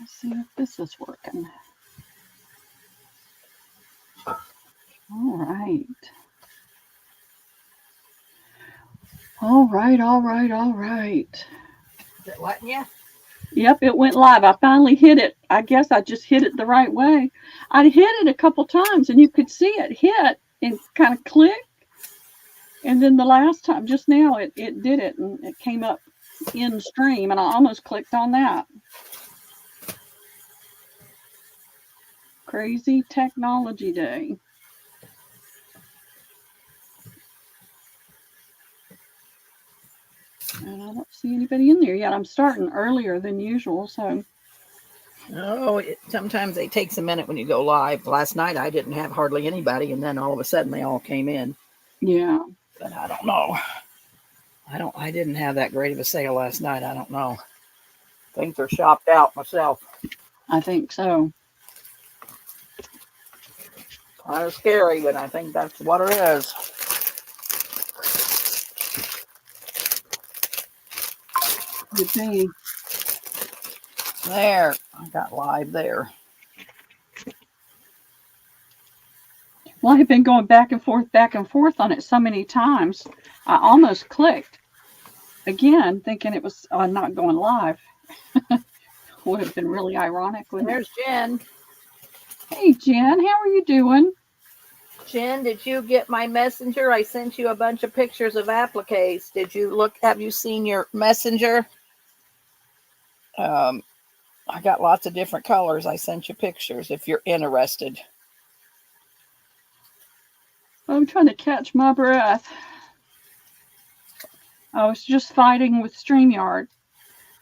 Let's see if this is working. All right. All right. Is it letting you? Yep, it went live. I finally hit it. I guess I just hit it the right way. I hit it a couple times and you could see it hit and kind of click. And then the last time, just now, it did it and it came up in stream and I almost clicked on that. Crazy technology day. And I don't see anybody in there yet. I'm starting earlier than usual, so. Oh, sometimes it takes a minute when you go live. Last night I didn't have hardly anybody, and then all of a sudden they all came in. Yeah. But I don't know. I didn't have that great of a sale last night. I don't know. Things are shopped out myself. I think so. Kind of scary, but I think that's what it is. Could be. There, I got live there. Well, I've been going back and forth on it so many times. I almost clicked again, thinking it was not going live. Would have been really ironic. There's Jen. Hey, Jen, how are you doing? Jen, did you get my messenger? I sent you a bunch of pictures of appliques. Did you look? Have you seen your messenger? I got lots of different colors. I sent you pictures if you're interested. I'm trying to catch my breath. I was just fighting with StreamYard.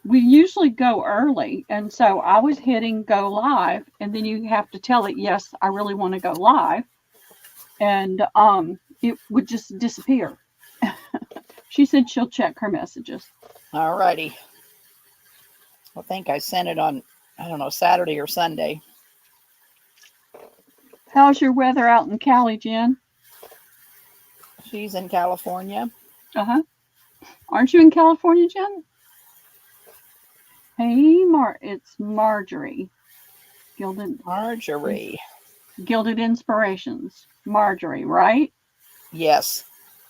We usually go early, and so I was hitting go live, and then you have to tell it, yes, I really want to go live, and it would just disappear. She said she'll check her messages. All righty. I think I sent it on, I don't know, Saturday or Sunday. How's your weather out in Cali, Jen? She's in California. Uh-huh. Aren't you in California, Jen? Hey, it's Marjorie. Marjorie. Gilded Inspirations. Marjorie, right? Yes.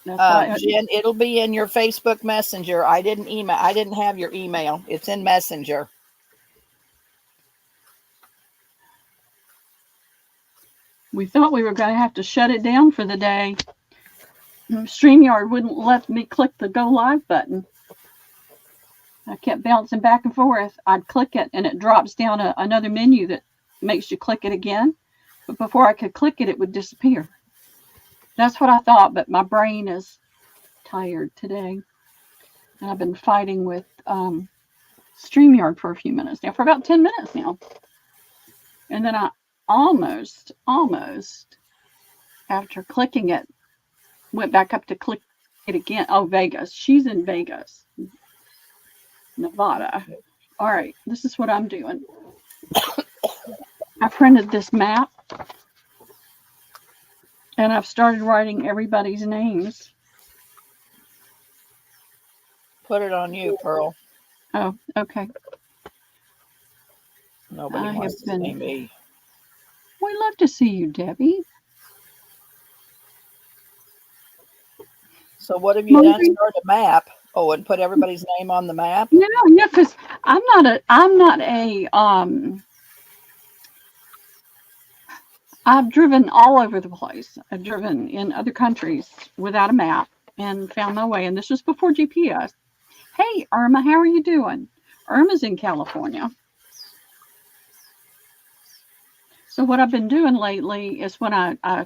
Jen, it'll be in your Facebook Messenger. I didn't have your email. It's in Messenger. We thought we were going to have to shut it down for the day. StreamYard wouldn't let me click the go live button. I kept bouncing back and forth. I'd click it and it drops down another menu that makes you click it again. But before I could click it, it would disappear. That's what I thought, but my brain is tired today. And I've been fighting with StreamYard for a few minutes now, for about 10 minutes now. And then I almost, after clicking it, went back up to click it again. Oh, Vegas. She's in Vegas, Nevada. All right, this is what I'm doing. I printed this map. And I've started writing everybody's names. Put it on you, Pearl. Oh, okay. Nobody wants to see me. We love to see you, Debbie. So what have you done? Start a map. Oh, and put everybody's name on the map? Yeah, because I'm not a I've driven all over the place. I've driven in other countries without a map and found my way. And this was before GPS. Hey, Irma, how are you doing? Irma's in California. So what I've been doing lately is when I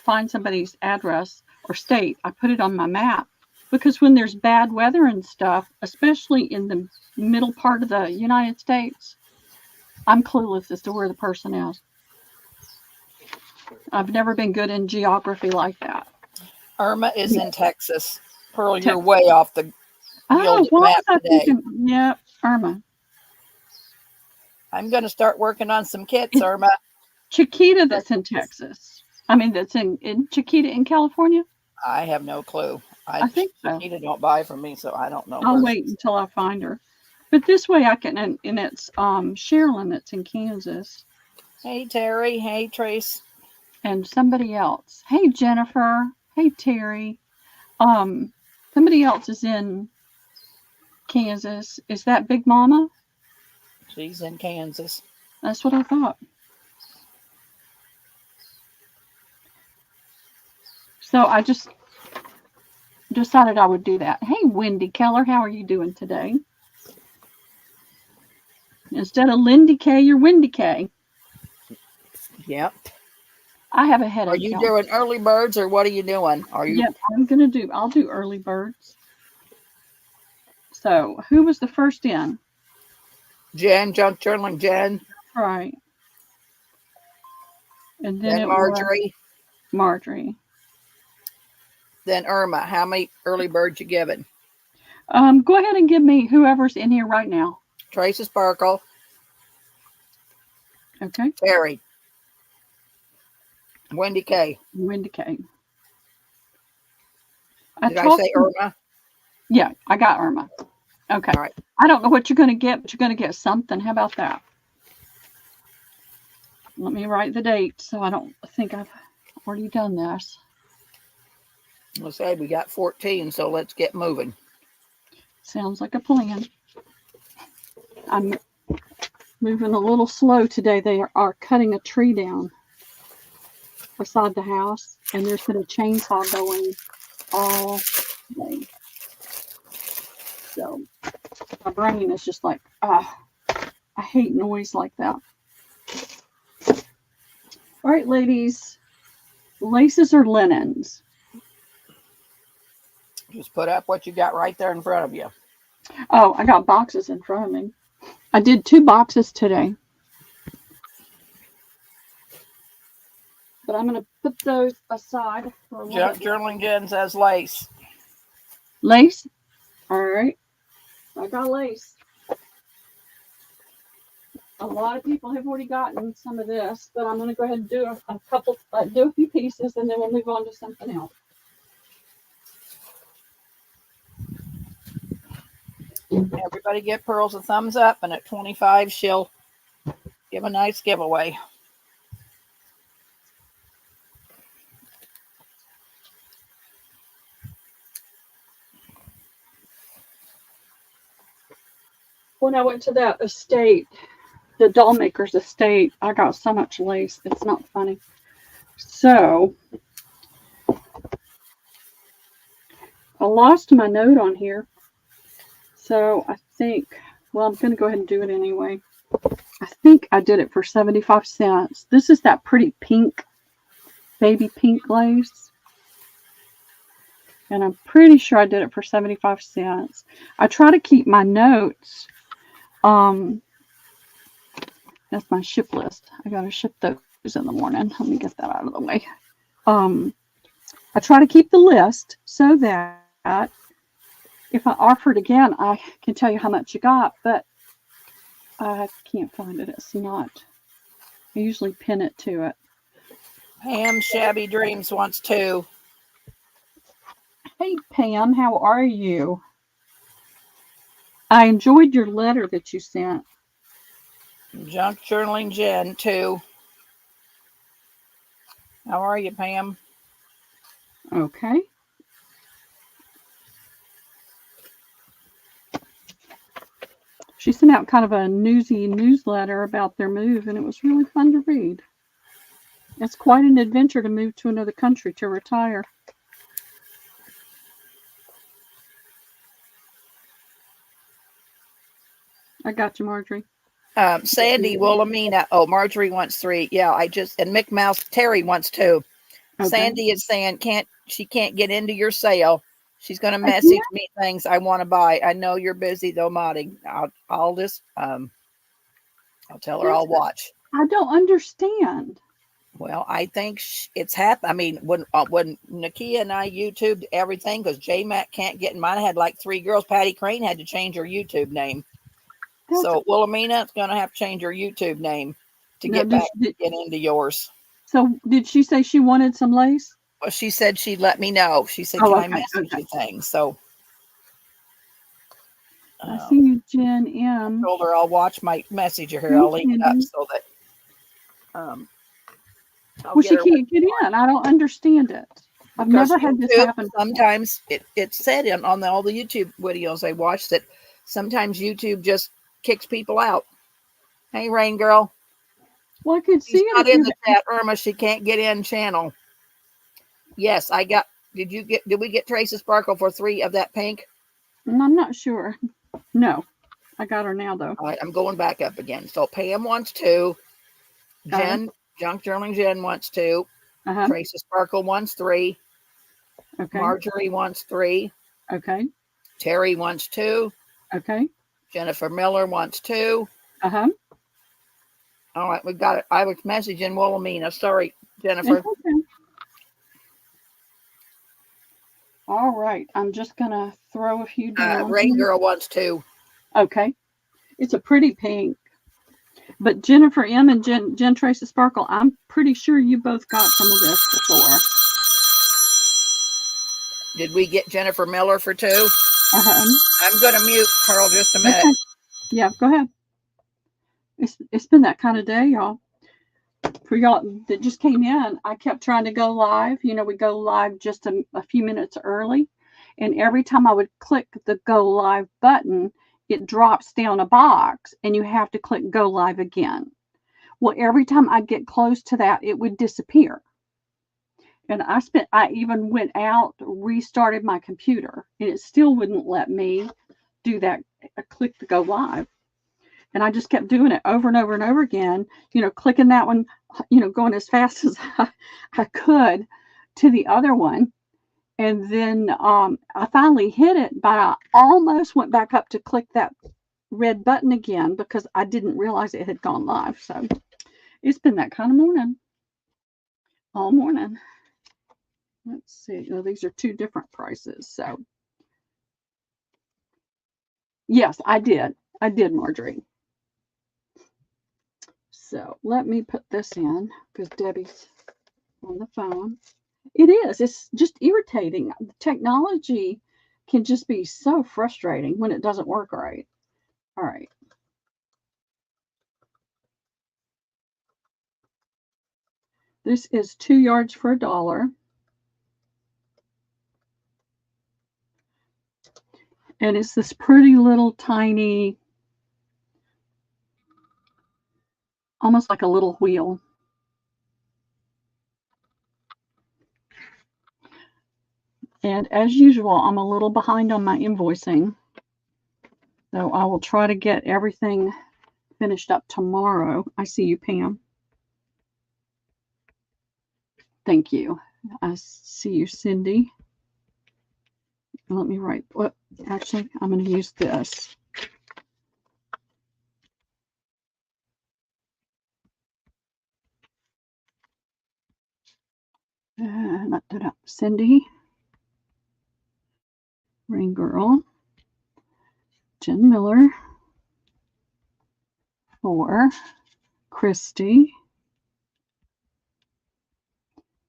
find somebody's address or state, I put it on my map. Because when there's bad weather and stuff, especially in the middle part of the United States, I'm clueless as to where the person is. I've never been good in geography like that. Irma is in Texas. Pearl, you're way off the map today. Yeah, Irma. I'm going to start working on some kits, Irma. Chiquita, that's in Texas. I mean, that's in Chiquita in California? I have no clue. I think so. Chiquita don't buy from me, so I don't know. I'll wait until I find her. But this way I can, and it's Sherilyn that's in Kansas. Hey, Terry. Hey, Trace. And somebody else. Hey, Jennifer. Hey, Terry. Somebody else is in Kansas. Is that Big Mama? She's in Kansas. That's what I thought. So I just decided I would do that. Hey, Wendy Keller, how are you doing today? Instead of Lindy K, you're Wendy K. Yep. I have a headache. Are you doing early birds or what are you doing? Are you? Yep, I'll do early birds. So who was the first in? Jen, junk journaling Jen. Right. And then Marjorie. Marjorie. Then Irma. How many early birds you giving? Go ahead and give me whoever's in here right now. Tracy Sparkle. Okay. Terry. Wendy K. Wendy K. Did I say Irma? Yeah, I got Irma. Okay. All right. I don't know what you're going to get, but you're going to get something. How about that? Let me write the date so I don't think I've already done this. Let's say we got 14, so let's get moving. Sounds like a plan. I'm moving a little slow today. They are cutting a tree down beside the house, and there's been a chainsaw going all day. So my brain is just like, I hate noise like that. All right, ladies, laces or linens? Just put up what you got right there in front of you. Oh, I got boxes in front of me. I did 2 boxes today. But I'm going to put those aside for a little bit. Journaling Jen says lace. Lace? All right. I got lace. A lot of people have already gotten some of this, but I'm going to go ahead and do a couple, do a few pieces, and then we'll move on to something else. Everybody give Pearls a thumbs up, and at 25, she'll give a nice giveaway. When I went to that estate, the doll maker's estate, I got so much lace. It's not funny. So I lost my note on here. So I think, well, I'm going to go ahead and do it anyway. I think I did it for 75 cents. This is that pretty pink, baby pink lace. And I'm pretty sure I did it for 75 cents. I try to keep my notes. That's my ship list. I got to ship those in the morning. Let me get that out of the way. I try to keep the list so that if I offer it again, I can tell you how much you got, but I can't find it. It's not. I usually pin it to it. Pam Shabby Dreams wants 2. Hey, Pam, how are you? I enjoyed your letter that you sent. Junk Journaling Jen 2. How are you, Pam? Okay. She sent out kind of a newsy newsletter about their move, and it was really fun to read. It's quite an adventure to move to another country to retire. I got you, Marjorie. Sandy Wilhelmina. Oh, Marjorie wants 3. Yeah, and Mick Mouse Terry wants 2. Okay. Sandy is saying she can't get into your sale. She's going to message me things I want to buy. I know you're busy though, Monty. I'll just I'll tell her I'll watch. I don't understand. Well, I think it's happened. I mean, when Nakia and I YouTubed everything, because J-Mac can't get in mine. I had like 3 girls. Patty Crane had to change her YouTube name. So Wilhelmina is going to have to change her YouTube name to get into yours. So did she say she wanted some lace? Well, she said she'd let me know. She said, can I message you things? So I see you, Jen M. I told her I'll watch my messenger here. Hey, I'll link it up Candy. so that I'll Well, get she her. can't get in. I don't understand it. I've Because never had this YouTube, happen before. sometimes it said on all the YouTube videos I watched that sometimes YouTube just kicks people out. Hey, Rain Girl. Well, I could see She's it not if in you. the chat, Irma. She can't get in channel. Yes, I got. Did we get Tracy Sparkle for 3 of that pink? I'm not sure. No, I got her now though. All right, I'm going back up again. So Pam wants 2. Jen, Junk Journaling Jen wants 2. Tracy Sparkle wants 3. Okay. Marjorie wants 3. Okay. Terry wants 2. Okay. Jennifer Miller wants 2. All right, we've got it. I was messaging Wilhelmina. Sorry, Jennifer. Okay. All right. I'm just gonna throw a few down. Rain Girl wants 2. Okay. It's a pretty pink. But Jennifer M and Jen Tracy Sparkle, I'm pretty sure you both got some of this before. Did we get Jennifer Miller for 2? I'm going to mute Carl just a minute. Okay. Yeah, go ahead. It's been that kind of day, y'all. For y'all that just came in, I kept trying to go live. You know, we go live just a few minutes early. And every time I would click the go live button, it drops down a box and you have to click go live again. Well, every time I get close to that, it would disappear. And I even went out, restarted my computer, and it still wouldn't let me do that. I click the go live. And I just kept doing it over and over and over again, you know, clicking that one, you know, going as fast as I could to the other one. And then I finally hit it, but I almost went back up to click that red button again because I didn't realize it had gone live. So it's been that kind of morning, all morning. Let's see. Oh, these are 2 different prices. So yes, I did, Marjorie. So let me put this in because Debbie's on the phone. It is. It's just irritating. The technology can just be so frustrating when it doesn't work right. All right. This is 2 yards for $1. And it's this pretty little tiny, almost like a little wheel. And as usual, I'm a little behind on my invoicing. So I will try to get everything finished up tomorrow. I see you, Pam. Thank you. I see you, Cindy. Let me write. What? Actually, I'm going to use this. Cindy, Rain Girl, Jen Miller, 4, Christy,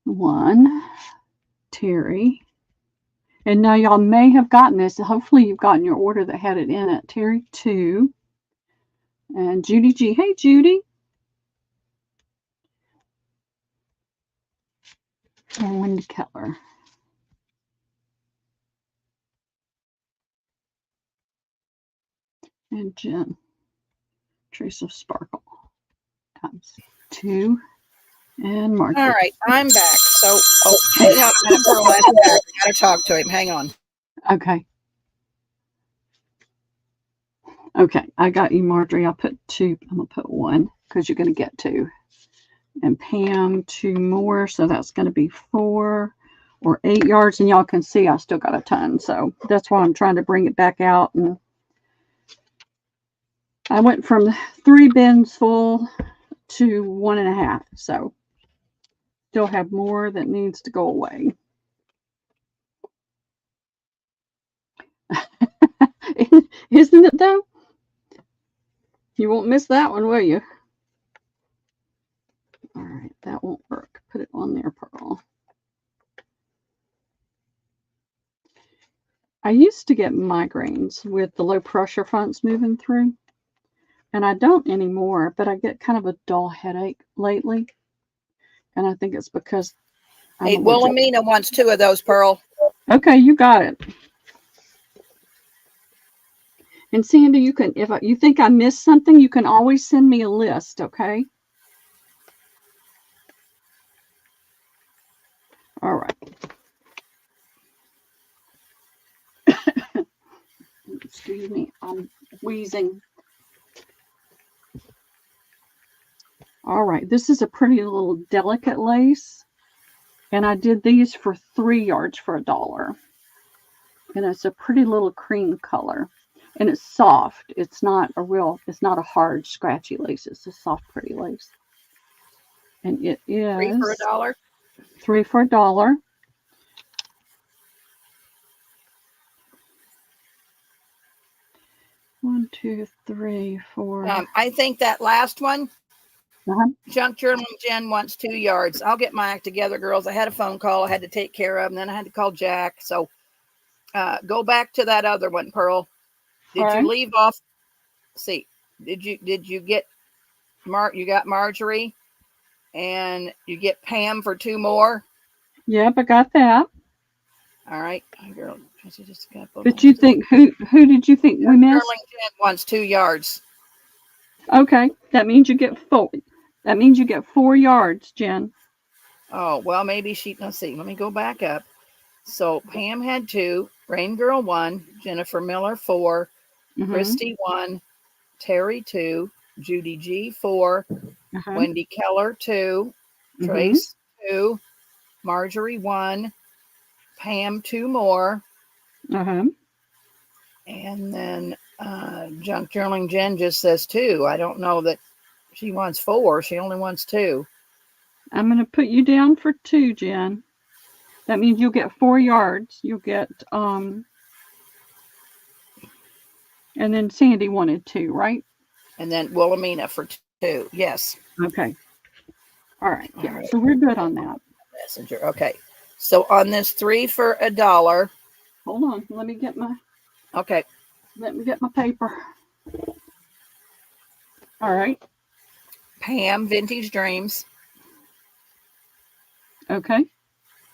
1, Terry. And now y'all may have gotten this. Hopefully you've gotten your order that had it in it. Terry, 2. And Judy G. Hey, Judy. And Wendy Keller. And Jen. Trace of Sparkle. Times 2. And Mark. All right, I'm back. So, hang on a minute, Pearl. I gotta talk to him. Hang on. Okay. Okay, I got you, Marjorie. I'll put 2. I'm gonna put 1 because you're gonna get 2. And Pam 2 more, so that's gonna be 4 or 8 yards. And y'all can see I still got a ton, so that's why I'm trying to bring it back out. And I went from 3 bins full to 1.5, so still have more that needs to go away. Isn't it though? You won't miss that one, will you? All right, that won't work. Put it on there, Pearl. I used to get migraines with the low pressure fronts moving through, and I don't anymore, but I get kind of a dull headache lately. And I think it's because I'm Hey, allergic. Wilhelmina wants 2 of those, Pearl. Okay, you got it. And Sandy, you can, if you think I missed something, you can always send me a list, okay? All right. Excuse me, I'm wheezing. All right, this is a pretty little delicate lace, and I did these for 3 yards for $1. And it's a pretty little cream color, and it's soft. It's not a hard, scratchy lace. It's a soft, pretty lace. And it is 3 for $1. 3 for $1. One, two, three, four. I think that last one, Uh-huh. Junk Journaling Jen wants 2 yards. I'll get my act together, girls. I had a phone call I had to take care of, and then I had to call Jack. So go back to that other one, Pearl. Did Okay. you leave off? See, did you get you got Marjorie, and you get Pam for 2 more? Yep, I got that. All right, girl. But you think who did you think we missed? Journaling Jen wants 2 yards. Okay, that means you get 4. That means you get 4 yards, Jen. Oh, well, maybe let's see. Let me go back up. So Pam had 2, Rain Girl 1, Jennifer Miller 4, Christy 1, Terry 2, Judy G 4, Wendy Keller 2, Trace 2, Marjorie 1, Pam 2 more. And then Junk Journaling Jen just says 2. I don't know that she wants 4. She only wants 2. I'm going to put you down for 2, Jen. That means you'll get 4 yards. You'll get, and then Sandy wanted 2, right? And then Wilhelmina for 2. Yes. Okay. All right. Yeah. All right. So we're good on that. Messenger. Okay. So on this 3 for $1. Hold on. Let me get my. Okay. Let me get my paper. All right. Pam, Vintage Dreams. Okay.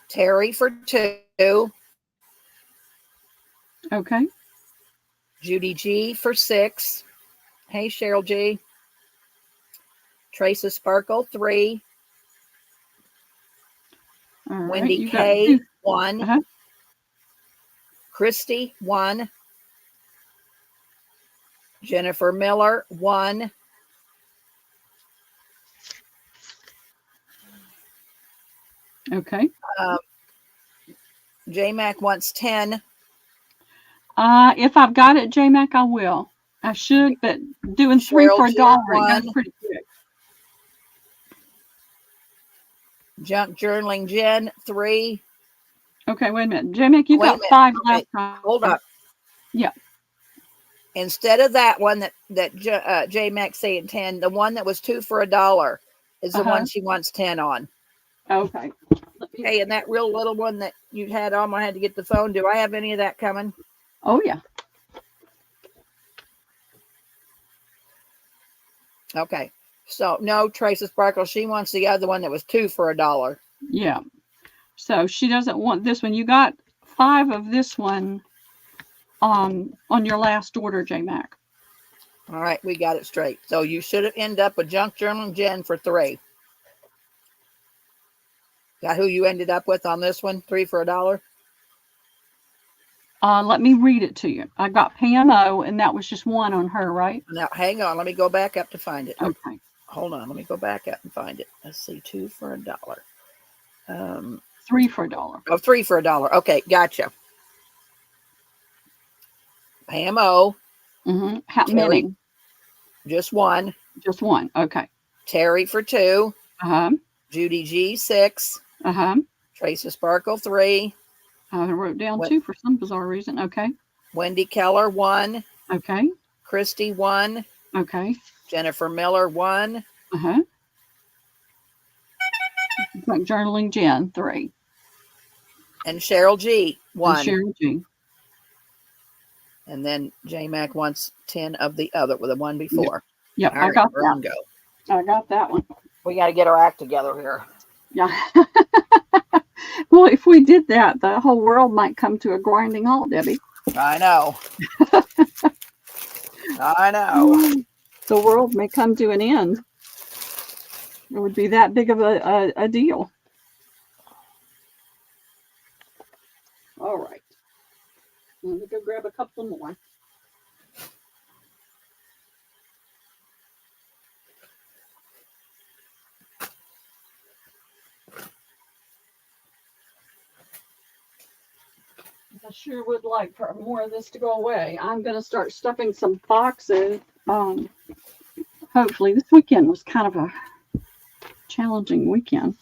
Terry for 2. Okay. Judy G for 6. Hey, Cheryl G. Tracy Sparkle 3. All right. Wendy K 1. Christy 1. Jennifer Miller 1. Okay. J-Mac wants 10. If I've got it, J-Mac, I will. I should, but doing Cheryl 3 for $1, that's pretty quick. Junk Journaling Jen 3. Okay, wait a minute. J-Mac, you got 5 last time. Hold up. Yeah. Instead of that one that J-Mac saying 10, the one that was 2 for $1 is the one she wants 10 on. Okay. Hey, and that real little one that you had on, I had to get the phone. Do I have any of that coming? Oh, yeah. Okay. So, no, Tracy Sparkle. She wants the other one that was 2 for $1. Yeah. So, she doesn't want this one. You got 5 of this one on your last order, J-Mac. All right. We got it straight. So, you should have ended up with Junk Journaling Jen for 3. Got who you ended up with on this one? 3 for $1? Let me read it to you. I got Pam O, and that was just 1 on her, right? Now, hang on. Let me go back up to find it. Okay. Hold on. Let me go back up and find it. Let's see. 2 for $1. 3 for $1. Oh, 3 for $1. Okay. Gotcha. Pam O. How many? Just 1. Just 1. Okay. Terry for 2. Judy G 6. Tracy Sparkle 3. I wrote down 2 for some bizarre reason. Okay. Wendy Keller 1. Okay. Christy 1. Okay. Jennifer Miller 1. Journaling Jen 3. And Cheryl G 1. And Cheryl G. And then J-Mac wants 10 of the other with the one before. Yep, All I right, got we're that. on go. I got that one. We got to get our act together here. Yeah. Well, if we did that, the whole world might come to a grinding halt, Debbie. I know. I know. The world may come to an end. It would be that big of a deal. All right. Let me go grab a couple more. I sure would like for more of this to go away. I'm going to start stuffing some boxes. Hopefully, this weekend was kind of a challenging weekend.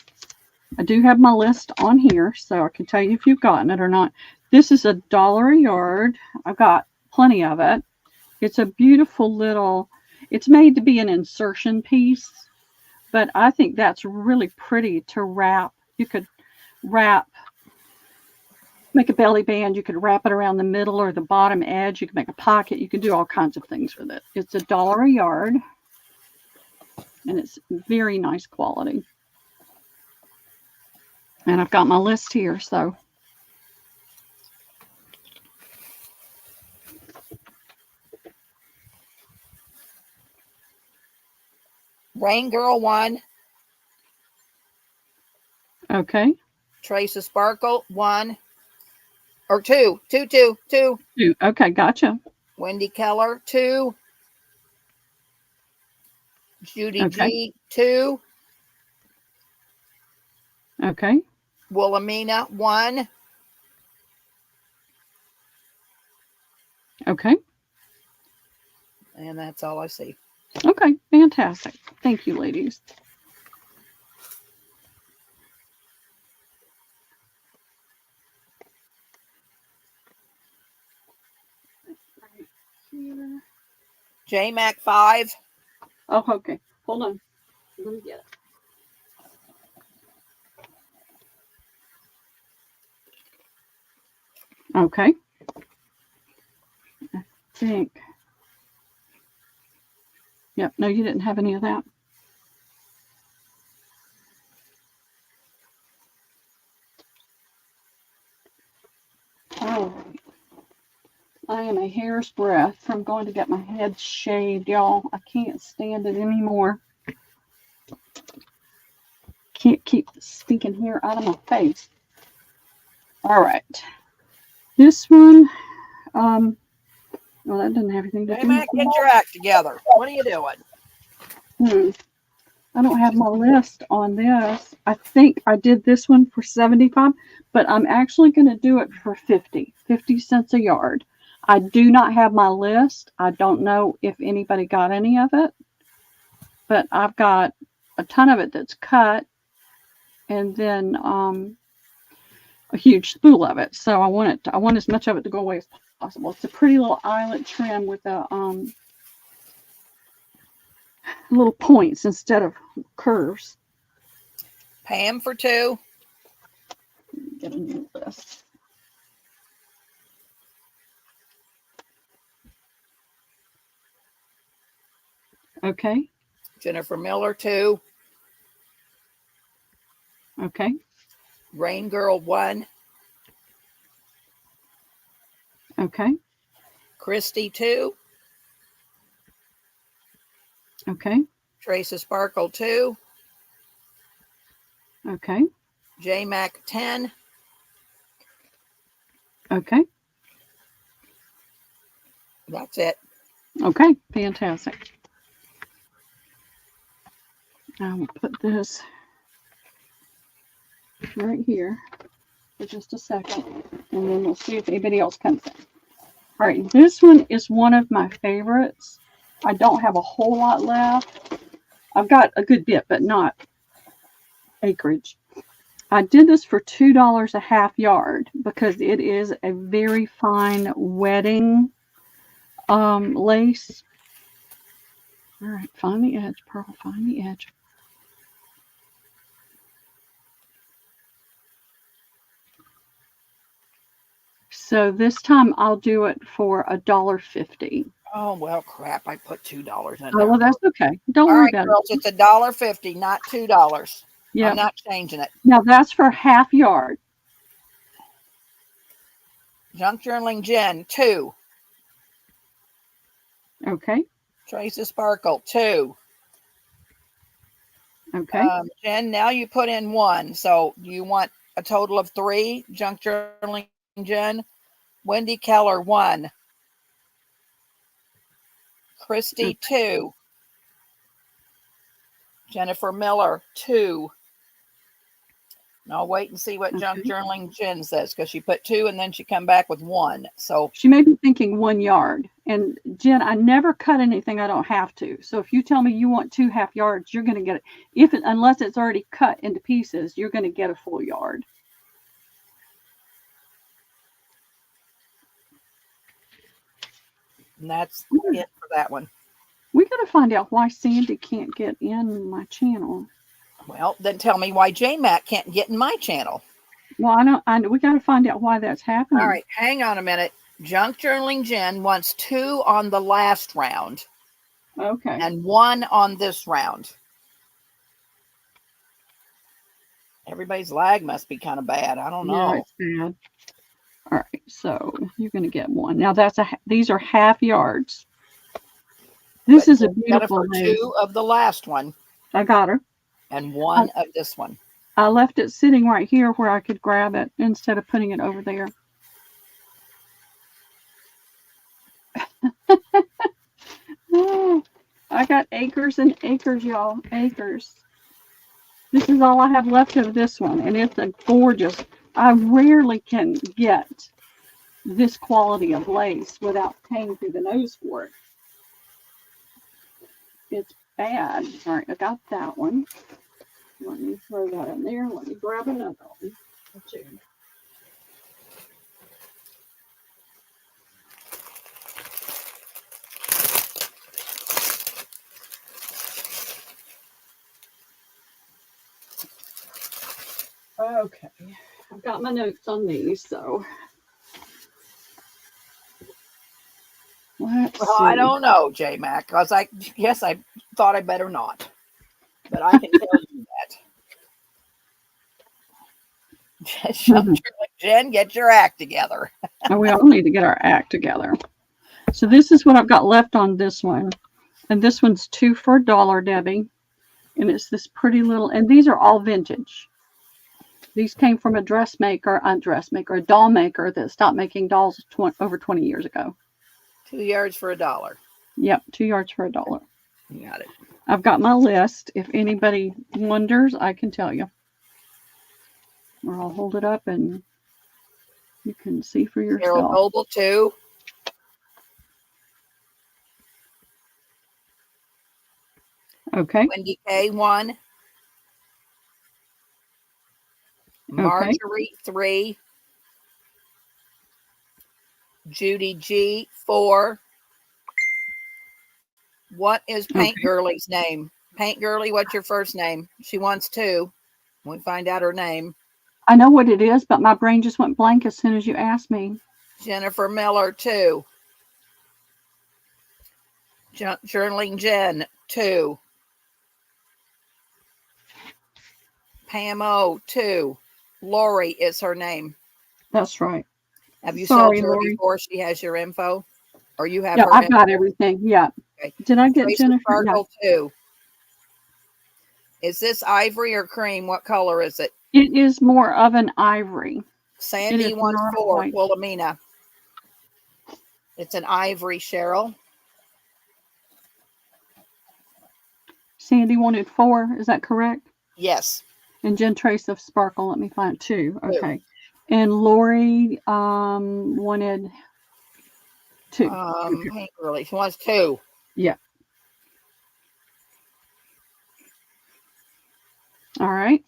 I do have my list on here, so I can tell you if you've gotten it or not. This is $1 a yard. I've got plenty of it. It's a beautiful little, it's made to be an insertion piece, but I think that's really pretty to wrap. You could make a belly band. You could wrap it around the middle or the bottom edge. You can make a pocket. You can do all kinds of things with it. It's $1 a yard, and it's very nice quality. And I've got my list here, so. Rain Girl 1. Okay. Trace of Sparkle 1. Or 2. 2. Okay, gotcha. Wendy Keller 2. Judy Okay. G 2. Okay. Wilhelmina 1. Okay. And that's all I see. Okay, fantastic. Thank you, ladies. Right here. J-Mac 5. Oh, okay. Hold on. Let me get it. Okay. I think. Yep. No, you didn't have any of that. All right. I am a hair's breadth from going to get my head shaved, y'all. I can't stand it anymore. Can't keep the stinking hair out of my face. All right. This one, well, that doesn't have anything to do J-Mac, with get your act together. What are you doing? I don't have my list on this. I think I did this one for 75, but I'm actually going to do it for 50 cents a yard. I do not have my list. I don't know if anybody got any of it, but I've got a ton of it that's cut, and then a huge spool of it. So I want as much of it to go away as possible. It's a pretty little eyelet trim with a little points instead of curves. Pam for 2. Get a new list. Okay. Jennifer Miller 2. Okay. Rain Girl 1. Okay. Christy 2. Okay. Trace of Sparkle 2. Okay. J-Mac 10. Okay. That's it. Okay. Fantastic. I will put this right here for just a second, and then we'll see if anybody else comes in. All right. This one is one of my favorites. I don't have a whole lot left. I've got a good bit, but not acreage. I did this for $2 a half yard because it is a very fine wedding lace. All right, find the edge, Pearl, find the edge. So this time I'll do it for $1.50. Oh, well, crap. I put $2 in Oh, there. well, that's okay. Don't All worry right, about girls, it. it's $1.50, not $2. Yeah. I'm not changing it. Now that's for half yard. Junk Journaling Jen, 2. Okay. Trace of Sparkle, 2. Okay. Jen, now you put in 1. So you want a total of 3. Junk Journaling Jen. Wendy Keller, 1. Christy, 2. Jennifer Miller, 2. And I'll wait and see what Junk Journaling Jen says, because she put 2 and then she come back with 1. So she may be thinking 1 yard. And Jen, I never cut anything I don't have to. So if you tell me you want 2 half yards, you're going to get it. Unless it's already cut into pieces, you're going to get a full yard. And that's it for that one. We got to find out why Sandy can't get in my channel. Well, then tell me why J-Mac can't get in my channel. Well, we got to find out why that's happening. All right, hang on a minute. Junk Journaling Jen wants 2 on the last round. Okay. And 1 on this round. Everybody's lag must be kind of bad. I don't know. Yeah, it's bad. All right, so you're going to get 1. Now these are half yards. This is a beautiful Jennifer, 2 of the last one. I got her. And 1 of this one. I left it sitting right here where I could grab it instead of putting it over there. Oh, I got acres and acres, y'all. Acres. This is all I have left of this one, and it's a gorgeous. I rarely can get this quality of lace without paying through the nose for it. It's bad. All right, I got that one. Let me throw that in there. Let me grab another one. Okay, I've got my notes on these, so let's see. I don't know, J-Mac, because I thought I better not. But I can tell you that. Jen, get your act together. And we all need to get our act together. So this is what I've got left on this one. And this one's 2 for $1, Debbie. And it's this pretty little, and these are all vintage. These came from a a doll maker that stopped making dolls over 20 years ago. 2 yards for $1. Yep, 2 yards for $1. You got it. I've got my list. If anybody wonders, I can tell you. Or I'll hold it up and you can see for yourself. Carol Noble, 2. Okay. Wendy K, 1. Marjorie, 3. Judy G, 4. What is Paint Girly's name? Paint Girly, what's your first name? She wants 2. We find out her name. I know what it is, but my brain just went blank as soon as you asked me. Jennifer Miller, 2. Journaling Jen, 2. Pam O, 2. Lori is her name. That's right. Have you sold her before she has your info? Or you have her I've info? got everything. Yeah. Okay. Did I get Tracy Jennifer? Sparkle, 2. Is this ivory or cream? What color is it? It is more of an ivory. Sandy wants 4. Wilhelmina. It's an ivory, Cheryl. Sandy wanted 4. Is that correct? Yes. And Jen Trace of Sparkle. Let me find 2. Okay. And Lori wanted 2. Paint Girly. She wants 2. Yeah. All right.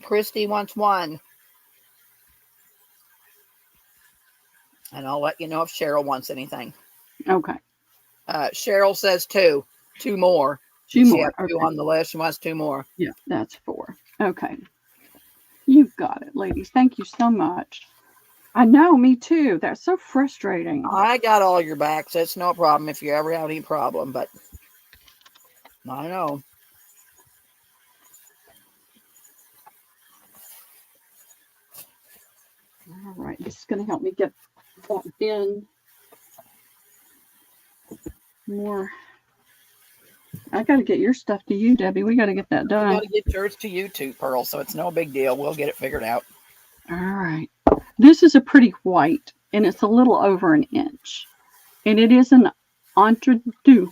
Christy wants 1. And I'll let you know if Cheryl wants anything. Okay. Cheryl says 2. 2 more. 2 more. She has 2 on the list. She wants 2 more. Yeah, that's 4. Okay. You've got it, ladies. Thank you so much. I know, me too. That's so frustrating. I got all your backs. It's no problem if you ever have any problem, but I know. All right, this is going to help me get that bin more. I got to get your stuff to you, Debbie. We got to get that We done. got to get yours to you too, Pearl, so it's no big deal. We'll get it figured out. All right. This is a pretty white, and it's a little over an inch. And it is an entre deux.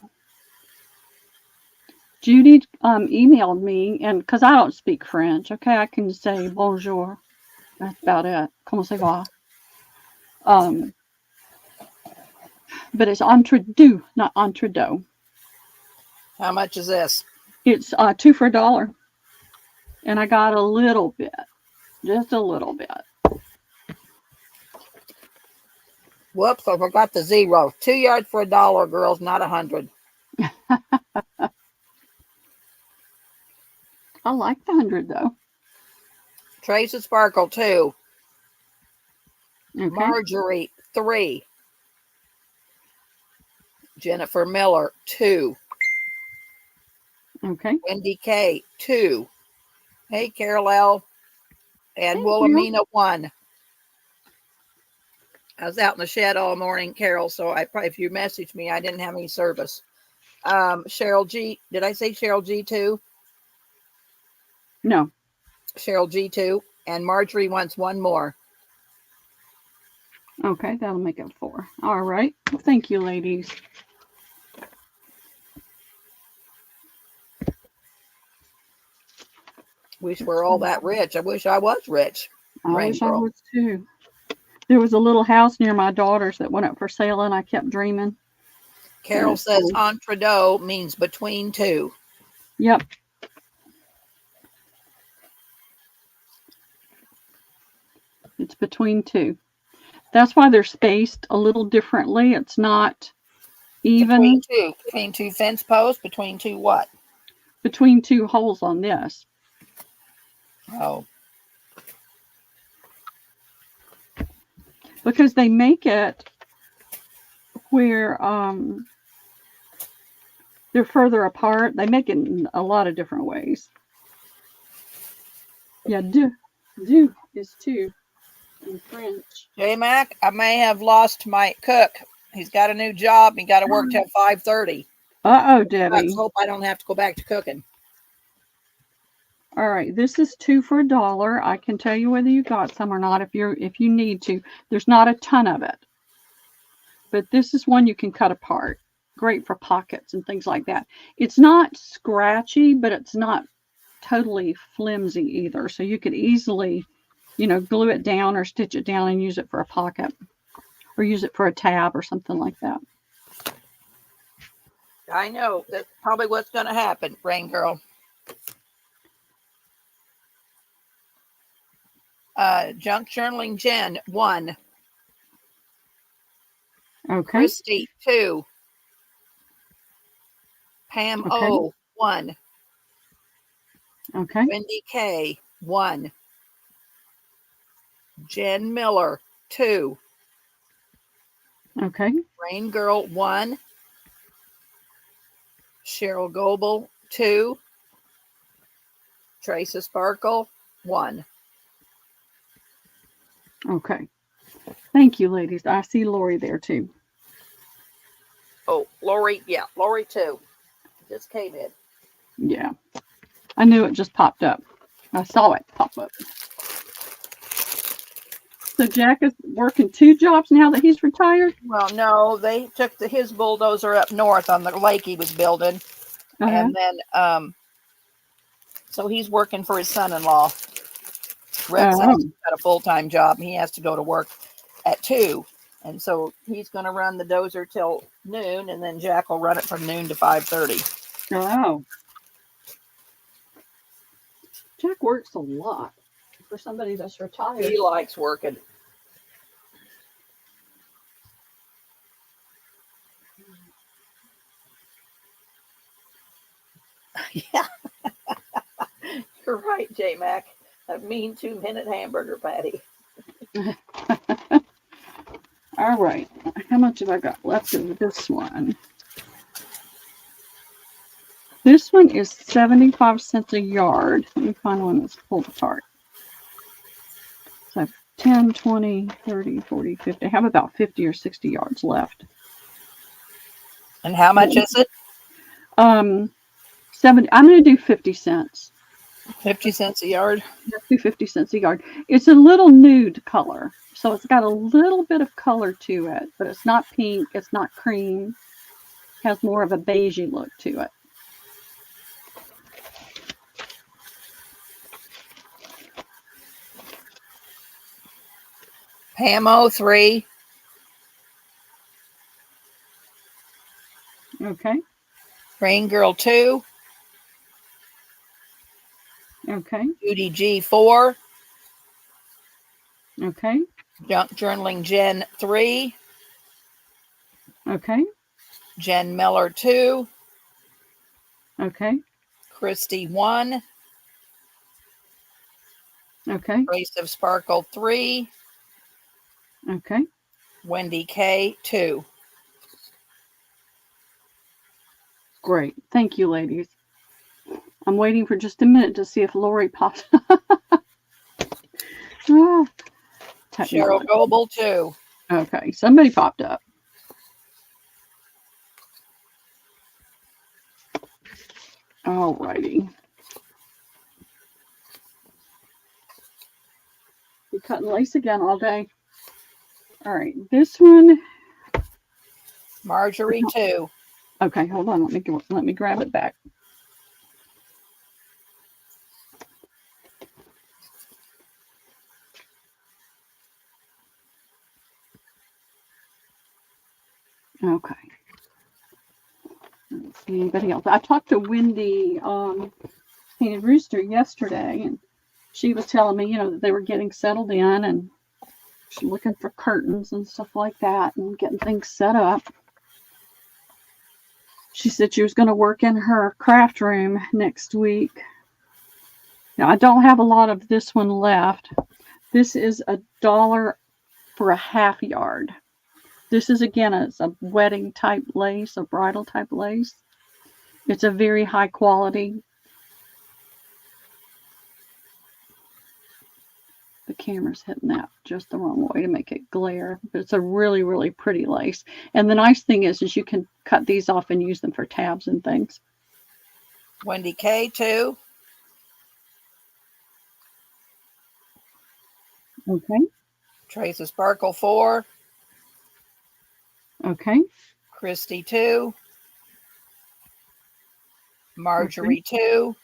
Judy emailed me, and because I don't speak French, okay, I can say bonjour. That's about it. Comment ça va? But it's entre deux, not entre deux. How much is this? It's 2 for $1. And I got a little bit, just a little bit. Whoops, I forgot the zero. 2 yards for $1, girls, not 100. I like the 100 though. Trace and Sparkle 2. Okay. Marjorie 3. Jennifer Miller 2. Okay. Wendy K 2. Hey, Carol L. And Wilhelmina 1. I was out in the shed all morning, Carol, so if you messaged me, I didn't have any service. Cheryl G. Did I say Cheryl G 2? No. Cheryl G 2. And Marjorie wants one more. Okay, that'll make it 4. All right. Well, thank you, ladies. Wish we're all that rich. I wish I was rich. I wish I was too. There was a little house near my daughter's that went up for sale, and I kept dreaming. Carol says entre deux means between two. Yep. It's between two. That's why they're spaced a little differently. It's not even. Between two fence posts? Between two what? Between 2 holes on this. Oh. Because they make it where they're further apart. They make it in a lot of different ways. Yeah, deux is 2 in French. J-Mac, I may have lost my cook. He's got a new job. He got to work till 5:30. Uh-oh, Debbie. Let's hope I don't have to go back to cooking. All right, this is 2 for $1. I can tell you whether you got some or not if you need to. There's not a ton of it. But this is one you can cut apart. Great for pockets and things like that. It's not scratchy, but it's not totally flimsy either. So you could easily, glue it down or stitch it down and use it for a pocket or use it for a tab or something like that. I know. That's probably what's going to happen, Rain Girl. Junk Journaling Jen 1. Okay. Christy 2. Pam O 1. Okay. Wendy K 1. Jen Miller 2. Okay. Rain Girl 1. Cheryl Goebel 2. Tracy Sparkle 1. Okay. Thank you, ladies. I see Lori there too. Oh, Lori 2. Just came in. Yeah. I knew it just popped up. I saw it pop up. So Jack is working 2 jobs now that he's retired? Well, no, they took his bulldozer up north on the lake he was building. And then, so he's working for his son-in-law. Rex has got a full-time job, and he has to go to work at 2. And so he's going to run the dozer till noon, and then Jack will run it from noon to 5:30. Oh. Jack works a lot for somebody that's retired. He likes working. Yeah. You're right, J-Mac. A mean 2-minute hamburger patty. All right. How much have I got left of this one? This one is 75 cents a yard. Let me find one that's pulled apart. So I have 10, 20, 30, 40, 50. I have about 50 or 60 yards left. And how much is it? 70. I'm going to do 50 cents. 50 cents a yard. Let's do 50 cents a yard. It's a little nude color. So it's got a little bit of color to it, but it's not pink. It's not cream. It has more of a beigey look to it. Pamo 3. Okay. Rain Girl 2. Okay. Judy G 4. Okay. Junk Journaling Jen 3. Okay. Jen Miller 2. Okay. Christy 1. Okay. Grace of Sparkle 3. Okay. Wendy K 2. Great. Thank you, ladies. I'm waiting for just a minute to see if Lori pops. Cheryl Goebel 2. Okay, somebody popped up. All righty. You're cutting lace again all day. All right, this one. Marjorie 2. Okay, hold on. Let me grab it back. Okay. Let's see anybody else. I talked to Wendy Painted Rooster yesterday, and she was telling me, that they were getting settled in and she's looking for curtains and stuff like that and getting things set up. She said she was going to work in her craft room next week. Now, I don't have a lot of this one left. This is $1 for a half yard. This is, again, it's a wedding type lace, a bridal type lace. It's a very high quality. The camera's hitting that just the wrong way to make it glare, but it's a really, really pretty lace. And the nice thing is you can cut these off and use them for tabs and things. Wendy K 2. Okay. Trace of Sparkle 4. Okay. Christy 2. Marjorie 2.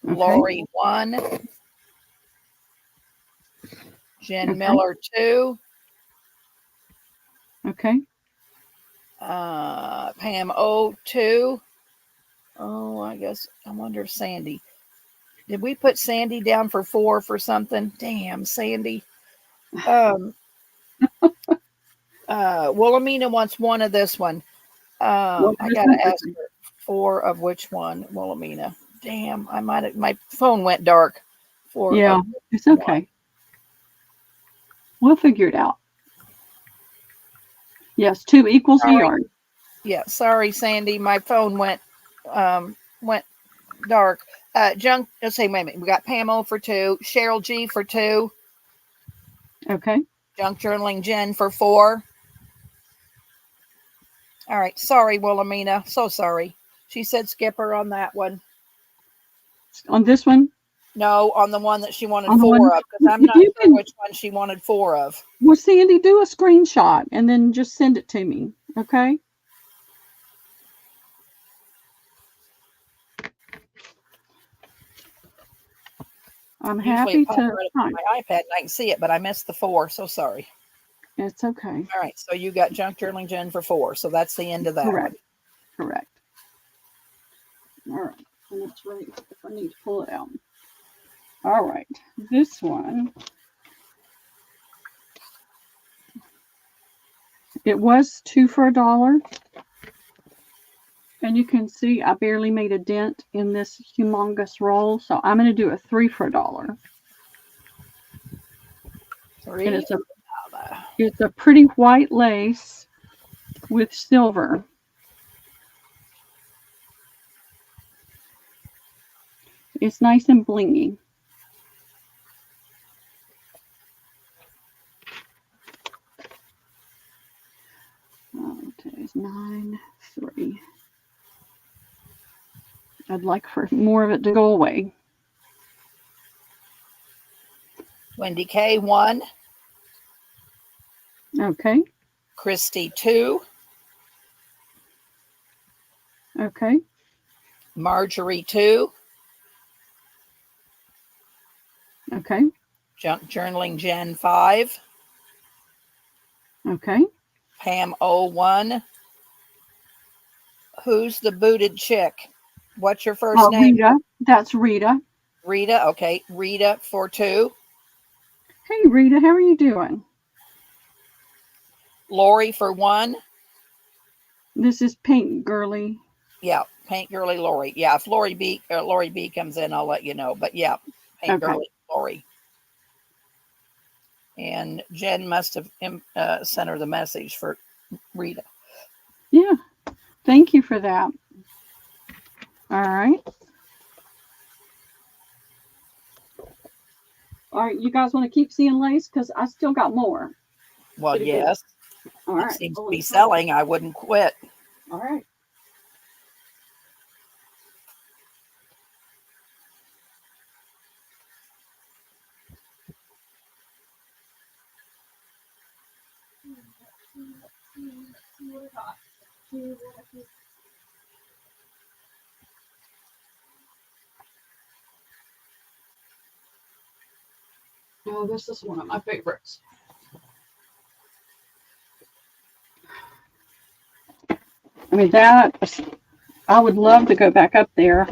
Okay. Lori 1. Jen Miller 2. Okay. Pam O 2. Oh, I wonder if Sandy. Did we put Sandy down for 4 for something? Damn, Sandy. Wilhelmina wants one of this one. I gotta ask her 4 of which one, Wilhelmina. Damn, my phone went dark. Yeah, it's okay. We'll figure it out. Yes, 2 equals a yard. Yeah, sorry, Sandy. My phone went dark. Junk. Let's say, wait a minute. We got Pam O for 2. Cheryl G for 2. Okay. Junk Journaling Jen for 4. All right. Sorry, Wilhelmina. So sorry. She said skip her on that one. On this one? No, on the one that she wanted on 4 of, because I'm not sure which one she wanted 4 of. Well, Sandy, do a screenshot and then just send it to me, okay? I'm happy to. Right on my iPad and I can see it, but I missed the 4, so sorry. It's okay. All right, so you got Junk Journaling Jen for 4, so that's the end of that. Correct. Correct. All right, and that's right. If I need to pull it out. All right, this one. It was 2 for $1. And you can see I barely made a dent in this humongous roll. So I'm going to do a 3 for $1. 3. And it's a pretty white lace with silver. It's nice and blingy. Today's 9/3. I'd like for more of it to go away. Wendy K, 1. Okay. Christy, 2. Okay. Marjorie, 2. Okay. Junk Journaling Jen, 5. Okay. Pam O, 1. Who's the booted chick? What's your first name? Rita. That's Rita. Rita. Okay. Rita for 2. Hey, Rita, how are you doing? Lori for 1. This is Pink Girly. Yeah. Paint Girly Lori. Yeah. If Lori B comes in, I'll let you know. But yeah, Paint Girly Lori. And Jen must have sent her the message for Rita. Yeah. Thank you for that. All right. All right. You guys want to keep seeing lace? Because I still got more. Well, yes. All right. It seems to be selling. I wouldn't quit. All right. Oh, this is one of my favorites. I mean, I would love to go back up there.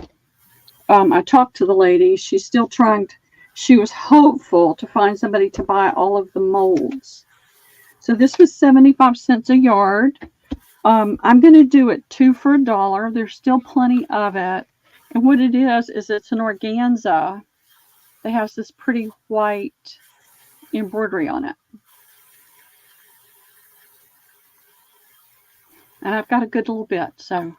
I talked to the lady. She's still trying to, she was hopeful to find somebody to buy all of the molds. So this was 75 cents a yard. I'm going to do it 2 for $1. There's still plenty of it. And what it is it's an organza that has this pretty white embroidery on it. And I've got a good little bit, so.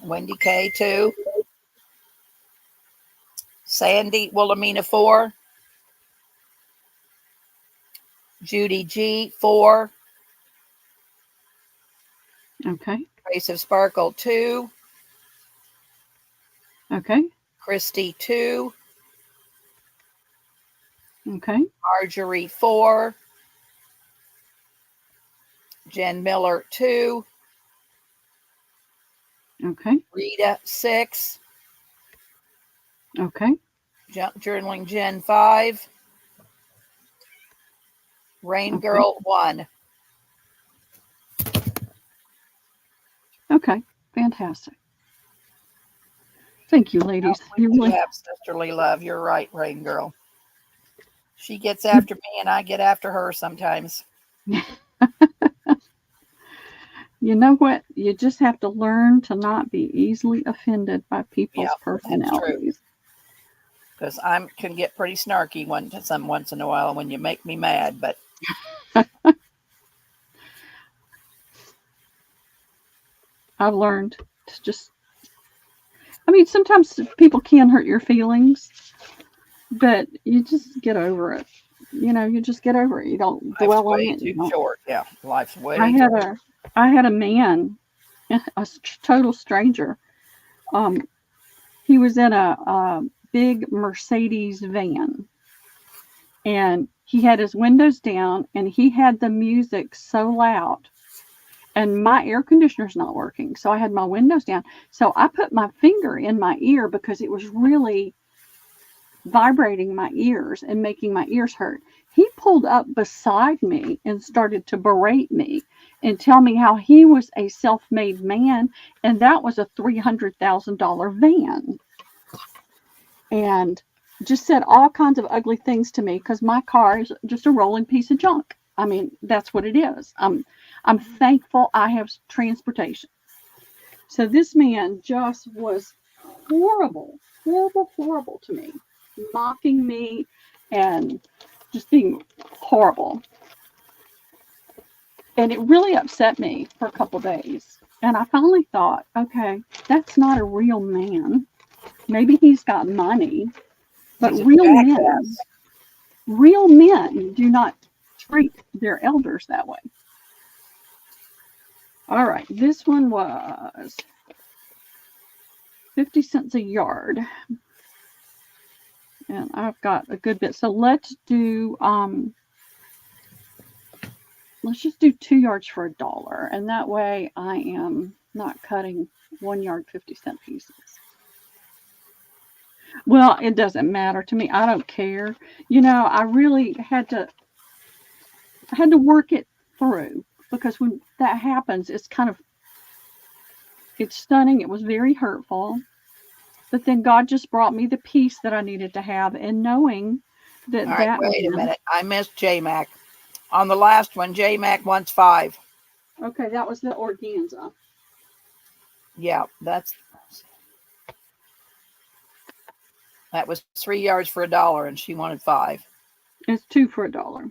Wendy K, 2. Sandy Wilhelmina, 4. Judy G, 4. Okay. Trace of Sparkle, 2. Okay. Christy, 2. Okay. Marjorie, 4. Jen Miller, 2. Okay. Rita, 6. Okay. Journaling Jen, 5. Rain Girl, 1. Okay. Fantastic. Thank you, ladies. You really have sisterly love. You're right, Rain Girl. She gets after me and I get after her sometimes. You know what? You just have to learn to not be easily offended by people's personalities. Because I can get pretty snarky once in a while when you make me mad, but I've learned to just, I mean, sometimes people can hurt your feelings, but you just get over it. You know, you just get over it. You don't dwell on it. Life's way too short. Yeah, life's way I had a man, a total stranger. He was in a big Mercedes van, and he had his windows down, and he had the music so loud, and my air conditioner's not working, so I had my windows down. So I put my finger in my ear because it was really vibrating my ears and making my ears hurt. He pulled up beside me and started to berate me and tell me how he was a self-made man, and that was a $300,000 van. And just said all kinds of ugly things to me because my car is just a rolling piece of junk. I mean, that's what it is. I'm thankful I have transportation. So this man just was horrible, horrible, horrible to me, mocking me and just being horrible. And it really upset me for a couple days. And I finally thought, okay, that's not a real man. Maybe he's got money, but real men do not treat their elders that way. All right, this one was 50 cents a yard. And I've got a good bit. So let's just do 2 yards for $1. And that way I am not cutting 1 yard 50-cent pieces. Well, it doesn't matter to me. I don't care. You know, I really had to work it through, because when that happens, it's stunning. It was very hurtful. But then God just brought me the peace that I needed to have, and knowing that All right, wait a minute. I missed J-Mac. On the last one, J-Mac wants 5. Okay, that was the organza. Yeah, that was 3 yards for $1, and she wanted 5. It's 2 for $1.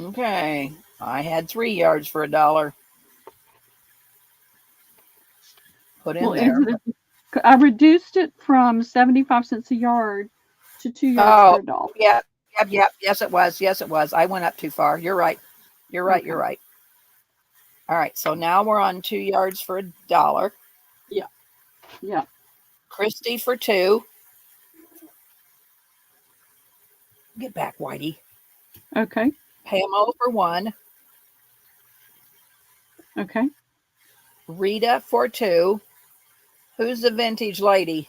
Okay, I had 3 yards for $1. Put in there. I reduced it from 75 cents a yard to 2 yards for $1. Yeah. Yes, it was. I went up too far. You're right. Okay. You're right. All right. So now we're on 2 yards for $1. Yeah. Christy for 2. Get back, Whitey. Okay. Pamo for 1. Okay. Rita for 2. Who's the vintage lady?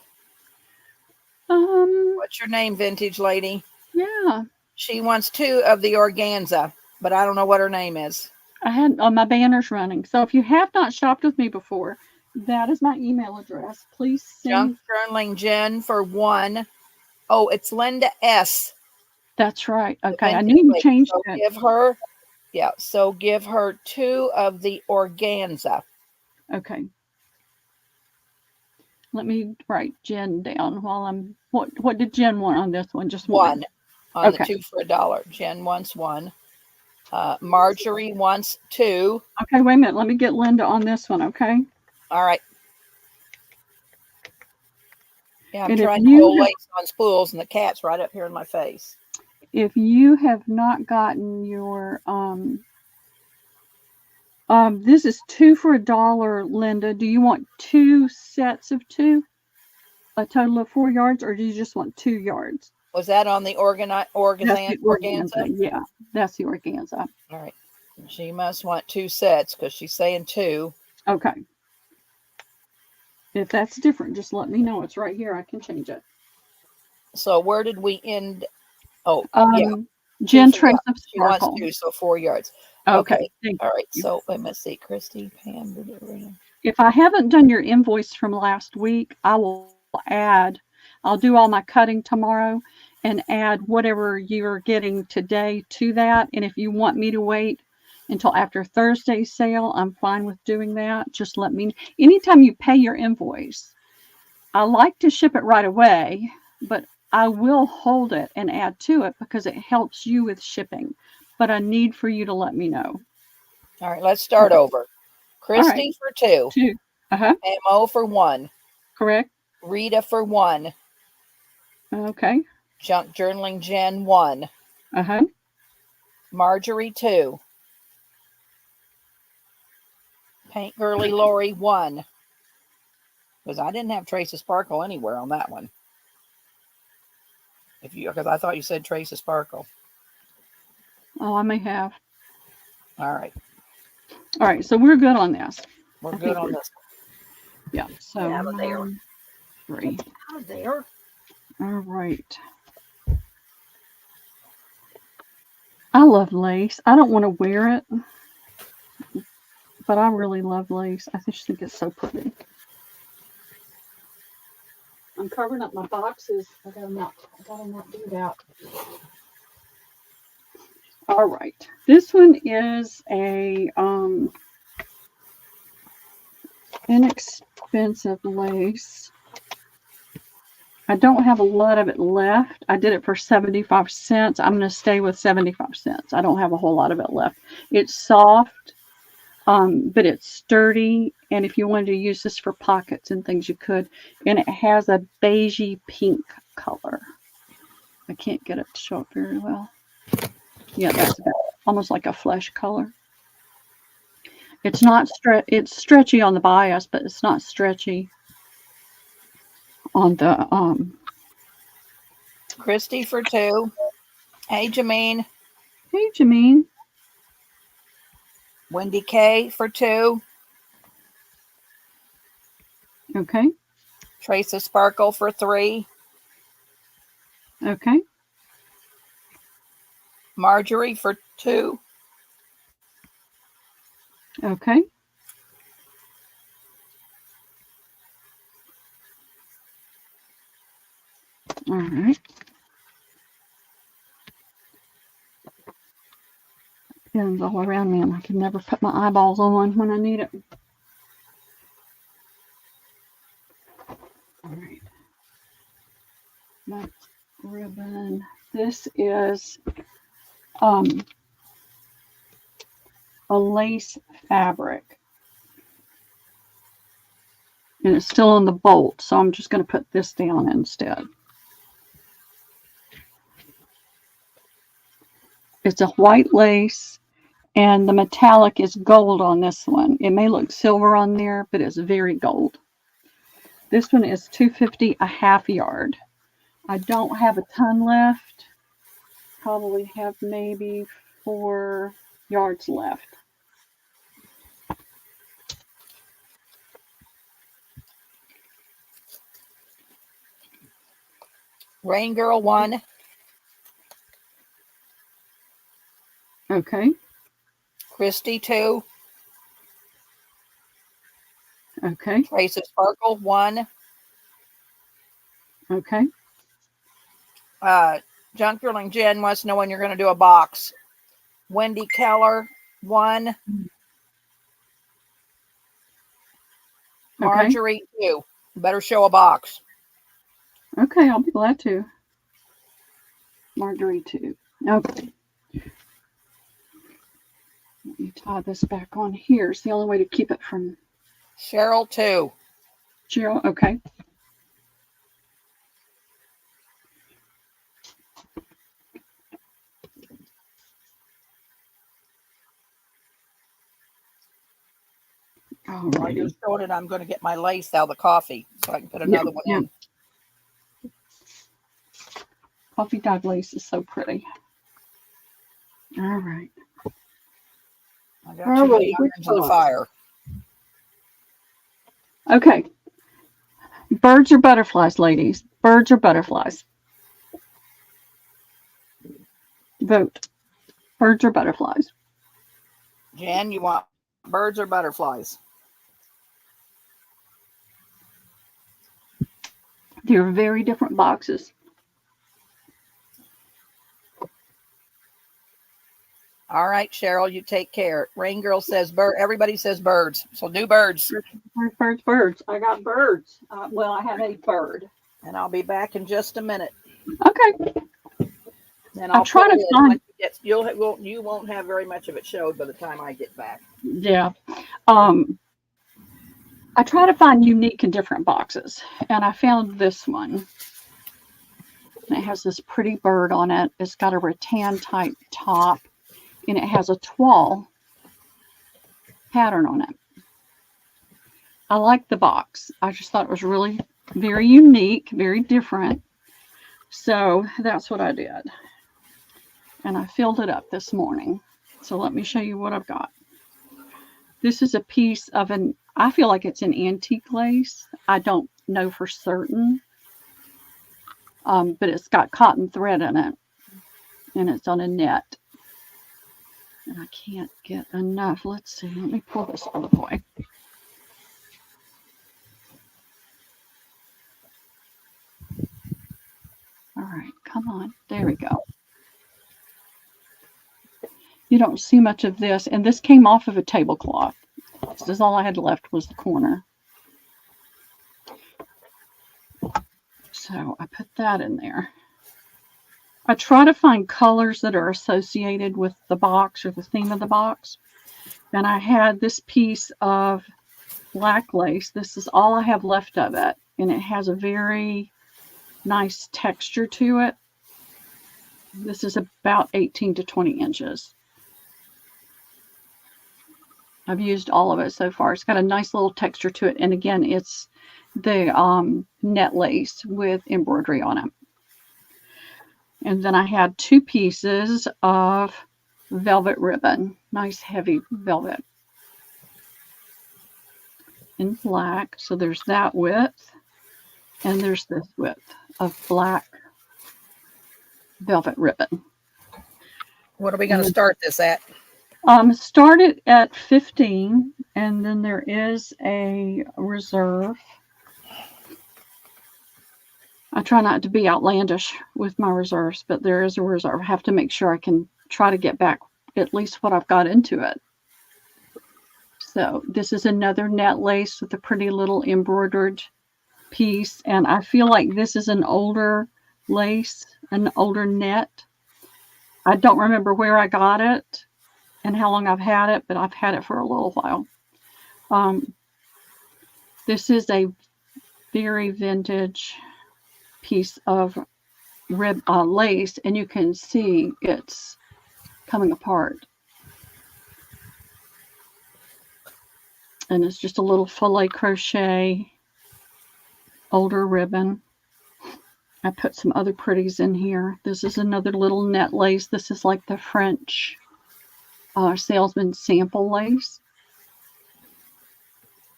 What's your name, vintage lady? Yeah. She wants 2 of the organza, but I don't know what her name is. I had my banners running. So if you have not shopped with me before, that is my email address. Please send. Junk Journaling Jen for 1. Oh, it's Linda S. That's right. Okay. I knew you changed it. So give her 2 of the organza. Okay. Let me write Jen down while I'm. What did Jen want on this one? Just 1. On the 2 for $1. Jen wants 1. Marjorie wants 2. Okay, wait a minute. Let me get Linda on this one. Okay. All right. Yeah, I'm trying to hold lace on spools, and the cat's right up here in my face. If you have not gotten your this is 2 for $1, Linda. Do you want 2 sets of 2? A total of 4 yards, or do you just want 2 yards? Was that on the organza? Yeah, that's the organza. All right. She must want 2 sets because she's saying 2. Okay. If that's different, just let me know. It's right here. I can change it. So where did we end? Oh, Jen Trace of Sparkle. She wants 2, so 4 yards. Okay. All right. So let me see. Christy, Pam. If I haven't done your invoice from last week, I will add. I'll do all my cutting tomorrow and add whatever you're getting today to that. And if you want me to wait until after Thursday's sale, I'm fine with doing that. Just let me know. Anytime you pay your invoice, I like to ship it right away, but I will hold it and add to it because it helps you with shipping. But I need for you to let me know. All right, let's start over. Christy for 2. 2. Mo for 1. Correct. Rita for 1. Okay. Junk Journaling Jen 1. Marjorie 2. Paint Girly Lori 1. Because I didn't have Trace of Sparkle anywhere on that one. Because I thought you said Trace of Sparkle. Oh, I may have. All right. All right. So we're good on this. We're good on this. Yeah. So out of there. 3. Out of there. All right. I love lace. I don't want to wear it, but I really love lace. I just think it's so pretty. I'm covering up my boxes. I gotta not do that. All right. This one is a inexpensive lace. I don't have a lot of it left. I did it for 75 cents. I'm going to stay with 75 cents. I don't have a whole lot of it left. It's soft, but it's sturdy. And if you wanted to use this for pockets and things, you could. And it has a beigey pink color. I can't get it to show up very well. Yeah, that's almost like a flesh color. It's not it's stretchy on the bias, but it's not stretchy on the Christy for 2. Hey, Jameen. Hey, Jameen. Wendy K for 2. Okay. Trace of Sparkle for 3. Okay. Marjorie for 2. Okay. All right. Pins all around me, and I can never put my eyeballs on when I need it. All right. That's ribbon. This is a lace fabric. And it's still on the bolt, so I'm just going to put this down instead. It's a white lace, and the metallic is gold on this one. It may look silver on there, but it's very gold. This one is $2.50 a half yard. I don't have a ton left. Probably have maybe 4 yards left. Rain Girl 1. Okay. Christy 2. Okay. Trace of Sparkle 1. Okay. Junk Girling Jen wants to know when you're going to do a box. Wendy Keller 1. Marjorie 2. Better show a box. Okay, I'll be glad to. Marjorie 2. Okay. Let me tie this back on here. It's the only way to keep it from Cheryl 2. Cheryl. Okay. While you're showing it, I'm going to get my lace out of the coffee so I can put another one in. Coffee dyed lace is so pretty. All right. I got too many irons in the fire. Okay. Birds or butterflies, ladies? Birds or butterflies? Vote. Birds or butterflies? Jan, you want birds or butterflies? They're very different boxes. All right, Cheryl, you take care. Rain Girl says bird. Everybody says birds. So do birds. Birds. I got birds. Well, I have a bird. And I'll be back in just a minute. Okay. And I'll try to find. You won't have very much of it showed by the time I get back. Yeah. I try to find unique and different boxes, and I found this one. It has this pretty bird on it. It's got a rattan type top, and it has a toile pattern on it. I like the box. I just thought it was really very unique, very different. So that's what I did. And I filled it up this morning. So let me show you what I've got. This is a piece of I feel like it's an antique lace. I don't know for certain. But it's got cotton thread in it. And it's on a net. And I can't get enough. Let's see. Let me pull this other way. All right. Come on. There we go. You don't see much of this. And this came off of a tablecloth. This is all I had left was the corner. So I put that in there. I try to find colors that are associated with the box or the theme of the box. And I had this piece of black lace. This is all I have left of it. And it has a very nice texture to it. This is about 18 to 20 inches. I've used all of it so far. It's got a nice little texture to it. And again, it's the net lace with embroidery on it. And then I had 2 pieces of velvet ribbon, nice heavy velvet in black. So there's that width, and there's this width of black velvet ribbon. What are we going to start this at? Start it at 15, and then there is a reserve. I try not to be outlandish with my reserves, but there is a reserve. I have to make sure I can try to get back at least what I've got into it. So this is another net lace with a pretty little embroidered piece. And I feel like this is an older lace, an older net. I don't remember where I got it and how long I've had it, but I've had it for a little while. This is a very vintage piece of lace, and you can see it's coming apart. And it's just a little filet crochet, older ribbon. I put some other pretties in here. This is another little net lace. This is like the French salesman sample lace.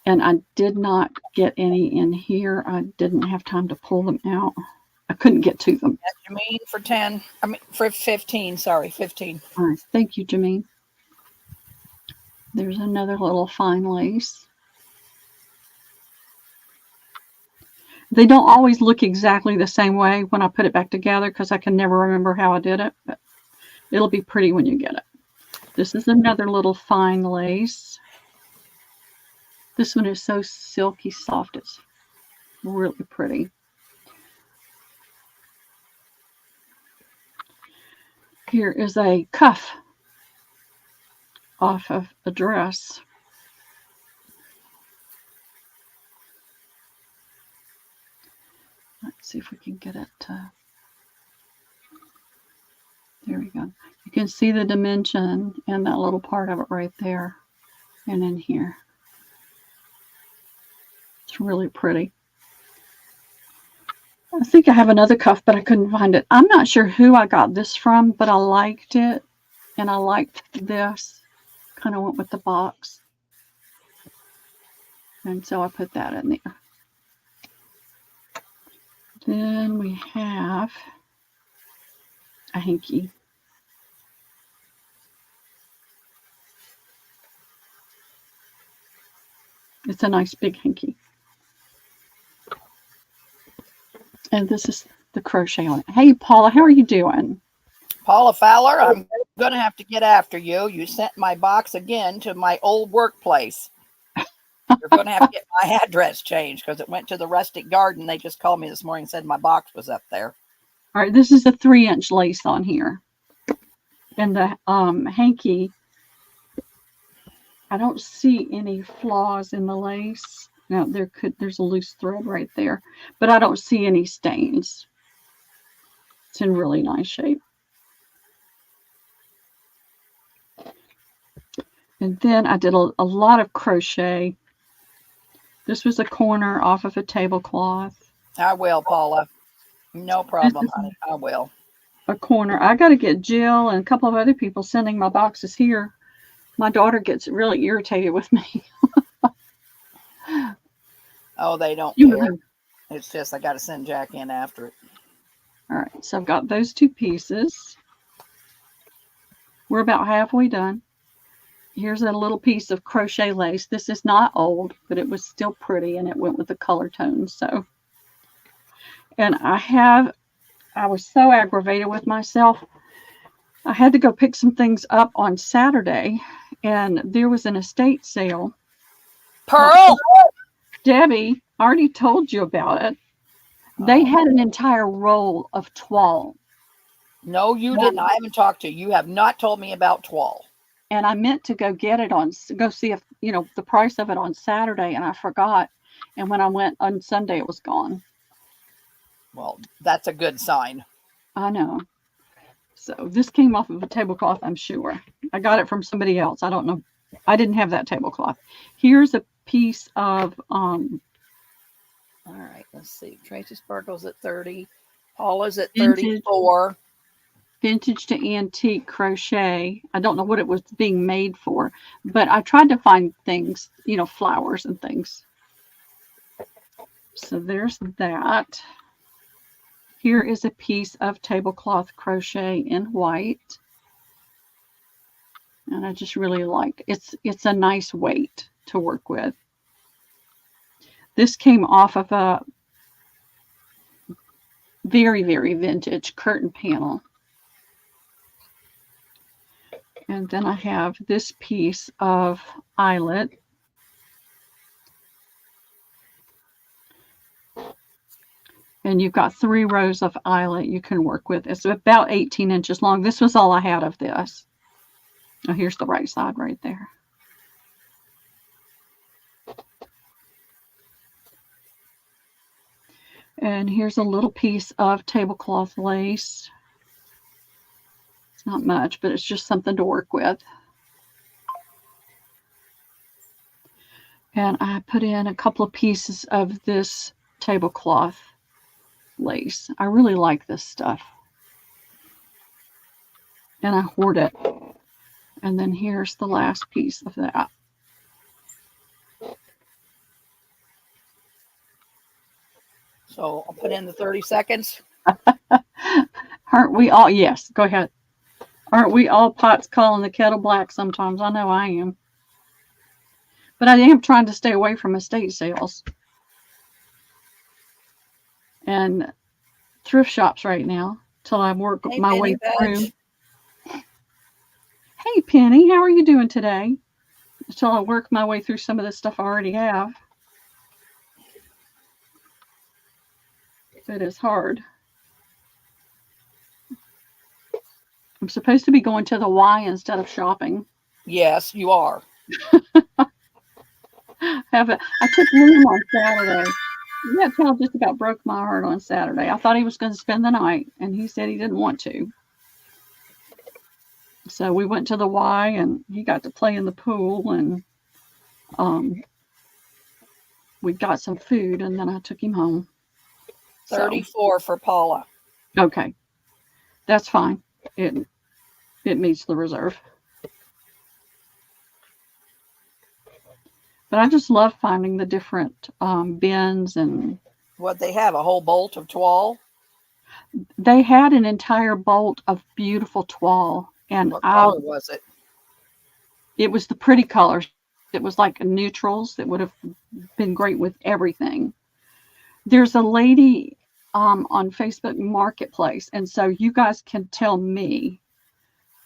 And I did not get any in here. I didn't have time to pull them out. I couldn't get to them. Jameen for 10. I mean, for 15. Sorry, 15. All right. Thank you, Jameen. There's another little fine lace. They don't always look exactly the same way when I put it back together because I can never remember how I did it, but it'll be pretty when you get it. This is another little fine lace. This one is so silky soft. It's really pretty. Here is a cuff off of a dress. Let's see if we can get it. There we go. You can see the dimension and that little part of it right there and in here. It's really pretty. I think I have another cuff, but I couldn't find it. I'm not sure who I got this from, but I liked it. And I liked this. Kind of went with the box. And so I put that in there. Then we have a hanky. It's a nice big hanky. And this is the crochet on it. Hey, Paula, how are you doing? Paula Fowler, I'm going to have to get after you. You sent my box again to my old workplace. You're going to have to get my address changed because it went to the Rustic Garden. They just called me this morning and said my box was up there. All right, this is a 3-inch lace on here. And the hanky, I don't see any flaws in the lace. Now there's a loose thread right there, but I don't see any stains. It's in really nice shape. And then I did a lot of crochet. This was a corner off of a tablecloth. I will, Paula. No problem, honey. I will. A corner. I got to get Jill and a couple of other people sending my boxes here. My daughter gets really irritated with me. Oh, they don't care. It's just I got to send Jack in after it. All right, so I've got those 2 pieces. We're about halfway done. Here's a little piece of crochet lace. This is not old, but it was still pretty, and it went with the color tones. So, and I was so aggravated with myself. I had to go pick some things up on Saturday, and there was an estate sale. Pearl! Debbie, I already told you about it. They had an entire roll of toile. No, you didn't. I haven't talked to you. You have not told me about toile. And I meant to go get it go see if, the price of it on Saturday, and I forgot. And when I went on Sunday, it was gone. Well, that's a good sign. I know. So this came off of a tablecloth, I'm sure. I got it from somebody else. I don't know. I didn't have that tablecloth. Here's a piece of all right, let's see. Tracy Sparkle's at 30. Paula's at 34. Vintage to antique crochet. I don't know what it was being made for, but I tried to find things, flowers and things. So there's that. Here is a piece of tablecloth crochet in white. And I just really like it. It's a nice weight to work with. This came off of a very, very vintage curtain panel. And then I have this piece of eyelet. And you've got 3 rows of eyelet you can work with. It's about 18 inches long. This was all I had of this. Oh, here's the right side right there. And here's a little piece of tablecloth lace. It's not much, but it's just something to work with. And I put in a couple of pieces of this tablecloth lace. I really like this stuff. And I hoard it. And then here's the last piece of that. So I'll put in the 30 seconds. Aren't we all? Yes, go ahead. Aren't we all pots calling the kettle black sometimes? I know I am. But I am trying to stay away from estate sales and thrift shops right now till I work my way through. Hey, Penny, how are you doing today? Until I work my way through some of the stuff I already have. It is hard. I'm supposed to be going to the Y instead of shopping. Yes, you are. I took Liam on Saturday. That child just about broke my heart on Saturday. I thought he was going to spend the night, and he said he didn't want to. So we went to the Y, and he got to play in the pool, and we got some food, and then I took him home. 34 for Paula. Okay, that's fine. It meets the reserve. But I just love finding the different bins and. What they have, a whole bolt of toile? They had an entire bolt of beautiful toile. And what color was it? It was the pretty colors. It was like neutrals. It would have been great with everything. There's a lady on Facebook Marketplace, and so you guys can tell me.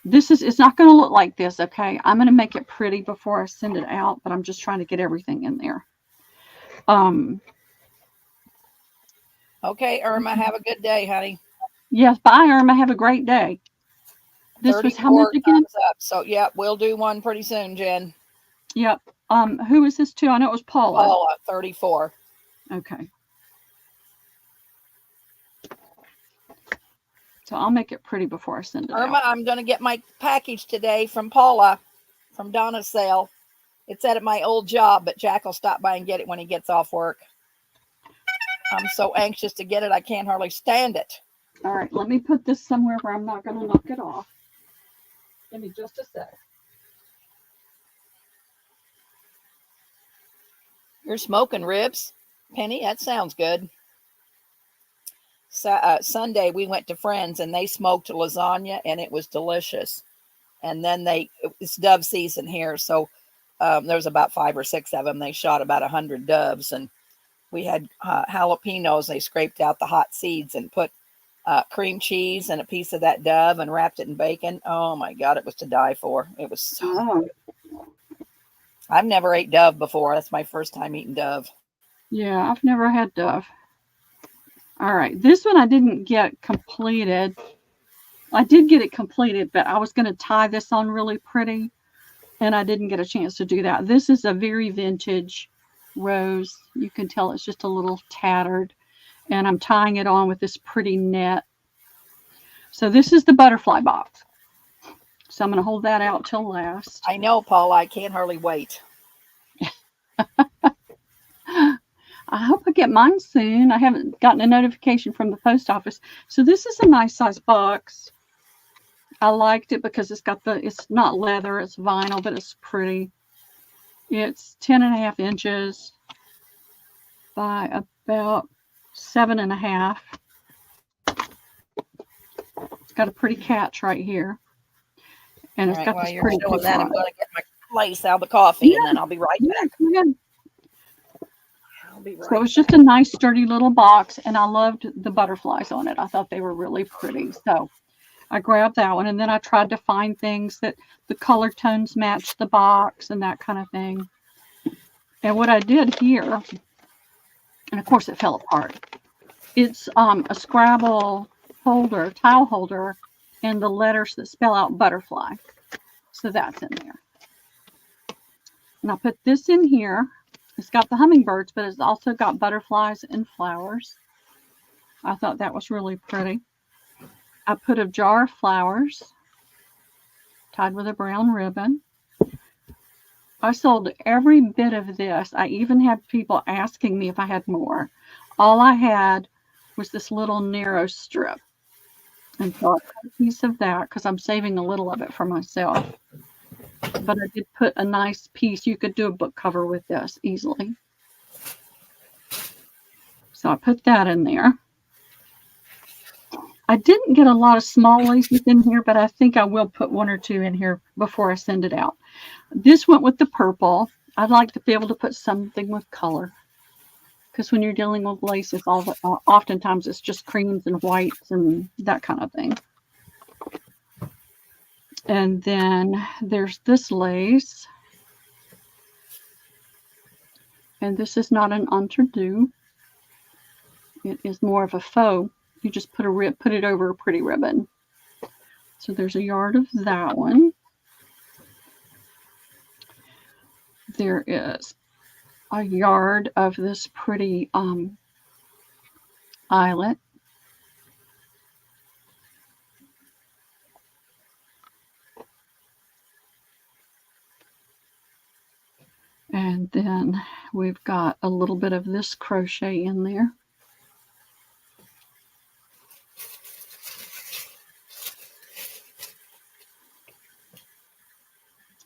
It's not going to look like this, okay? I'm going to make it pretty before I send it out, but I'm just trying to get everything in there. Okay, Irma, have a good day, honey. Yes, bye, Irma. Have a great day. This was how much again? Up. So, yeah, we'll do one pretty soon, Jen. Yep. Who was this to? I know it was Paula. Paula, 34. Okay. So I'll make it pretty before I send it Irma, out. I'm going to get my package today from Paula, from Donna's sale. It's at my old job, but Jack will stop by and get it when he gets off work. I'm so anxious to get it, I can't hardly stand it. All right, let me put this somewhere where I'm not going to knock it off. Give me just a sec. You're smoking ribs, Penny? That sounds good. Sunday, we went to Friends, and they smoked lasagna, and it was delicious. And then it's dove season here, so there was about 5 or 6 of them. They shot about 100 doves, and we had jalapenos. They scraped out the hot seeds and put cream cheese and a piece of that dove and wrapped it in bacon. Oh my God, it was to die for. It was so good. I've never ate dove before. That's my first time eating dove. Yeah, I've never had dove. All right, this one I didn't get completed. I did get it completed, but I was going to tie this on really pretty, and I didn't get a chance to do that. This is a very vintage rose. You can tell it's just a little tattered, and I'm tying it on with this pretty net. So this is the butterfly box. So I'm going to hold that out till last. I know, Paula. I can't hardly wait. I hope I get mine soon. I haven't gotten a notification from the post office. So this is a nice size box. I liked it because it's not leather, it's vinyl, but it's pretty. It's 10.5 inches by about 7.5. It's got a pretty catch right here. And it's got this pretty showing that, I'm going to get my lace out of the coffee, and then I'll be right back. Yeah. So it's just a nice sturdy little box, and I loved the butterflies on it. I thought they were really pretty. So I grabbed that one, and then I tried to find things that the color tones matched the box and that kind of thing. And what I did here, and of course it fell apart, it's a Scrabble holder, tile holder, and the letters that spell out butterfly. So that's in there. And I put this in here. It's got the hummingbirds, but it's also got butterflies and flowers. I thought that was really pretty. I put a jar of flowers tied with a brown ribbon. I sold every bit of this. I even had people asking me if I had more. All I had was this little narrow strip. And so I cut a piece of that because I'm saving a little of it for myself. But I did put a nice piece. You could do a book cover with this easily. So I put that in there. I didn't get a lot of small laces in here, but I think I will put one or two in here before I send it out. This went with the purple. I'd like to be able to put something with color. Because when you're dealing with laces, oftentimes it's just creams and whites and that kind of thing. And then there's this lace. And this is not an entre-deux. It is more of a faux. You just put it over a pretty ribbon. So there's a yard of that one. There is a yard of this pretty eyelet. And then we've got a little bit of this crochet in there.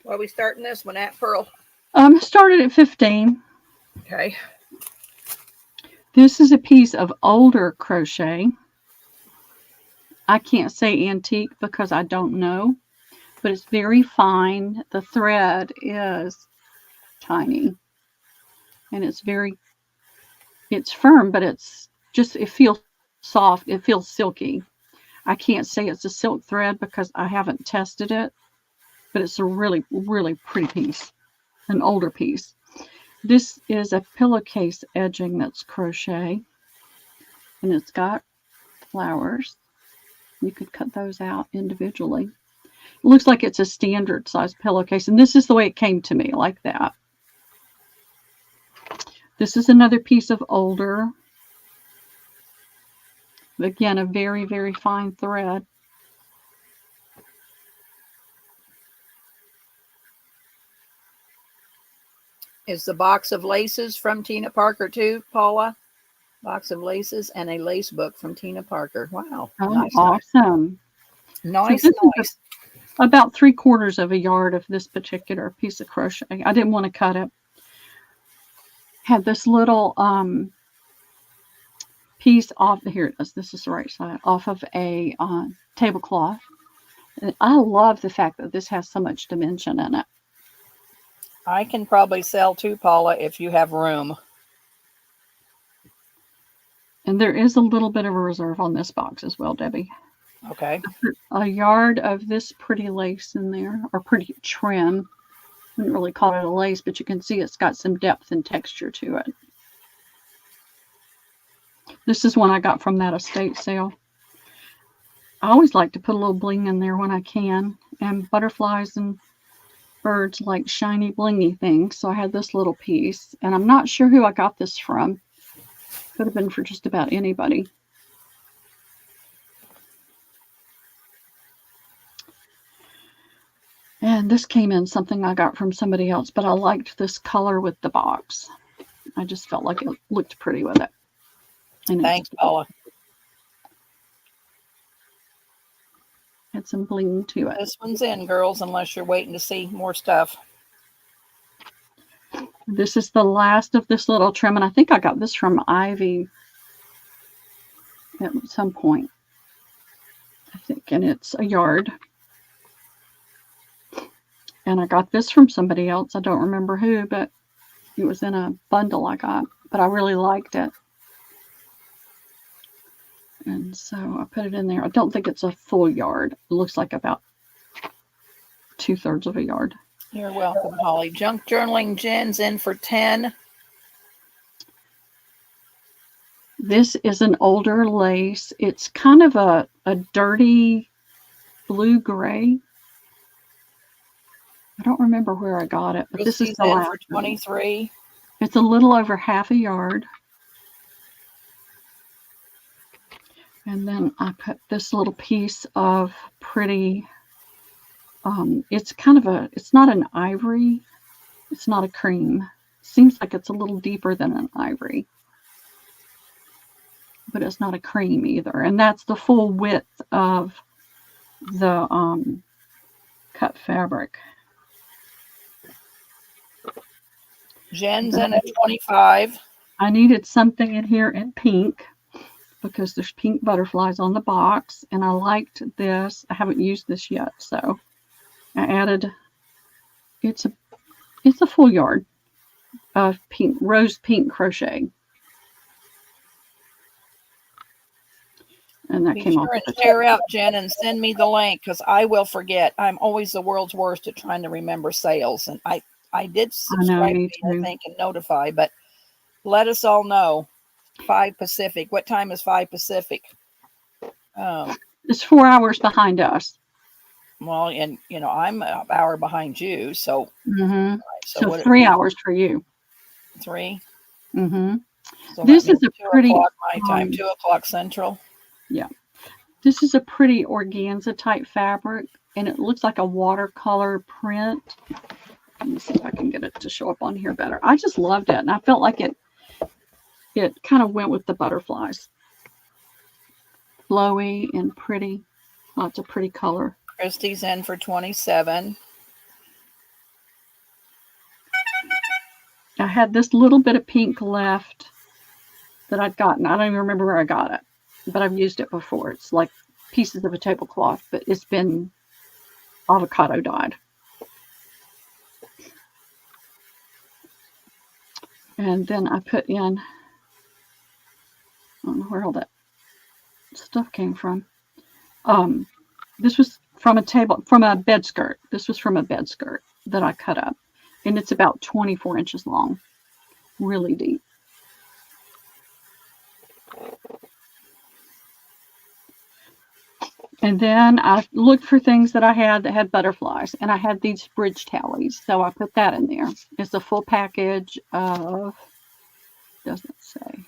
What are we starting this one at, Pearl? Started at 15. Okay. This is a piece of older crochet. I can't say antique because I don't know, but it's very fine. The thread is tiny, and it's firm, but it feels soft. It feels silky. I can't say it's a silk thread because I haven't tested it, but it's a really, really pretty piece, an older piece. This is a pillowcase edging that's crochet, and it's got flowers. You could cut those out individually. It looks like it's a standard size pillowcase, and this is the way it came to me, like that. This is another piece of older. Again, a very, very fine thread. Is the box of laces from Tina Parker too, Paula? Box of laces and a lace book from Tina Parker. Wow. Oh, nice, awesome. Nice, so nice. About 3/4 of a yard of this particular piece of crochet. I didn't want to cut it. Had this little piece off, here it is, this is the right side, off of a tablecloth. And I love the fact that this has so much dimension in it. I can probably sell too, Paula, if you have room. And there is a little bit of a reserve on this box as well, Debbie. Okay. A yard of this pretty lace in there, or pretty trim. I wouldn't really call it a lace, but you can see it's got some depth and texture to it. This is one I got from that estate sale. I always like to put a little bling in there when I can. And butterflies and birds like shiny blingy things. So I had this little piece. And I'm not sure who I got this from. Could have been for just about anybody. And this came in something I got from somebody else, but I liked this color with the box. I just felt like it looked pretty with it. And Thanks, Paula. Had some bling to it. This one's in, girls, unless you're waiting to see more stuff. This is the last of this little trim, and I think I got this from Ivy at some point, I think, and it's a yard. And I got this from somebody else. I don't remember who, but it was in a bundle I got, but I really liked it. And so I put it in there. I don't think it's a full yard. It looks like about 2/3 of a yard. You're welcome, Holly. Junk Journaling Jen's in for 10. This is an older lace. It's kind of a dirty blue-gray. I don't remember where I got it, but this is the last for 23. It's a little over half a yard. And then I put this little piece of pretty, it's kind of it's not an ivory. It's not a cream. Seems like it's a little deeper than an ivory. But it's not a cream either. And that's the full width of the cut fabric. Jen's in at 25. I needed something in here in pink because there's pink butterflies on the box, and I liked this. I haven't used this yet, so I added. It's a full yard of pink, rose pink crochet, and that Be came sure off. and share out, Jen, and send me the link because I will forget. I'm always the world's worst at trying to remember sales, and I did subscribe to you, I think, and notify, but let us all know. 5 Pacific. What time is 5 Pacific? It's 4 hours behind us. Well, and I'm an hour behind you, so so 3 hours for you. 3. So this is a 2 pretty o'clock my time, 2 o'clock Central. Yeah, this is a pretty organza type fabric, and it looks like a watercolor print. Let me see if I can get it to show up on here better. I just loved it, and I felt like it kind of went with the butterflies. Flowy and pretty. Lots of pretty color. Christy's in for 27. I had this little bit of pink left that I'd gotten. I don't even remember where I got it, but I've used it before. It's like pieces of a tablecloth, but it's been avocado dyed. And then I put in, I don't know where all that stuff came from. This was from a bed skirt. This was from a bed skirt that I cut up, and it's about 24 inches long, really deep. And then I looked for things that I had that had butterflies, and I had these bridge tallies, so I put that in there. It's a full package of, doesn't say.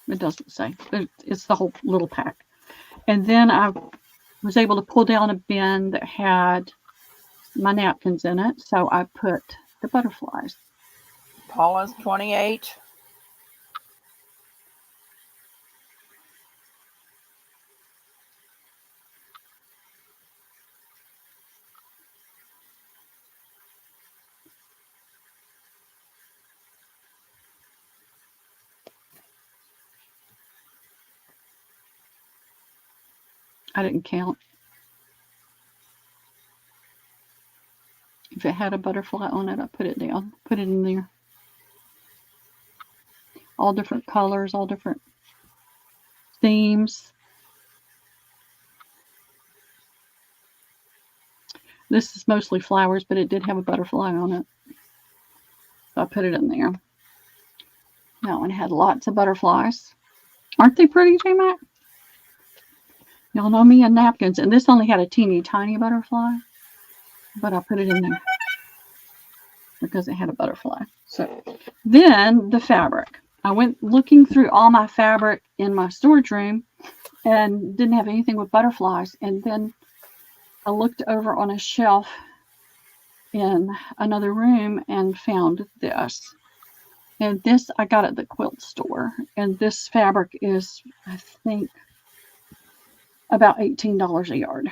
It doesn't say. It's the whole little pack. And then I was able to pull down a bin that had my napkins in it, so I put the butterflies. Paula's 28. I didn't count. If it had a butterfly on it, I put it down, put it in there. All different colors, all different themes. This is mostly flowers, but it did have a butterfly on it. So I put it in there. That one had lots of butterflies. Aren't they pretty, J-Mac? Y'all know me and napkins. And this only had a teeny tiny butterfly. But I put it in there because it had a butterfly. So then the fabric. I went looking through all my fabric in my storage room and didn't have anything with butterflies. And then I looked over on a shelf in another room and found this. And this I got at the quilt store. And this fabric is, I think, about $18 a yard.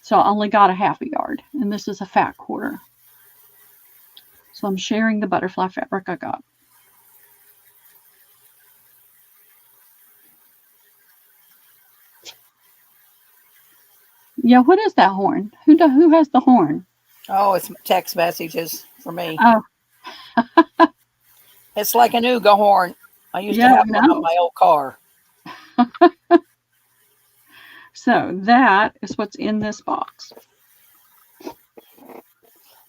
So I only got a half a yard. And this is a fat quarter. So I'm sharing the butterfly fabric I got. Yeah, what is that horn? Who has the horn? Oh, it's text messages for me. Oh. It's like an Uga horn. I used to have one on my old car. So that is what's in this box.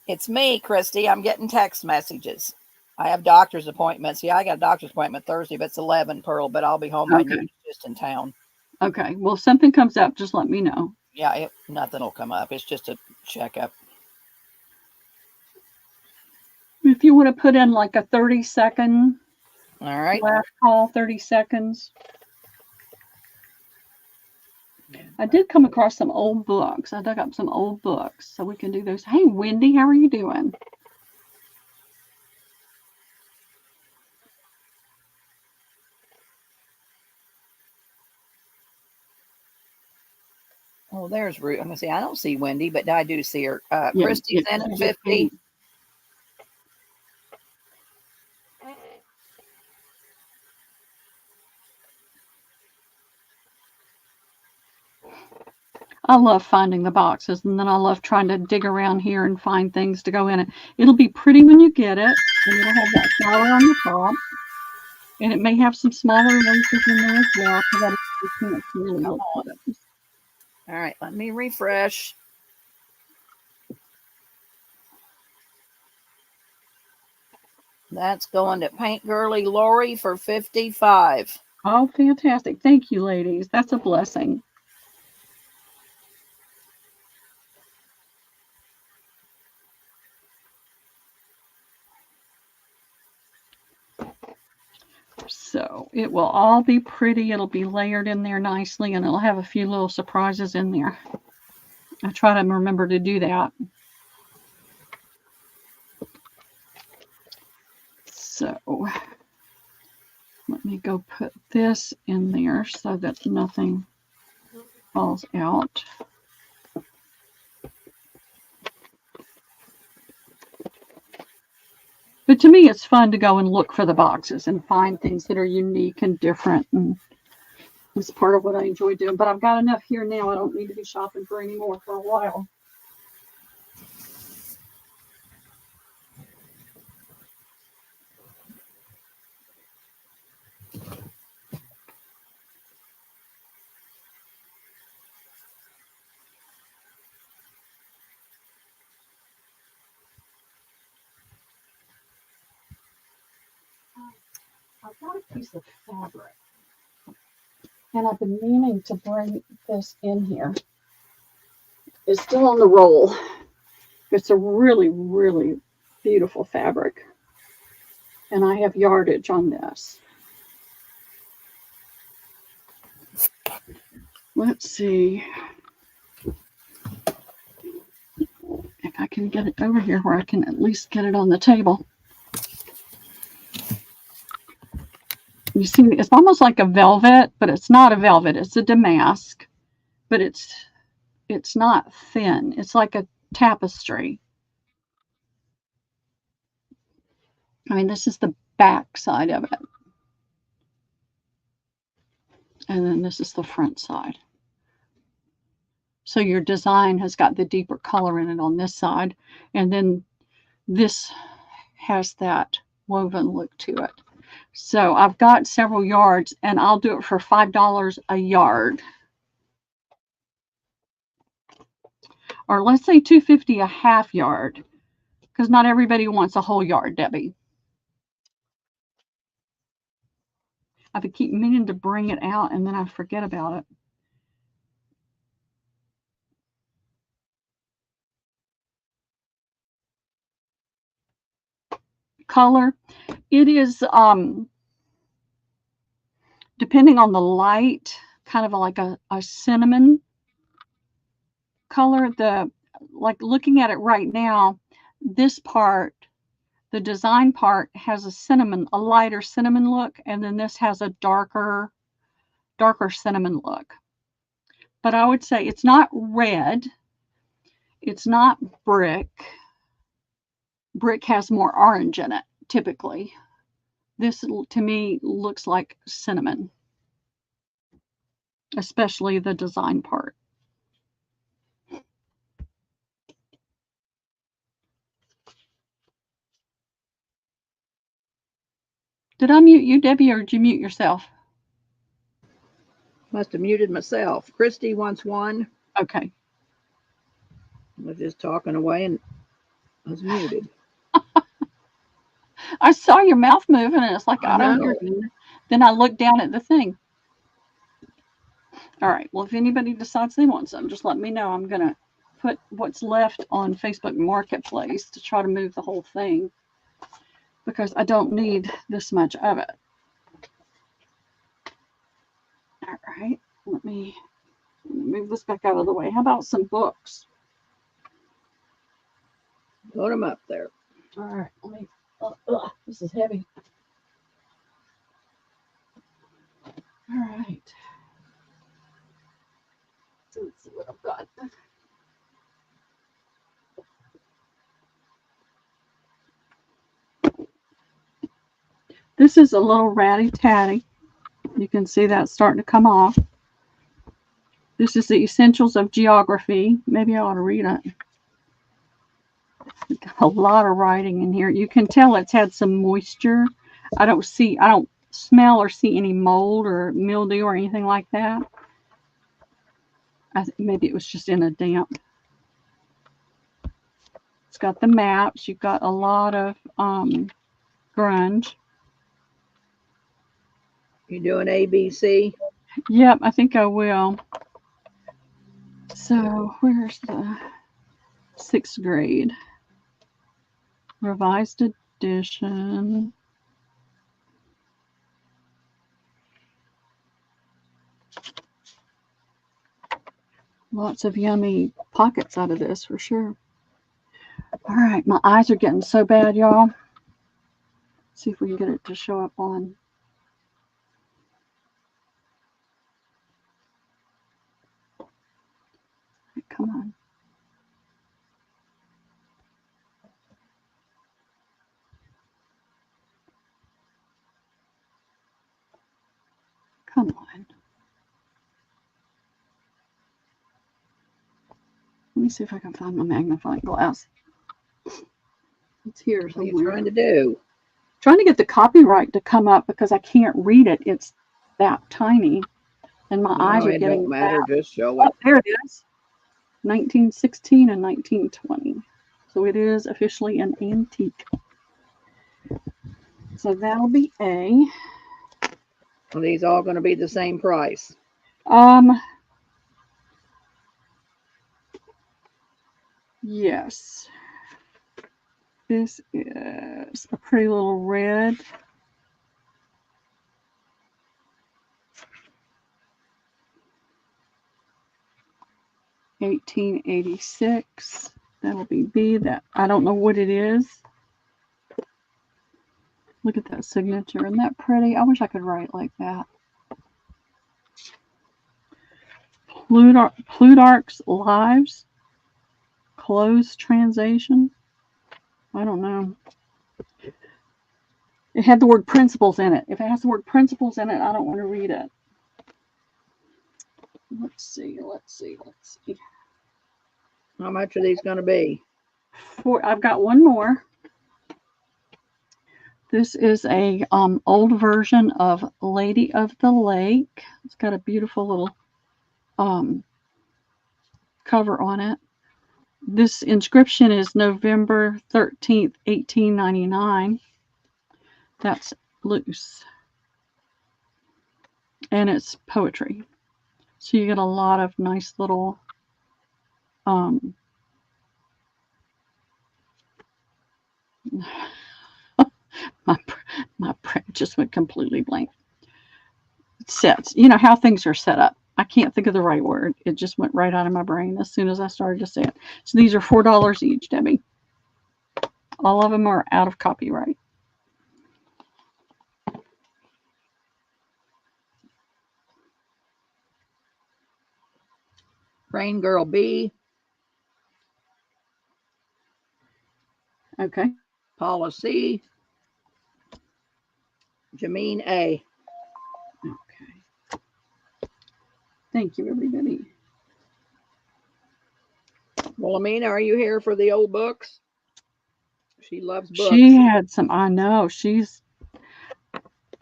It's me, Christy. I'm getting text messages. I have doctor's appointments. Yeah, I got a doctor's appointment Thursday, but it's 11, Pearl, but I'll be home by noon, just in town. Okay. Well, if something comes up, just let me know. Yeah, nothing will come up. It's just a checkup. If you want to put in like a 30-second. All right. Last call, 30 seconds. I did come across some old books. I dug up some old books, so we can do those. Hey, Wendy, how are you doing? Oh, there's Ruth. I'm going to say, I don't see Wendy, but I do see her. Yeah, Christy's in at 50. I love finding the boxes, and then I love trying to dig around here and find things to go in it. It'll be pretty when you get it, and it'll have that flower on the top. And it may have some smaller laces in there as well, so that you can't really look for them. All right, let me refresh. That's going to Paint Girly Lori for 55. Oh, fantastic. Thank you, ladies. That's a blessing. So it will all be pretty. It'll be layered in there nicely, and it'll have a few little surprises in there. I try to remember to do that. So let me go put this in there so that nothing falls out. But to me, it's fun to go and look for the boxes and find things that are unique and different. And it's part of what I enjoy doing. But I've got enough here now. I don't need to be shopping for any more for a while. I've got a piece of fabric, and I've been meaning to bring this in here. It's still on the roll. It's a really, really beautiful fabric, and I have yardage on this. Let's see if I can get it over here where I can at least get it on the table. You see, it's almost like a velvet, but it's not a velvet. It's a damask, but it's not thin. It's like a tapestry. I mean, this is the back side of it. And then this is the front side. So your design has got the deeper color in it on this side. And then this has that woven look to it. So I've got several yards, and I'll do it for $5 a yard. Or let's say $2.50 a half yard, because not everybody wants a whole yard, Debbie. I keep meaning to bring it out and then I forget about it. Color. It is depending on the light, kind of like a cinnamon color. Like looking at it right now, this part, the design part, has a lighter cinnamon look, and then this has a darker cinnamon look. But I would say it's not red. It's not brick. Brick has more orange in it, typically. This, to me, looks like cinnamon, especially the design part. Did I mute you, Debbie, or did you mute yourself? Must have muted myself. Christy wants one. Okay. I was just talking away and I was muted. I saw your mouth moving, and it's like, I don't know. hear you. Then I looked down at the thing. All right. Well, if anybody decides they want some, just let me know. I'm going to put what's left on Facebook Marketplace to try to move the whole thing, because I don't need this much of it. All right. Let me move this back out of the way. How about some books? Put them up there. All right. Let me. This is heavy. All right. So let's see what I've got. This is a little ratty tatty. You can see that starting to come off. This is the Essentials of Geography. Maybe I ought to read it. Got a lot of writing in here. You can tell it's had some moisture. I don't smell or see any mold or mildew or anything like that. I think maybe it was just in a damp. It's got the maps. You've got a lot of grunge. You doing ABC? Yep, I think I will. So where's the 6th grade? Revised edition. Lots of yummy pockets out of this for sure. All right, my eyes are getting so bad, y'all. See if we can get it to show up on. Come on. Come on. Let me see if I can find my magnifying glass. It's here somewhere. What are you trying to do? Trying to get the copyright to come up because I can't read it. It's that tiny. And my eyes are getting don't matter, bad. just show it. Oh, there it is. 1916 and 1920. So it is officially an antique. So that'll be A. Are these all going to be the same price? Yes. This is a pretty little red. $18.86. That'll be B. That I don't know what it is. Look at that signature. Isn't that pretty? I wish I could write like that. Plutarch's Lives. Closed translation. I don't know. It had the word principles in it. If it has the word principles in it, I don't want to read it. Let's see. How much are these going to be? I've got one more. This is a old version of Lady of the Lake. It's got a beautiful little cover on it. This inscription is November 13th, 1899. That's loose. and it's poetry. So you get a lot of nice little my brain just went completely blank. Sets. You know how things are set up. I can't think of the right word. It just went right out of my brain as soon as I started to say it. So these are $4 each, Debbie. All of them are out of copyright. Rain Girl B. Okay. Paula C. Jameen A. Okay. Thank you, everybody. Wilhelmina, are you here for the old books? She loves books. She had some, I know,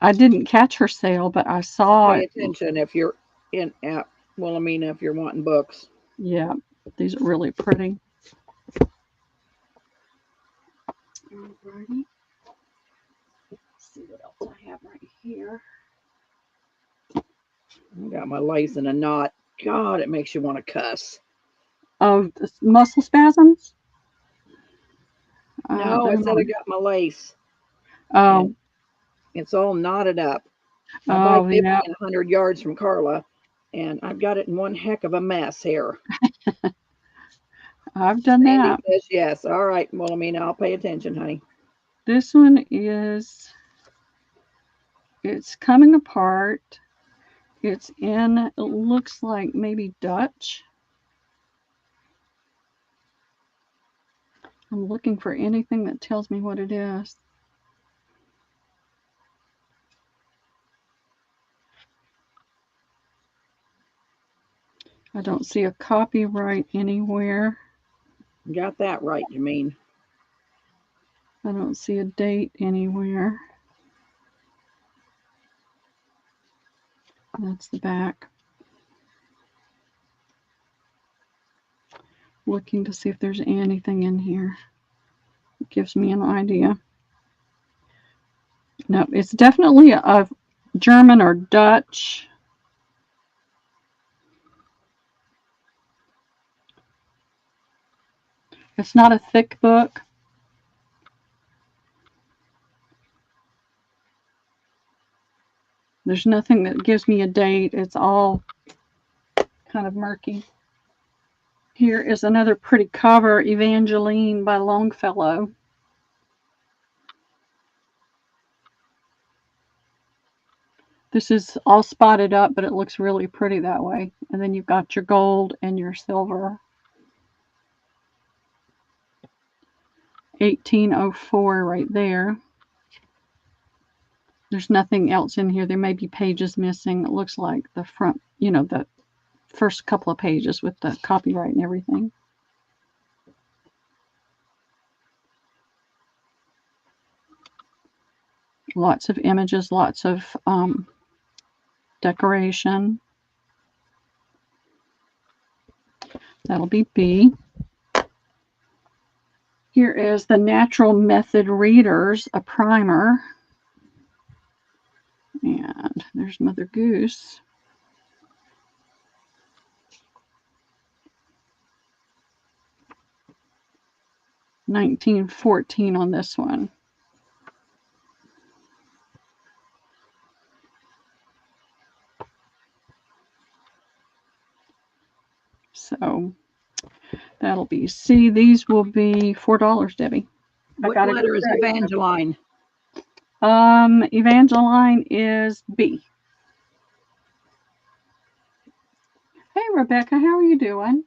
I didn't catch her sale, but I saw Pay it. attention if you're at Wilhelmina, if you're wanting books. Yeah, these are really pretty. Alrighty. Let's see what else I have right here. I got my lace in a knot. God, it makes you want to cuss. Oh, muscle spasms? No, I said I got my lace. Oh. And it's all knotted up. My bike hit me 100 yards from Carla, and I've got it in one heck of a mess here. I've done Sandy that. says yes. All right, Wilhelmina, I'll pay attention, honey. This one is, it's coming apart. It's in, it looks like maybe Dutch. I'm looking for anything that tells me what it is. I don't see a copyright anywhere. Got that right, you mean. I don't see a date anywhere. That's the back. Looking to see if there's anything in here. It gives me an idea. No, it's definitely a German or Dutch. It's not a thick book. There's nothing that gives me a date. It's all kind of murky. Here is another pretty cover, Evangeline by Longfellow. This is all spotted up, but it looks really pretty that way. And then you've got your gold and your silver. 1804 right there. There's nothing else in here. There may be pages missing. It looks like the front, you know, the first couple of pages with the copyright and everything. Lots of images, lots of decoration. That'll be B. Here is the Natural Method Readers, a primer. And there's Mother Goose. $19.14 on this one. So that'll be C. These will be $4, Debbie. What letter is Evangeline? Evangeline is B. Hey, Rebecca, how are you doing?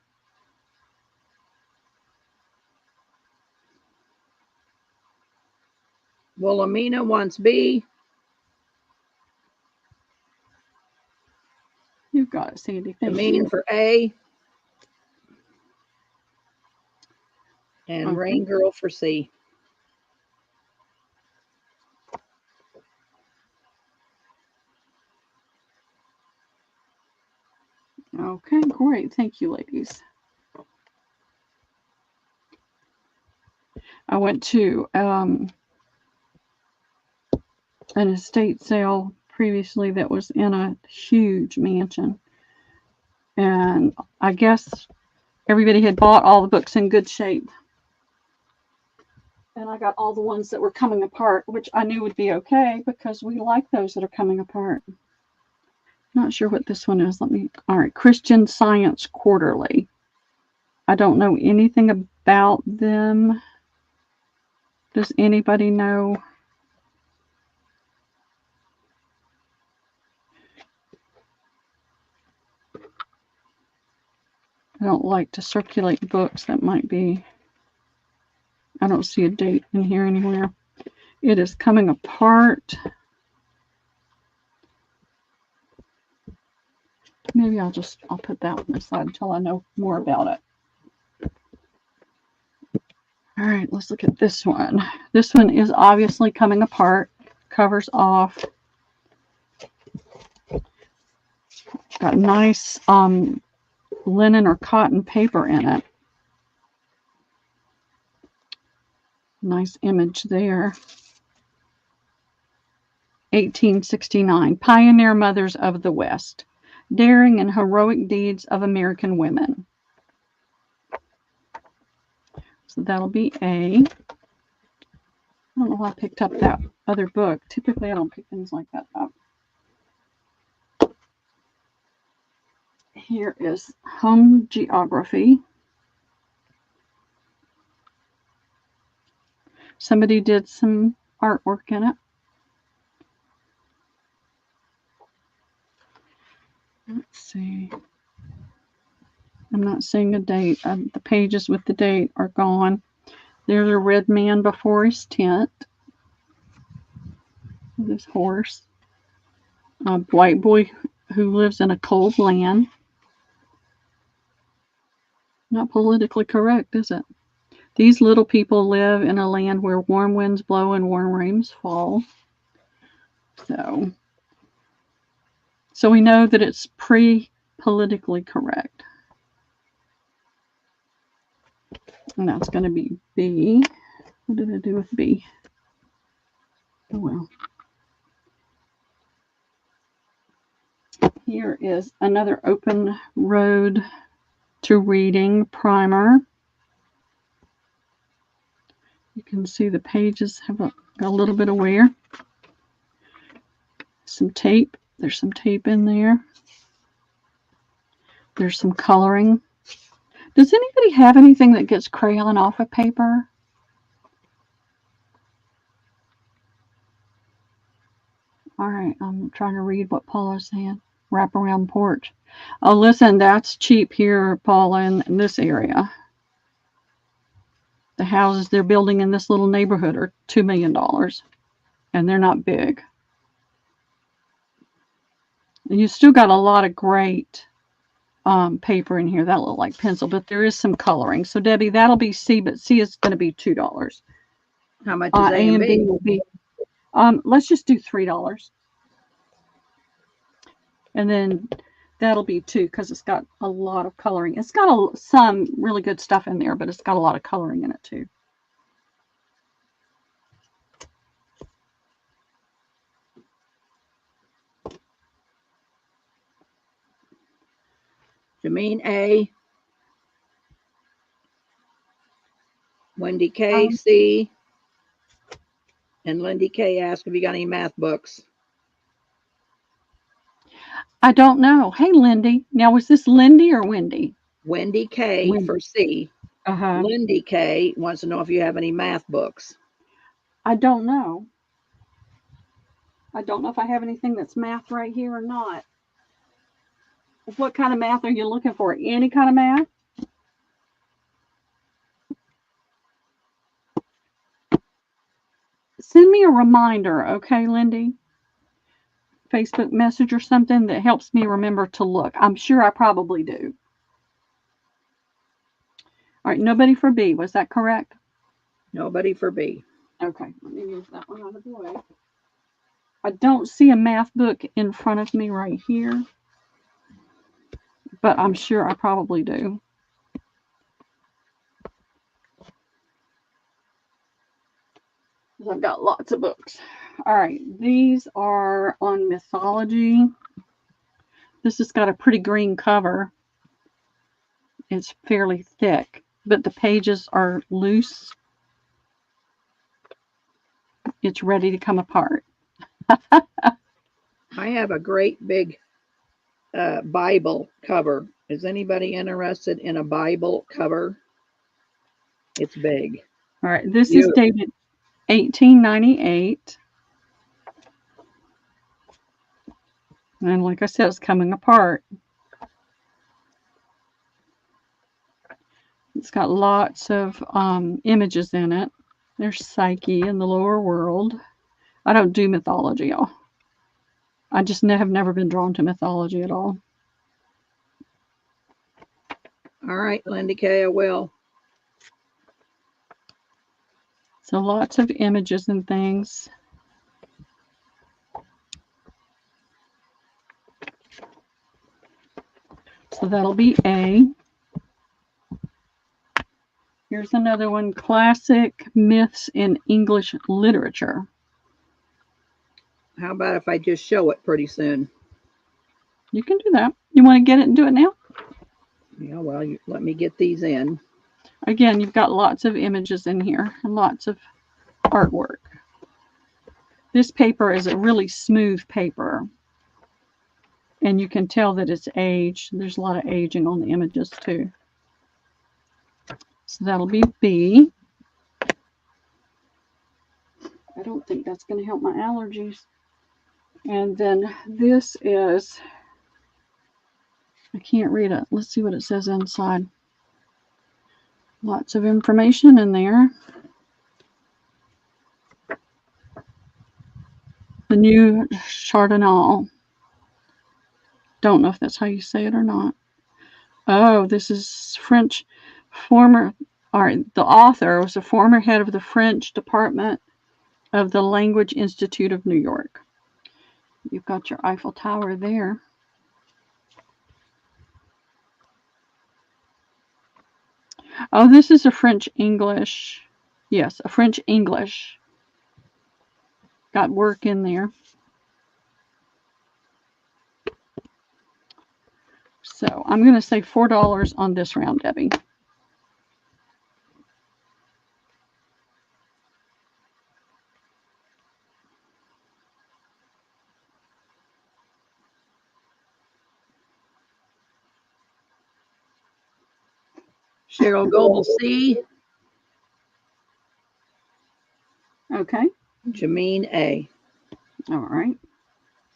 Wilhelmina wants B. You've got it, Sandy. Thank you. Jameen for A. And Rain Girl for C. Okay, great. Thank you, ladies. I went to an estate sale previously that was in a huge mansion. And I guess everybody had bought all the books in good shape. And I got all the ones that were coming apart, which I knew would be okay because we like those that are coming apart. Not sure what this one is. All right, Christian Science Quarterly. I don't know anything about them. Does anybody know? I don't like to circulate books that might be. I don't see a date in here anywhere. It is coming apart. Maybe I'll put that one aside until I know more about it. All right, let's look at this one. This one is obviously coming apart. Covers off. Got nice linen or cotton paper in it. Nice image there. 1869. Pioneer Mothers of the West. Daring and Heroic Deeds of American Women. So that'll be A. I don't know why I picked up that other book. Typically, I don't pick things like that up. Here is Home Geography. Somebody did some artwork in it. Let's see. I'm not seeing a date. The pages with the date are gone. There's a red man before his tent. This horse. A white boy who lives in a cold land. Not politically correct, is it? These little people live in a land where warm winds blow and warm rains fall. So we know that it's pre-politically correct. And that's going to be B. What did I do with B? Oh, well. Here is another Open Road to Reading primer. You can see the pages have a little bit of wear. Some tape. There's some tape in there. There's some coloring. Does anybody have anything that gets crayon off of paper? All right, I'm trying to read what Paula's saying. Wraparound porch. Oh, listen, that's cheap here, Paula, in this area. The houses they're building in this little neighborhood are $2 million, and they're not big. And you still got a lot of great paper in here. That look like pencil, but there is some coloring. So, Debbie, that'll be C, but C is going to be $2. How much is A and B? Will be, let's just do $3. And then that'll be 2 because it's got a lot of coloring. It's got some really good stuff in there, but it's got a lot of coloring in it too. Jameen A. Wendy K. C. And Lindy K. asked if you got any math books. I don't know. Hey, Lindy. Now, was this Lindy or Wendy? Wendy K. Wendy. For C. Lindy K. wants to know if you have any math books. I don't know. I don't know if I have anything that's math right here or not. What kind of math are you looking for? Any kind of math? Send me a reminder, okay, Lindy? Facebook message or something that helps me remember to look. I'm sure I probably do. All right, nobody for B. Was that correct? Nobody for B. Okay, let me move that one out of the way. I don't see a math book in front of me right here, but I'm sure I probably do. I've got lots of books. All right, these are on mythology. This has got a pretty green cover. It's fairly thick, but the pages are loose. It's ready to come apart. I have a great big Bible cover. Is anybody interested in a Bible cover? It's big. All right, this is dated 1898. And like I said, it's coming apart. It's got lots of images in it. There's Psyche in the lower world. I don't do mythology, y'all. I just have never been drawn to mythology at all. All right, Linda Kay, I will. So lots of images and things. So that'll be A. Here's another one, Classic Myths in English Literature. How about if I just show it pretty soon? You can do that. You want to get it and do it now? Yeah, well, let me get these in. Again, you've got lots of images in here and lots of artwork. This paper is a really smooth paper. And you can tell that it's aged. There's a lot of aging on the images too. So that'll be B. I don't think that's going to help my allergies. And then this is, I can't read it. Let's see what it says inside. Lots of information in there. The new Chardonnay. Don't know if that's how you say it or not. Oh, this is French former, all right, the author was a former head of the French Department of the Language Institute of New York. You've got your Eiffel Tower there. Oh, this is a French English. Yes, a French English. Got work in there. So I'm going to say $4 on this round, Debbie. Cheryl Goebel C. Okay. Jameen A. All right.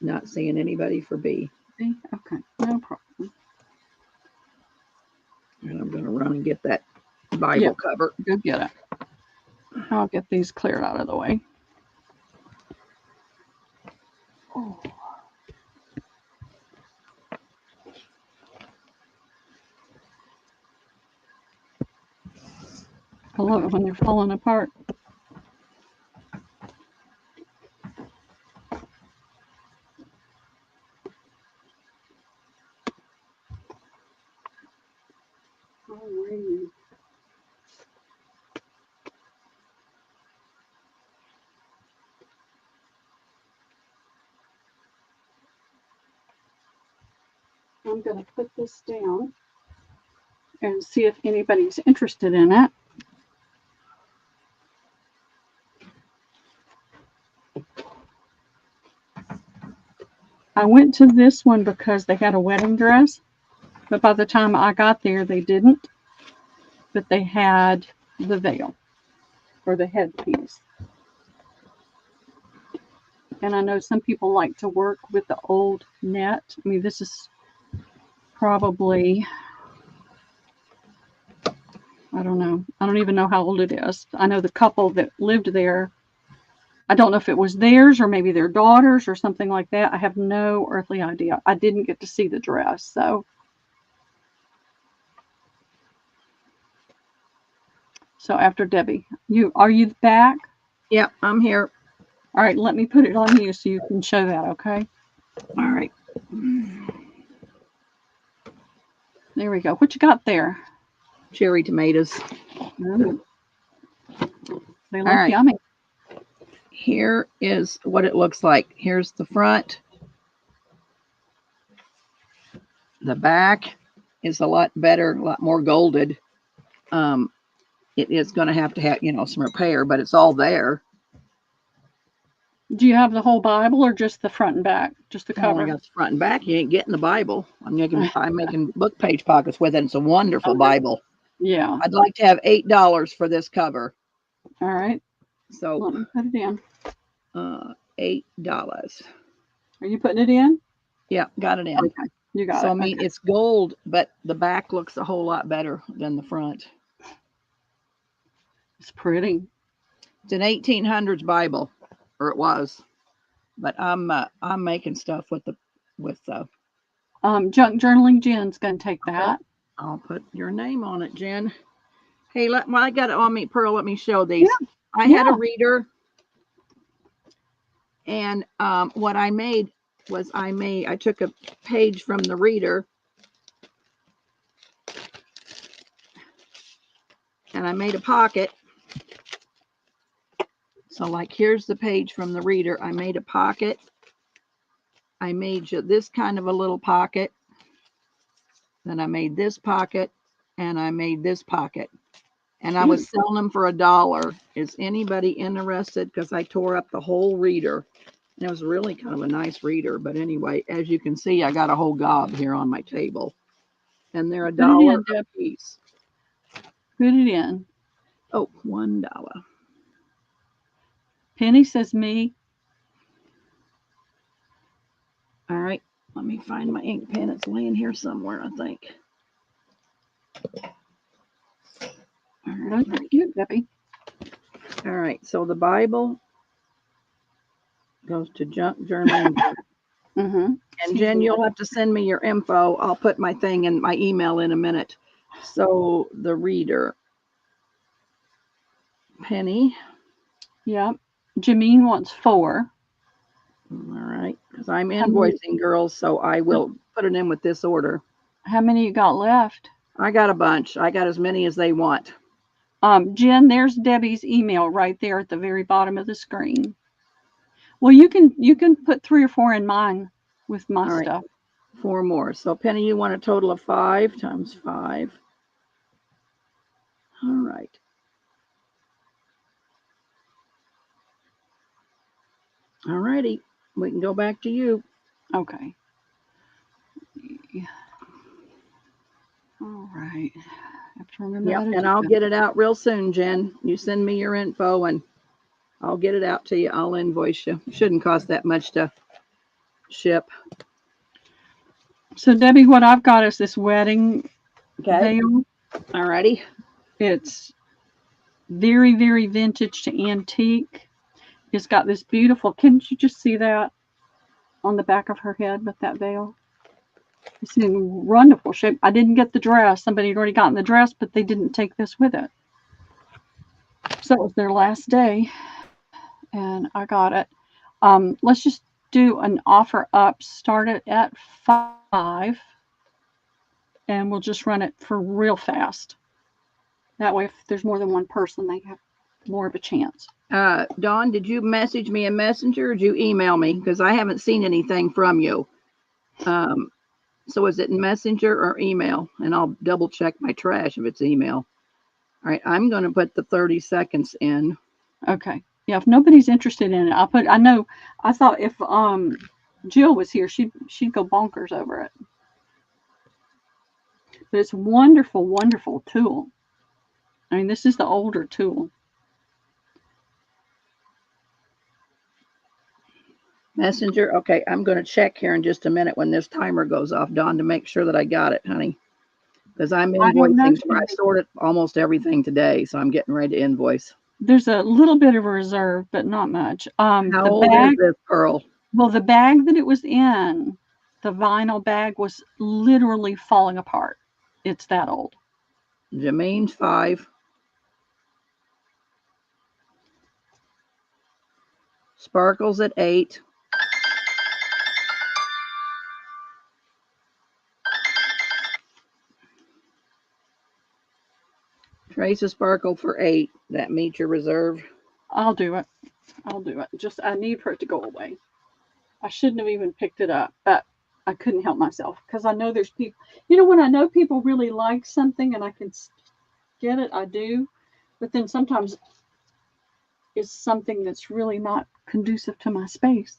Not seeing anybody for B. B. Okay. No problem. And I'm going to run and get that Bible cover. Go get it. I'll get these cleared out of the way. Oh. I love it when they're falling apart. Alrighty. I'm going to put this down and see if anybody's interested in it. I went to this one because they had a wedding dress, but by the time I got there, they didn't. But they had the veil or the headpiece. And I know some people like to work with the old net. I mean, this is probably, I don't know. I don't even know how old it is. I know the couple that lived there, I don't know if it was theirs or maybe their daughters or something like that. I have no earthly idea. I didn't get to see the dress, so. So after Debbie, are you back? Yeah, I'm here. All right, let me put it on you so you can show that, okay? All right. There we go. What you got there? Cherry tomatoes. Mm. They look yummy. here is what it looks like. Here's the front. The back is a lot better, a lot more golded. It is going to have, some repair, but it's all there. Do you have the whole Bible or just the front and back? Just the I cover? only got the front and back. You ain't getting the Bible. I'm making book page pockets with it. It's a wonderful Bible. Yeah. I'd like to have $8 for this cover. All right. So let me put it in. $8. Are you putting it in? Yeah, got it in. Okay. You got it. So I mean, it's gold, but the back looks a whole lot better than the front. It's pretty. It's an 1800s Bible, or it was, but I'm making stuff with Junk journaling. Jen's gonna take that. I'll put your name on it, Jen. Hey, I got it on me, Pearl. Let me show these. Yeah. I had a reader, and what I made was I took a page from the reader, and I made a pocket. So like, here's the page from the reader. I made a pocket. I made this kind of a little pocket. Then I made this pocket, and I made this pocket. And I was selling them for $1. Is anybody interested? Because I tore up the whole reader. And it was really kind of a nice reader. But anyway, as you can see, I got a whole gob here on my table. And they're $1 a piece. Put it in. Oh, $1. Penny says me. All right. Let me find my ink pen. It's laying here somewhere, I think. All right. Thank you, Debbie. All right. So the Bible goes to junk journaling. Mm-hmm. And Jen, you'll have to send me your info. I'll put my thing in my email in a minute. So the reader, Penny. Yep. Jameen wants 4. All right, because I'm invoicing girls, so I will put it in with this order. How many you got left? I got a bunch. I got as many as they want. Jen, there's Debbie's email right there at the very bottom of the screen. Well, you can put 3 or 4 in mine with my stuff. 4 more. So Penny, you want a total of 5 times 5. All right. All righty. We can go back to you. Okay. All right. I have to remember how to and I'll get it out real soon, Jen. You send me your info and I'll get it out to you. I'll invoice you. Shouldn't cost that much to ship. So Debbie, what I've got is this wedding veil. All righty. It's very, very vintage to antique. It's got this beautiful, can't you just see that on the back of her head with that veil? It's in wonderful shape. I didn't get the dress. Somebody had already gotten the dress, but they didn't take this with it. So it was their last day, and I got it. Let's just do an offer up. Start it at 5, and we'll just run it for real fast. That way, if there's more than one person, they have more of a chance. Dawn, did you message me a messenger or did you email me? Because I haven't seen anything from you. So is it messenger or email? And I'll double check my trash if it's email. All right, I'm going to put the 30 seconds in. Okay. Yeah, if nobody's interested in it, I thought if Jill was here, she'd go bonkers over it. But it's a wonderful, wonderful tool. I mean, this is the older tool. Messenger. Okay, I'm going to check here in just a minute when this timer goes off, Dawn, to make sure that I got it, honey. Because I'm invoicing. I sorted almost everything today, so I'm getting ready to invoice. There's a little bit of a reserve, but not much. How old is this, Pearl? Well, the bag that it was in, the vinyl bag, was literally falling apart. It's that old. Jameen's 5. Sparkle's at 8. Trace a sparkle for 8. That meets your reserve. I'll do it. I'll do it. Just, I need for it to go away. I shouldn't have even picked it up, but I couldn't help myself because I know there's people, when I know people really like something and I can get it, I do. But then sometimes it's something that's really not conducive to my space.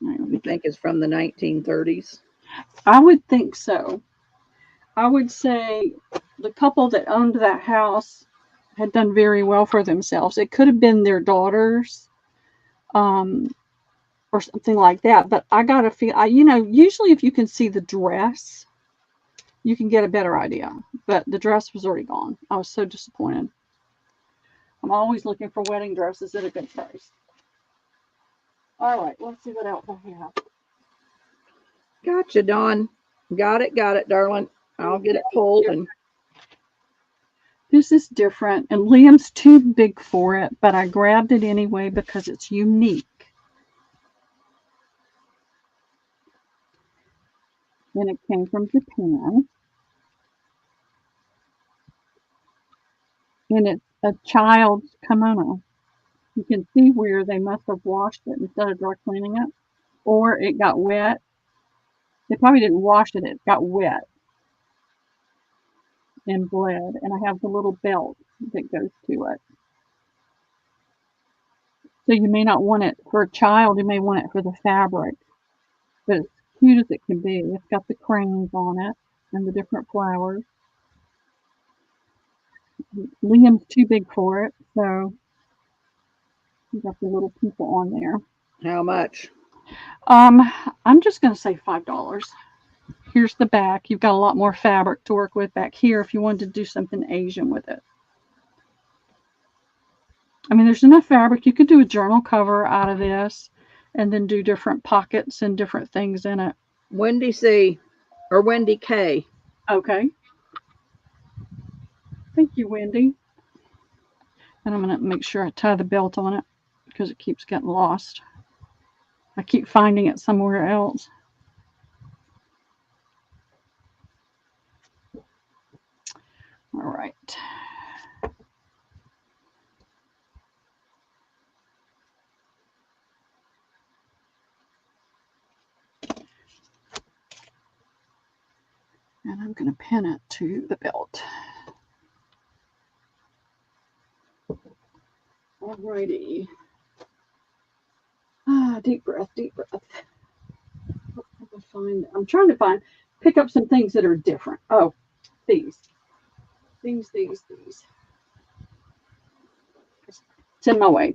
You think it's from the 1930s? I would think so. I would say the couple that owned that house had done very well for themselves. It could have been their daughters, or something like that. But I got to feel, usually if you can see the dress, you can get a better idea. But the dress was already gone. I was so disappointed. I'm always looking for wedding dresses at a good price. All right, let's see what else I have. Gotcha, Dawn. Got it, darling. I'll get it pulled. And this is different, and Liam's too big for it, but I grabbed it anyway because it's unique. And it came from Japan. And it's a child's kimono. You can see where they must have washed it instead of dry cleaning it, or it got wet. They probably didn't wash it, it got wet and bled. And I have the little belt that goes to it. So you may not want it for a child, you may want it for the fabric. But it's cute as it can be. It's got the cranes on it and the different flowers. Liam's too big for it, so you got the little people on there. How much? I'm just going to say $5. Here's the back. You've got a lot more fabric to work with back here if you wanted to do something Asian with it. I mean, there's enough fabric. You could do a journal cover out of this and then do different pockets and different things in it. Wendy C. or Wendy K. Okay. Thank you, Wendy. And I'm going to make sure I tie the belt on it because it keeps getting lost. I keep finding it somewhere else. All right. And I'm going to pin it to the belt. Alrighty. Deep breath, deep breath. I'm trying to pick up some things that are different. Oh, these. It's in my way.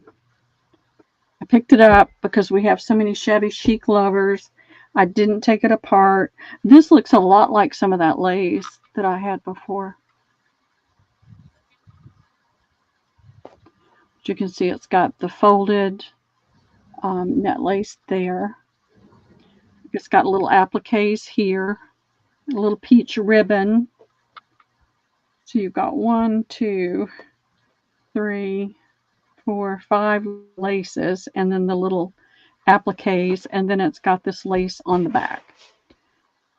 I picked it up because we have so many shabby chic lovers. I didn't take it apart. This looks a lot like some of that lace that I had before. But you can see it's got the folded net lace there. It's got little appliques here, a little peach ribbon. So you've got 1, 2, 3, 4, 5 laces, and then the little appliques, and then it's got this lace on the back.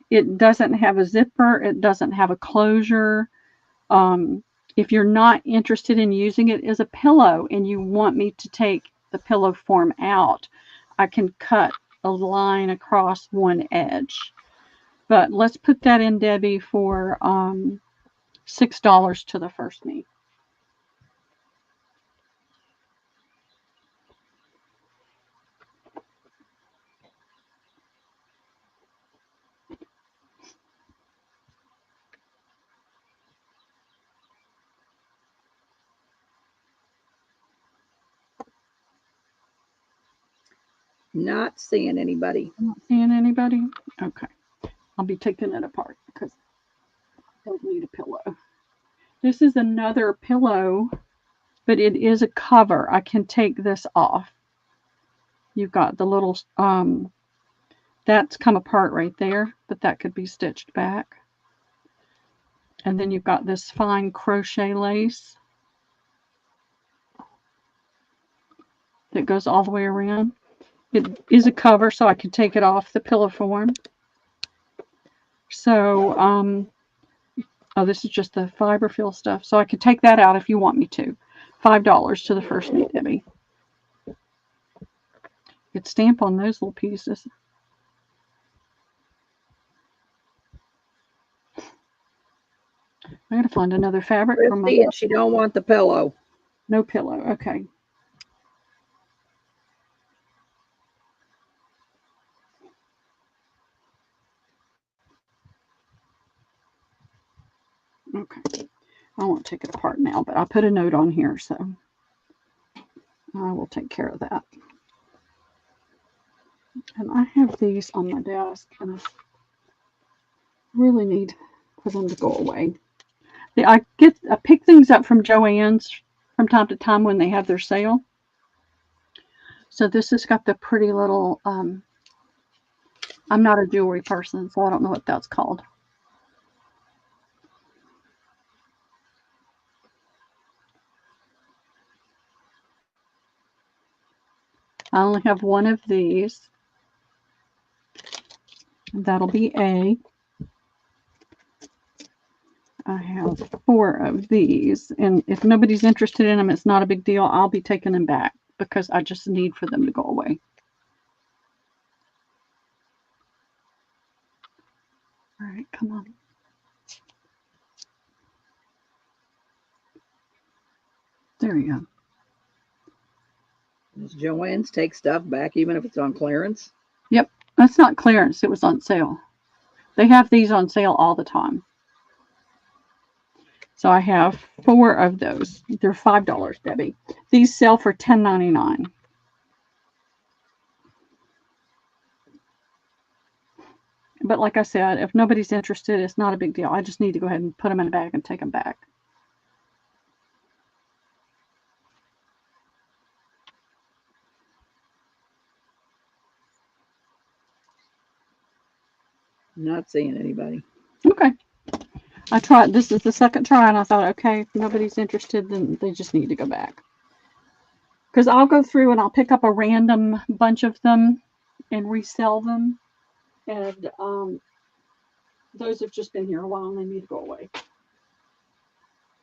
It doesn't have a zipper. It doesn't have a closure. If you're not interested in using it as a pillow and you want me to take the pillow form out, I can cut a line across one edge. But let's put that in, Debbie, for $6 to the first knee. Not seeing anybody. Not seeing anybody? Okay. I'll be taking it apart because I don't need a pillow. This is another pillow, but it is a cover. I can take this off. You've got the little, that's come apart right there, but that could be stitched back. And then you've got this fine crochet lace that goes all the way around. It is a cover, so I can take it off the pillow form. So, oh, this is just the fiberfill stuff. So I could take that out if you want me to. $5 to the first knee, Debbie. could stamp on those little pieces. I gotta find another fabric for my. And she don't want the pillow. No pillow. Okay. Okay. I won't take it apart now, but I put a note on here, so I will take care of that. And I have these on my desk, and I really need for them to go away. I pick things up from Joann's from time to time when they have their sale. So this has got the pretty little, I'm not a jewelry person, so I don't know what that's called. I only have one of these. And that'll be A. I have 4 of these, and if nobody's interested in them, it's not a big deal. I'll be taking them back because I just need for them to go away. All right, come on. There you go. Does Joann's take stuff back even if it's on clearance? Yep, that's not clearance. It was on sale. They have these on sale all the time. So I have 4 of those. They're $5, Debbie. These sell for $10.99. But like I said, if nobody's interested, it's not a big deal. I just need to go ahead and put them in a bag and take them back. Not seeing anybody. Okay. I tried. This is the second try, and I thought, okay, if nobody's interested, then they just need to go back. Because I'll go through and I'll pick up a random bunch of them and resell them. And those have just been here a while and they need to go away.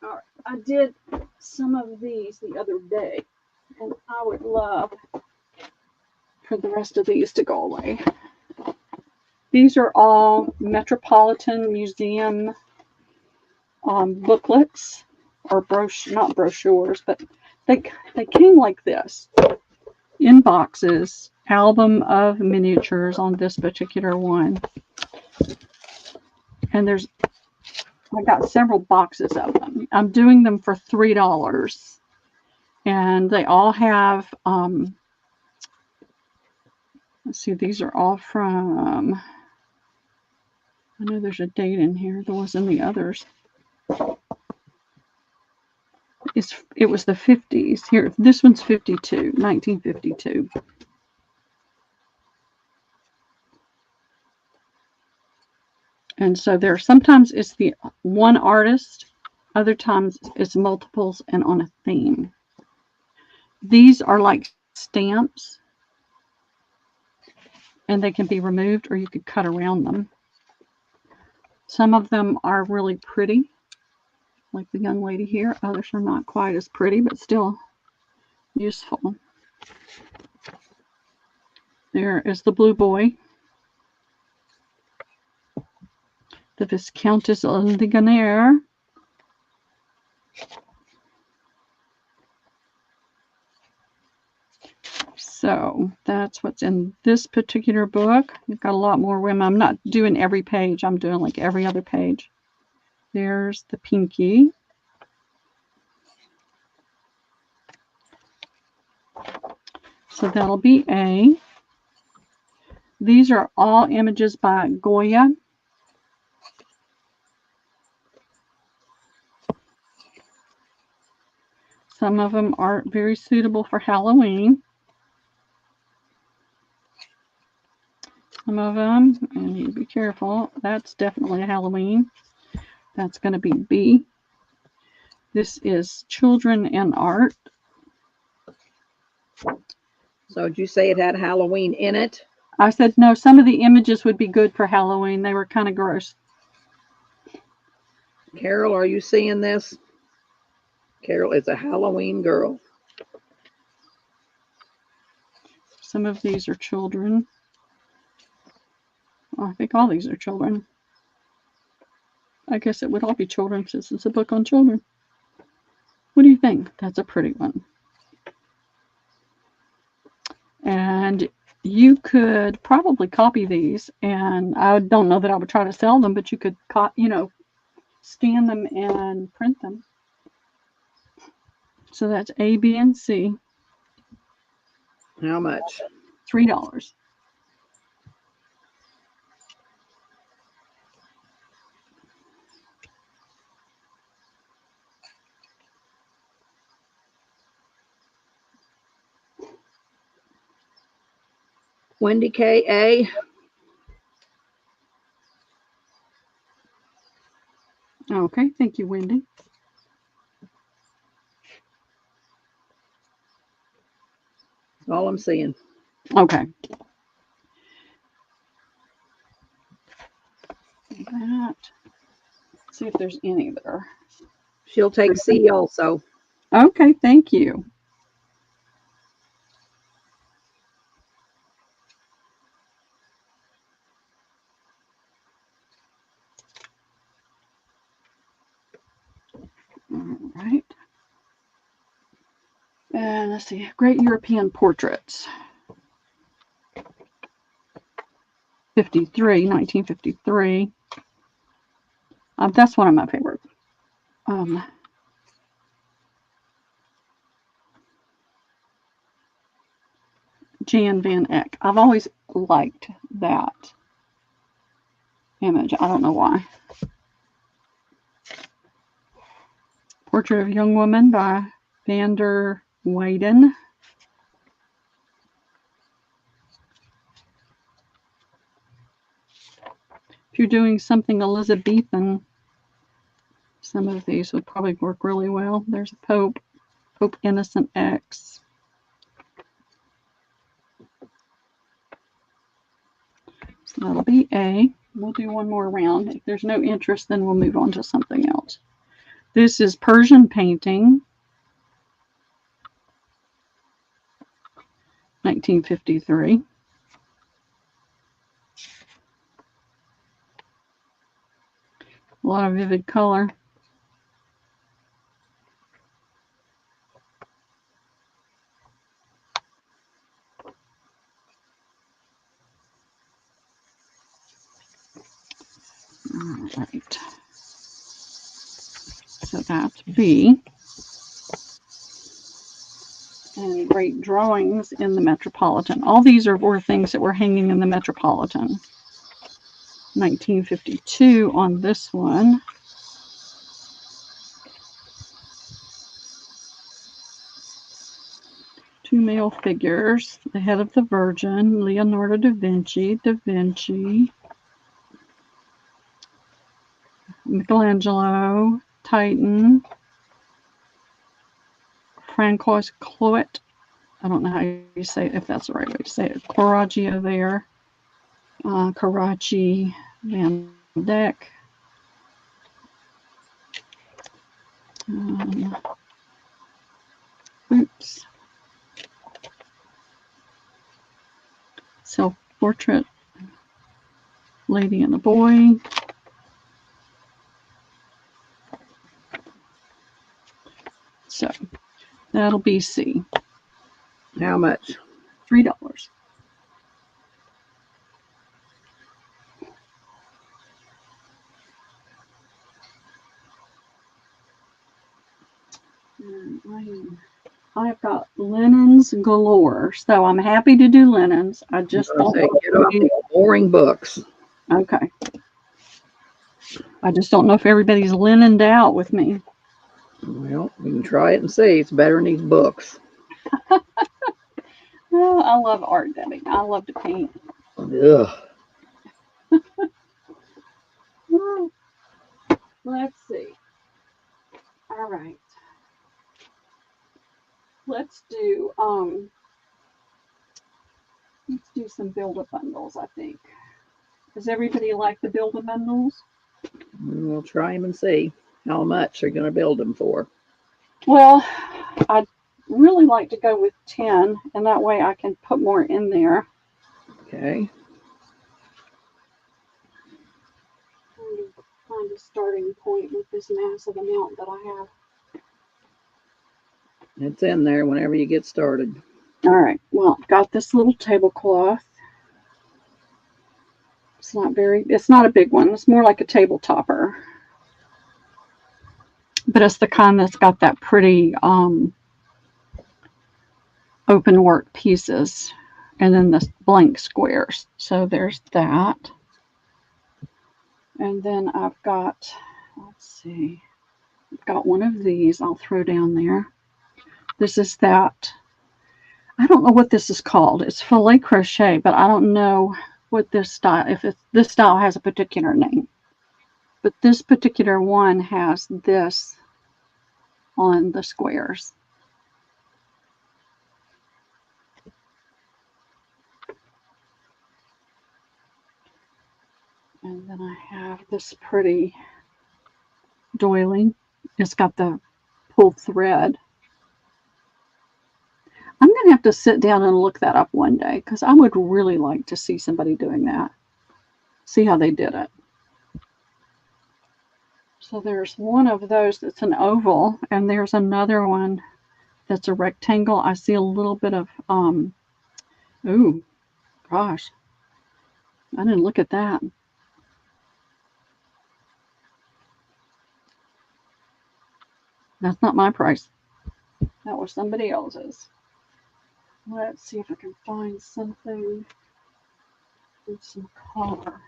All right. I did some of these the other day, and I would love for the rest of these to go away. These are all Metropolitan Museum booklets, or not brochures, but they came like this in boxes. Album of miniatures on this particular one, and I got several boxes of them. I'm doing them for $3, and they all have let's see, these are all from, I know there's a date in here. There was in the others. It was the 50s. Here, this one's 1952. And so sometimes it's the one artist, other times it's multiples and on a theme. These are like stamps, and they can be removed or you could cut around them. Some of them are really pretty, like the young lady here. Others are not quite as pretty, but still useful. There is the Blue Boy, the Viscountess Ligonier, so that's what's in this particular book. You've got a lot more women. I'm not doing every page. I'm doing like every other page. There's the Pinky. So that'll be A. These are all images by Goya. Some of them are very suitable for Halloween. Some of them, and you be careful, that's definitely a Halloween. That's going to be B. This is Children and Art. So did you say it had Halloween in it? I said no, some of the images would be good for Halloween. They were kind of gross. Carol, are you seeing this? Carol is a Halloween girl. Some of these are children. Well, I think all these are children. I guess it would all be children since it's a book on children. What do you think? That's a pretty one. And you could probably copy these, and I don't know that I would try to sell them, but you could, scan them and print them. So that's A, B, and C. How much? $3. Wendy K.A. Okay, thank you, Wendy. That's all I'm seeing. Okay. That. See if there's any there. She'll take C also. Okay, thank you. All right. And let's see, Great European Portraits. 1953. That's one of my favorites. Jan van Eyck. I've always liked that image. I don't know why. Portrait of a Young Woman by van der Weyden. If you're doing something Elizabethan, some of these would probably work really well. There's a Pope Innocent X. So that'll be A. We'll do one more round. If there's no interest, then we'll move on to something else. This is Persian painting, 1953. A lot of vivid color. All right. So that's B. And great drawings in the Metropolitan. All these were things that were hanging in the Metropolitan. 1952 on this one. Two male figures. The Head of the Virgin, Leonardo da Vinci, Michelangelo, Titan, Francois Clouet. I don't know how you say it, if that's the right way to say it. Correggio there. Karachi, Van Dyck. Oops. Self-portrait, lady and a boy. So that'll be C. How much? $3. I've got linens galore, so I'm happy to do linens. I just don't get off these boring books. Okay. I just don't know if everybody's linened out with me. Well, we can try it and see. It's better than these books. Oh, I love art, Debbie. I love to paint. Ugh. Let's see. All right. Let's do some build-a-bundles, I think. Does everybody like the build-a-bundles? We'll try them and see how much they're going to build them for. Well, really like to go with 10, and that way I can put more in there. Okay. Find a starting point with this massive amount that I have. It's in there whenever you get started. All right, well, I've got this little tablecloth. It's not a big one. It's more like a table topper. But it's the kind that's got that pretty open work pieces and then the blank squares. So there's that. And then I've got, let's see, I've got one of these I'll throw down there. This is that, I don't know what this is called. It's filet crochet, but I don't know what this style, this style has a particular name. But this particular one has this on the squares. And then I have this pretty doily. It's got the pulled thread. I'm going to have to sit down and look that up one day because I would really like to see somebody doing that. See how they did it. So there's one of those that's an oval, and there's another one that's a rectangle. I see a little bit of, ooh, gosh, I didn't look at that. That's not my price. That was somebody else's. Let's see if I can find something with some color.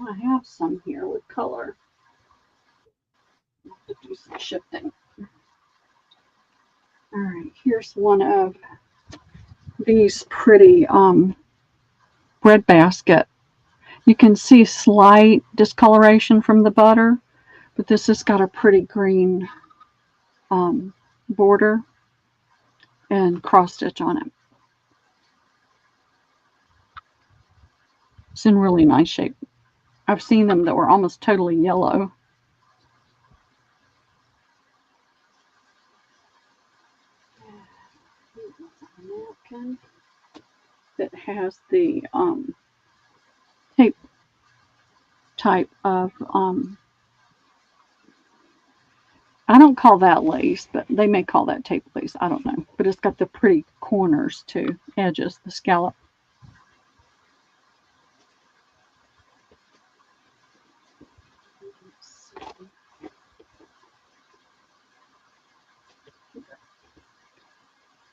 I have some here with color. I'll have to do some shifting. All right, here's one of these pretty breadbasket. You can see slight discoloration from the butter, but this has got a pretty green border and cross stitch on it. It's in really nice shape. I've seen them that were almost totally yellow. Napkin that has the tape type of I don't call that lace, but they may call that tape lace. I don't know. But it's got the pretty corners too, edges, the scallop.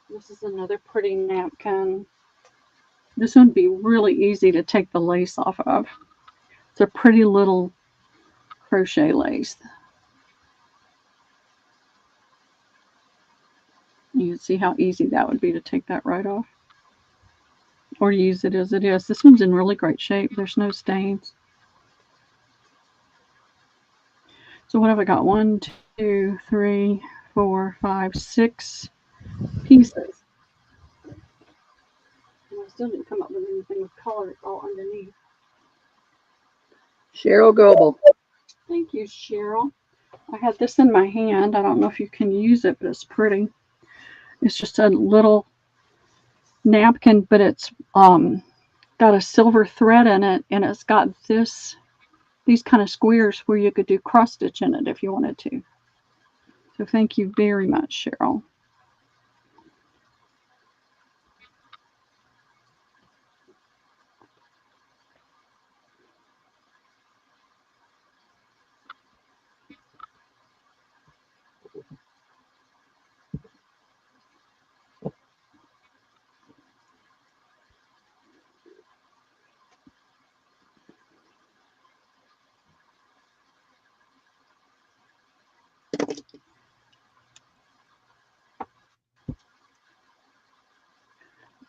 This is another pretty napkin. This one would be really easy to take the lace off of. It's a pretty little crochet lace. You can see how easy that would be to take that right off. Or use it as it is. This one's in really great shape. There's no stains. So what have I got? 1, 2, 3, 4, 5, 6 pieces. And I still didn't come up with anything with color. It's all underneath. Cheryl Goebel. Thank you, Cheryl. I had this in my hand. I don't know if you can use it, but it's pretty. It's just a little napkin, but it's got a silver thread in it, and it's got these kind of squares where you could do cross stitch in it if you wanted to. So thank you very much, Cheryl.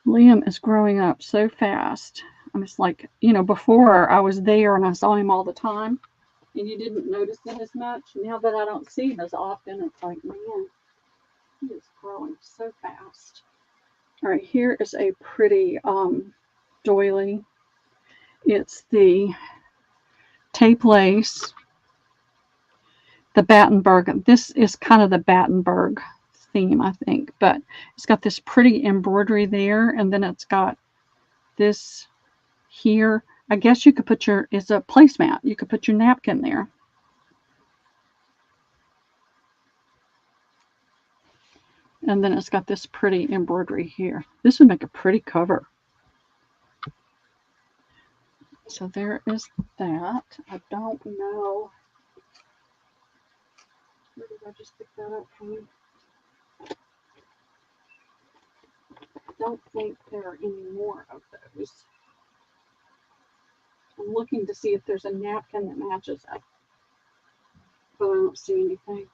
Liam is growing up so fast. I'm just like, before I was there and I saw him all the time and you didn't notice it as much. Now that I don't see him as often, it's like, man, he is growing so fast. All right, here is a pretty doily. It's the tape lace the Battenberg. This is kind of the Battenberg theme, I think, but it's got this pretty embroidery there, and then it's got this here. I guess you could put your, it's a placemat. You could put your napkin there. And then it's got this pretty embroidery here. This would make a pretty cover. So there is that. I don't know. Where did I just pick that up from? I don't think there are any more of those. I'm looking to see if there's a napkin that matches up, but I don't see anything.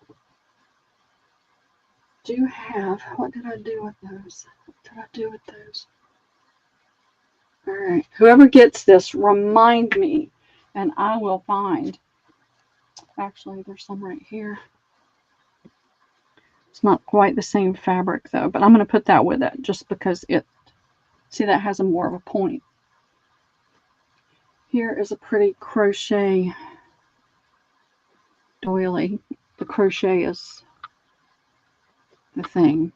Do have, what did I do with those? What did I do with those? All right, whoever gets this, remind me, and I will find. Actually, there's some right here. It's not quite the same fabric though, but I'm going to put that with it just because it, see, that has a more of a point. Here is a pretty crochet doily. The crochet is the thing.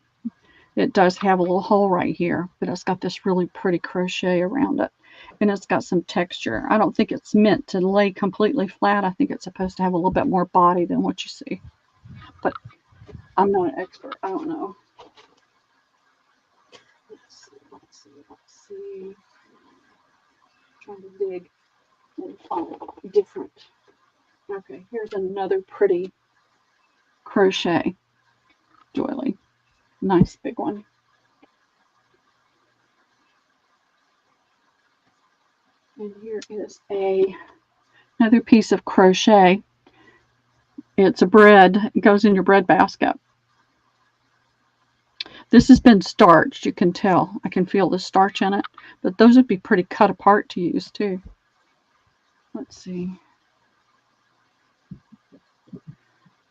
It does have a little hole right here, but it's got this really pretty crochet around it. And it's got some texture. I don't think it's meant to lay completely flat. I think it's supposed to have a little bit more body than what you see. But I'm not an expert. I don't know. Let's see. Trying to dig and find different. Okay, here's another pretty crochet doily. Nice big one. And here is another piece of crochet. It's a bread. It goes in your bread basket. This has been starched. You can tell. I can feel the starch in it. But those would be pretty cut apart to use too. Let's see.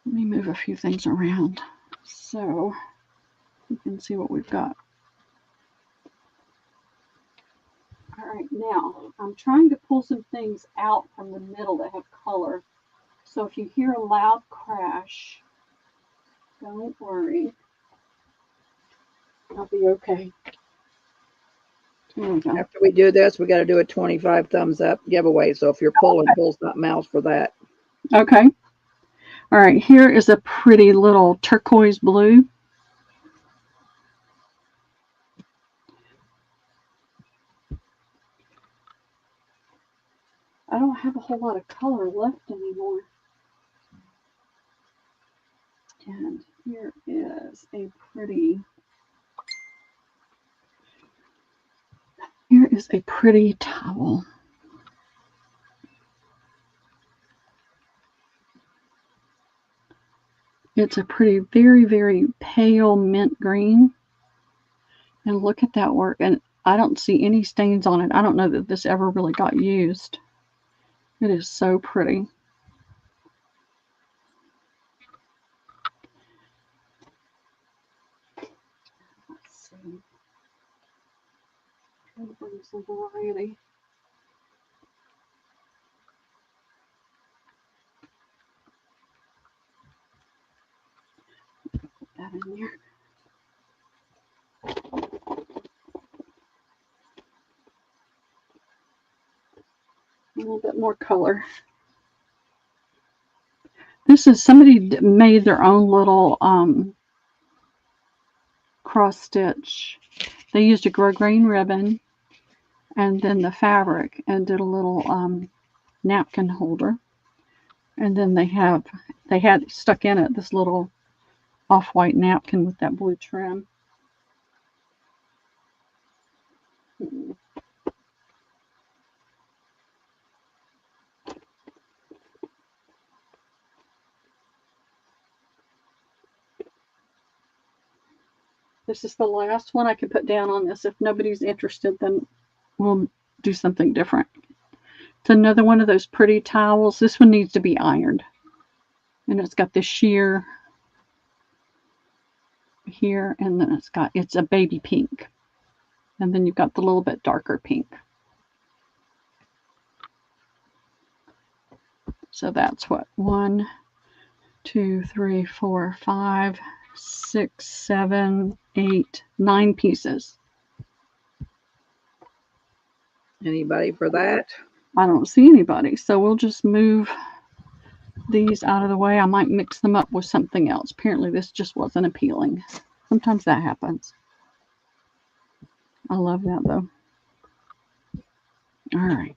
Let me move a few things around so you can see what we've got. All right, now I'm trying to pull some things out from the middle that have color. So if you hear a loud crash, don't worry. I'll be okay. There we go. After we do this, we got to do a 25 thumbs up giveaway. So if you're pulling, pull something else for that. Okay. All right, here is a pretty little turquoise blue. I don't have a whole lot of color left anymore. And here is a pretty, towel. It's a pretty, very, very pale mint green. And look at that work. And I don't see any stains on it. I don't know that this ever really got used. It is so pretty. Let's see. Trying to bring some variety. Put that in there. A little bit more color. This is, somebody made their own little cross stitch. They used a green ribbon and then the fabric and did a little napkin holder. And then they had stuck in it this little off-white napkin with that blue trim. This is the last one I can put down on this. If nobody's interested, then we'll do something different. It's another one of those pretty towels. This one needs to be ironed. And it's got this sheer here, and then it's a baby pink. And then you've got the little bit darker pink. So that's what, 1, 2, 3, 4, 5, 6, 7, 8, 9 pieces. Anybody for that? I don't see anybody, so we'll just move these out of the way. I might mix them up with something else. Apparently this just wasn't appealing. Sometimes that happens. I love that though. All right.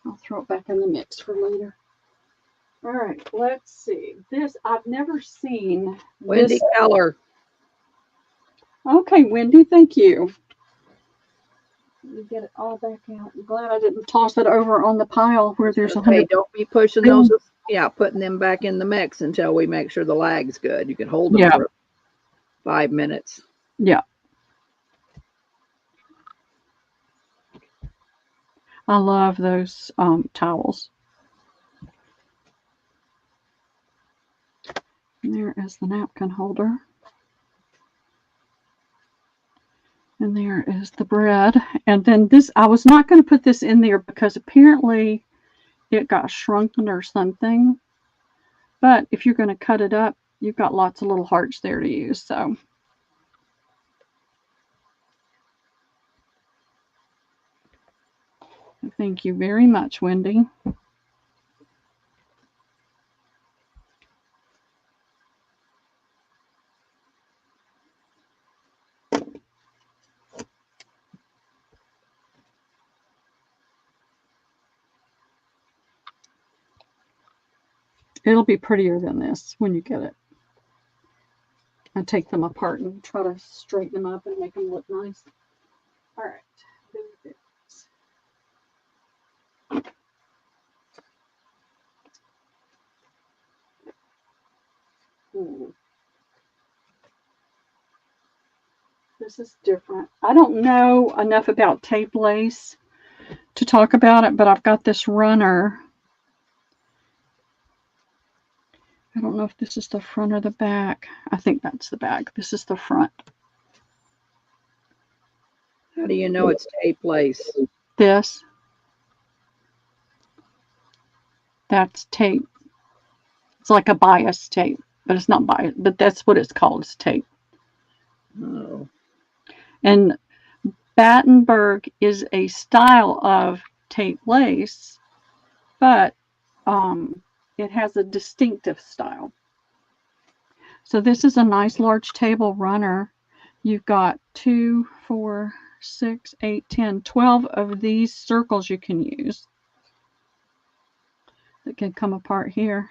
I'll throw it back in the mix for later. All right, let's see. This, I've never seen. Wendy Keller. Okay, Wendy, thank you. Let me get it all back out. I'm glad I didn't toss it over on the pile where there's 100. Don't be pushing those. Yeah, putting them back in the mix until we make sure the lag's good. You can hold them for 5 minutes. Yeah. I love those towels. And there is the napkin holder. And there is the bread. And then this, I was not going to put this in there because apparently it got shrunken or something. But if you're going to cut it up, you've got lots of little hearts there to use. So thank you very much, Wendy. It'll be prettier than this when you get it. I take them apart and try to straighten them up and make them look nice. All right. There it is. Ooh. This is different. I don't know enough about tape lace to talk about it, but I've got this runner. I don't know if this is the front or the back. I think that's the back. This is the front. How do you know it's tape lace? This. That's tape. It's like a bias tape, but it's not bias, but that's what it's called. It's tape. Oh. And Battenberg is a style of tape lace, but it has a distinctive style. So this is a nice large table runner. You've got 2, 4, 6, 8, 10, 12 of these circles you can use that can come apart here.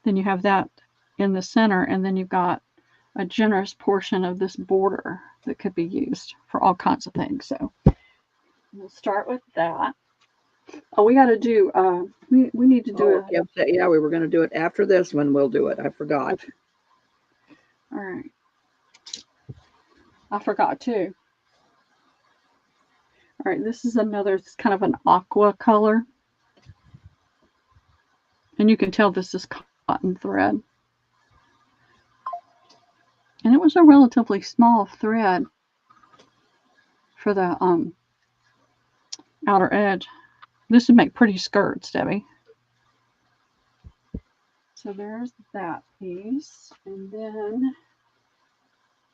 Then you have that in the center, and then you've got a generous portion of this border that could be used for all kinds of things. So we'll start with that. Oh, we got to do, we need to do it. Yeah, we were going to do it after this one. We'll do it. I forgot. Okay. All right. I forgot too. All right, this is another, it's kind of an aqua color. And you can tell this is cotton thread. And it was a relatively small thread for the outer edge. This would make pretty skirts, Debbie. So there's that piece. And then,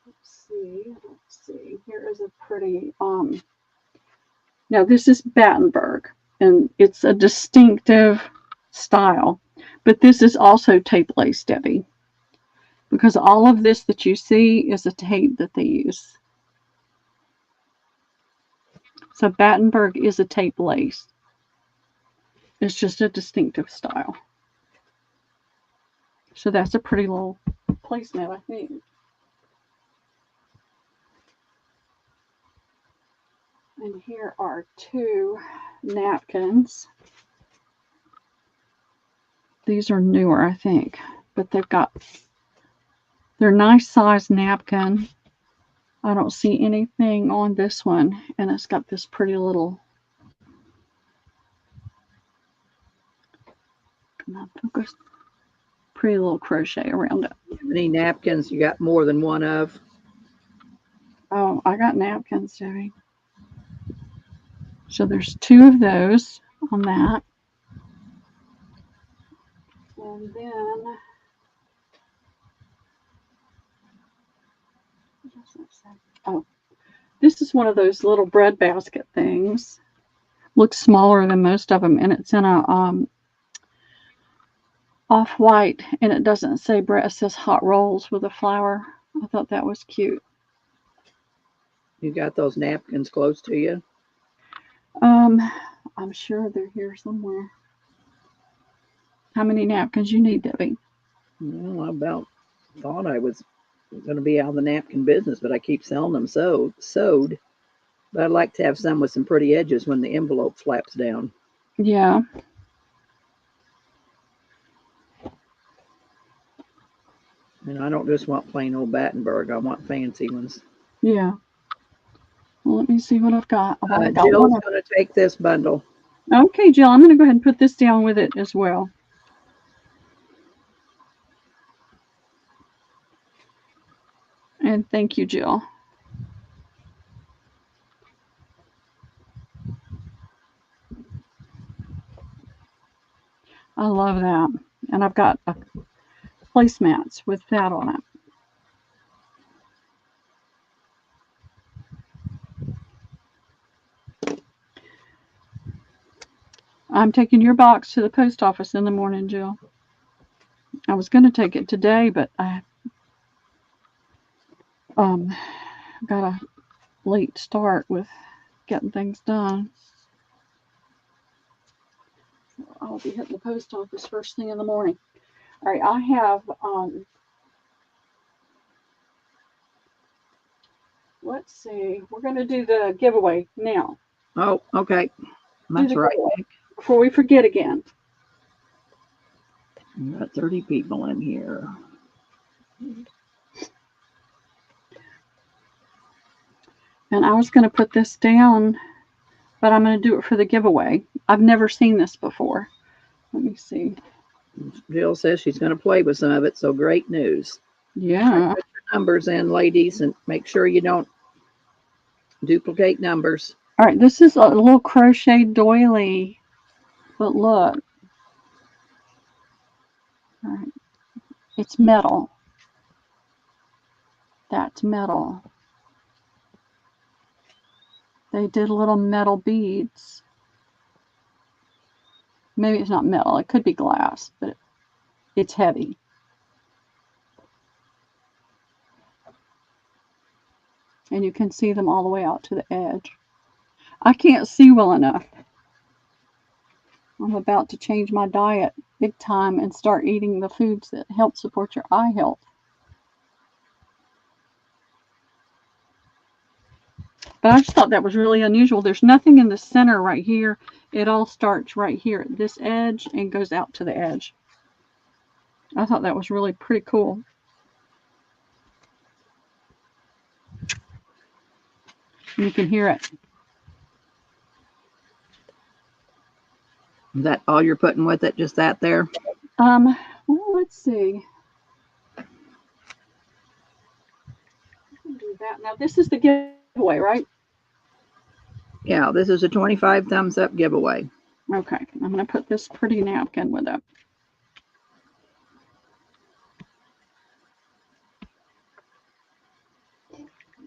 let's see. Here is a pretty, now this is Battenberg. And it's a distinctive style. But this is also tape lace, Debbie. Because all of this that you see is a tape that they use. So Battenberg is a tape lace. It's just a distinctive style. So that's a pretty little placemat, I think. And here are 2 napkins. These are newer, I think, but they're nice size napkin. I don't see anything on this one, and it's got this pretty little, come on, focus, pretty little crochet around it. How many napkins you got more than one of? Oh, I got napkins, Debbie. So there's 2 of those on that. And then, oh, this is one of those little bread basket things. Looks smaller than most of them, and it's in a off-white, and it doesn't say bread. It says hot rolls with a flower. I thought that was cute. You got those napkins close to you? I'm sure they're here somewhere. How many napkins you need, Debbie? Well, I about thought I was going to be out of the napkin business, but I keep selling them sewed. But I'd like to have some with some pretty edges when the envelope flaps down. Yeah. And I don't just want plain old Battenberg. I want fancy ones. Yeah. Well, let me see what I've got. I've got Jill's one. going to take this bundle. Okay, Jill, I'm going to go ahead and put this down with it as well. And thank you, Jill. I love that. And I've got placemats with that on it. I'm taking your box to the post office in the morning, Jill. I was going to take it today, but I got a late start with getting things done. I'll be hitting the post office first thing in the morning. All right, I have, let's see, we're going to do the giveaway now. Oh, okay. That's right. Before we forget again. We've got 30 people in here. And I was going to put this down, but I'm going to do it for the giveaway. I've never seen this before. Let me see. Jill says she's going to play with some of it, so great news. Yeah. Put your numbers in, ladies, and make sure you don't duplicate numbers. All right, this is a little crochet doily, but look. All right, it's metal. That's metal. They did little metal beads. Maybe it's not metal. It could be glass, but it's heavy. And you can see them all the way out to the edge. I can't see well enough. I'm about to change my diet big time and start eating the foods that help support your eye health. But I just thought that was really unusual. There's nothing in the center right here. It all starts right here at this edge and goes out to the edge. I thought that was really pretty cool. You can hear it. Is that all you're putting with it? Just that there? Well, let's see. Do that. Now, this is the giveaway, right? Yeah, this is a 25 thumbs up giveaway. Okay, I'm going to put this pretty napkin with it.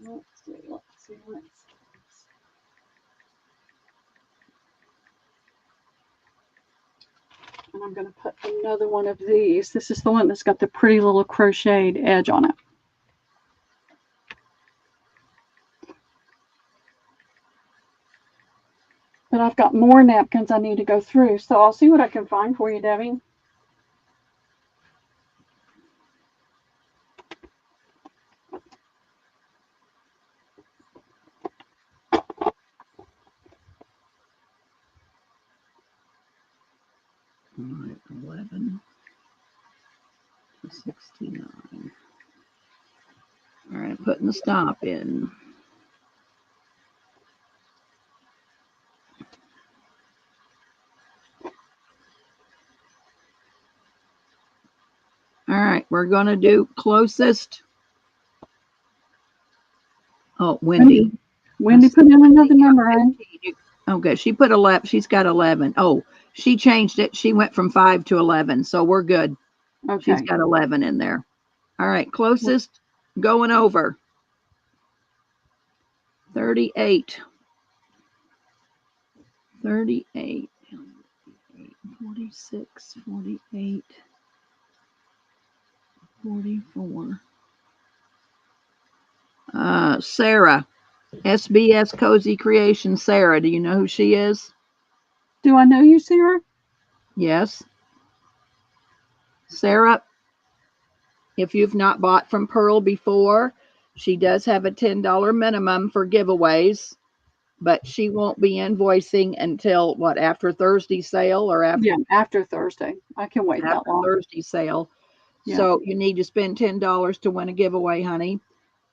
Let's see. And I'm going to put another one of these. This is the one that's got the pretty little crocheted edge on it. But I've got more napkins I need to go through, so I'll see what I can find for you, Debbie. All right, 11 to 69. All right, putting the stop in. All right, we're going to do closest. Oh, Wendy. Wendy put in another number, right? Okay, she put 11. She's got 11. Oh, she changed it. She went from 5 to 11. So we're good. She's Okay. got 11 in there. All right, closest going over. 38. 38. 46, 48, 44. Sarah, SBS Cozy Creation. Sarah, do you know who she is? Do I know you, Sarah? Yes. Sarah, if you've not bought from Pearl before, she does have a $10 minimum for giveaways, but she won't be invoicing until what, after Thursday sale or after? Yeah, after Thursday. I can wait that After long. Thursday sale. Yeah. So you need to spend $10 to win a giveaway, honey.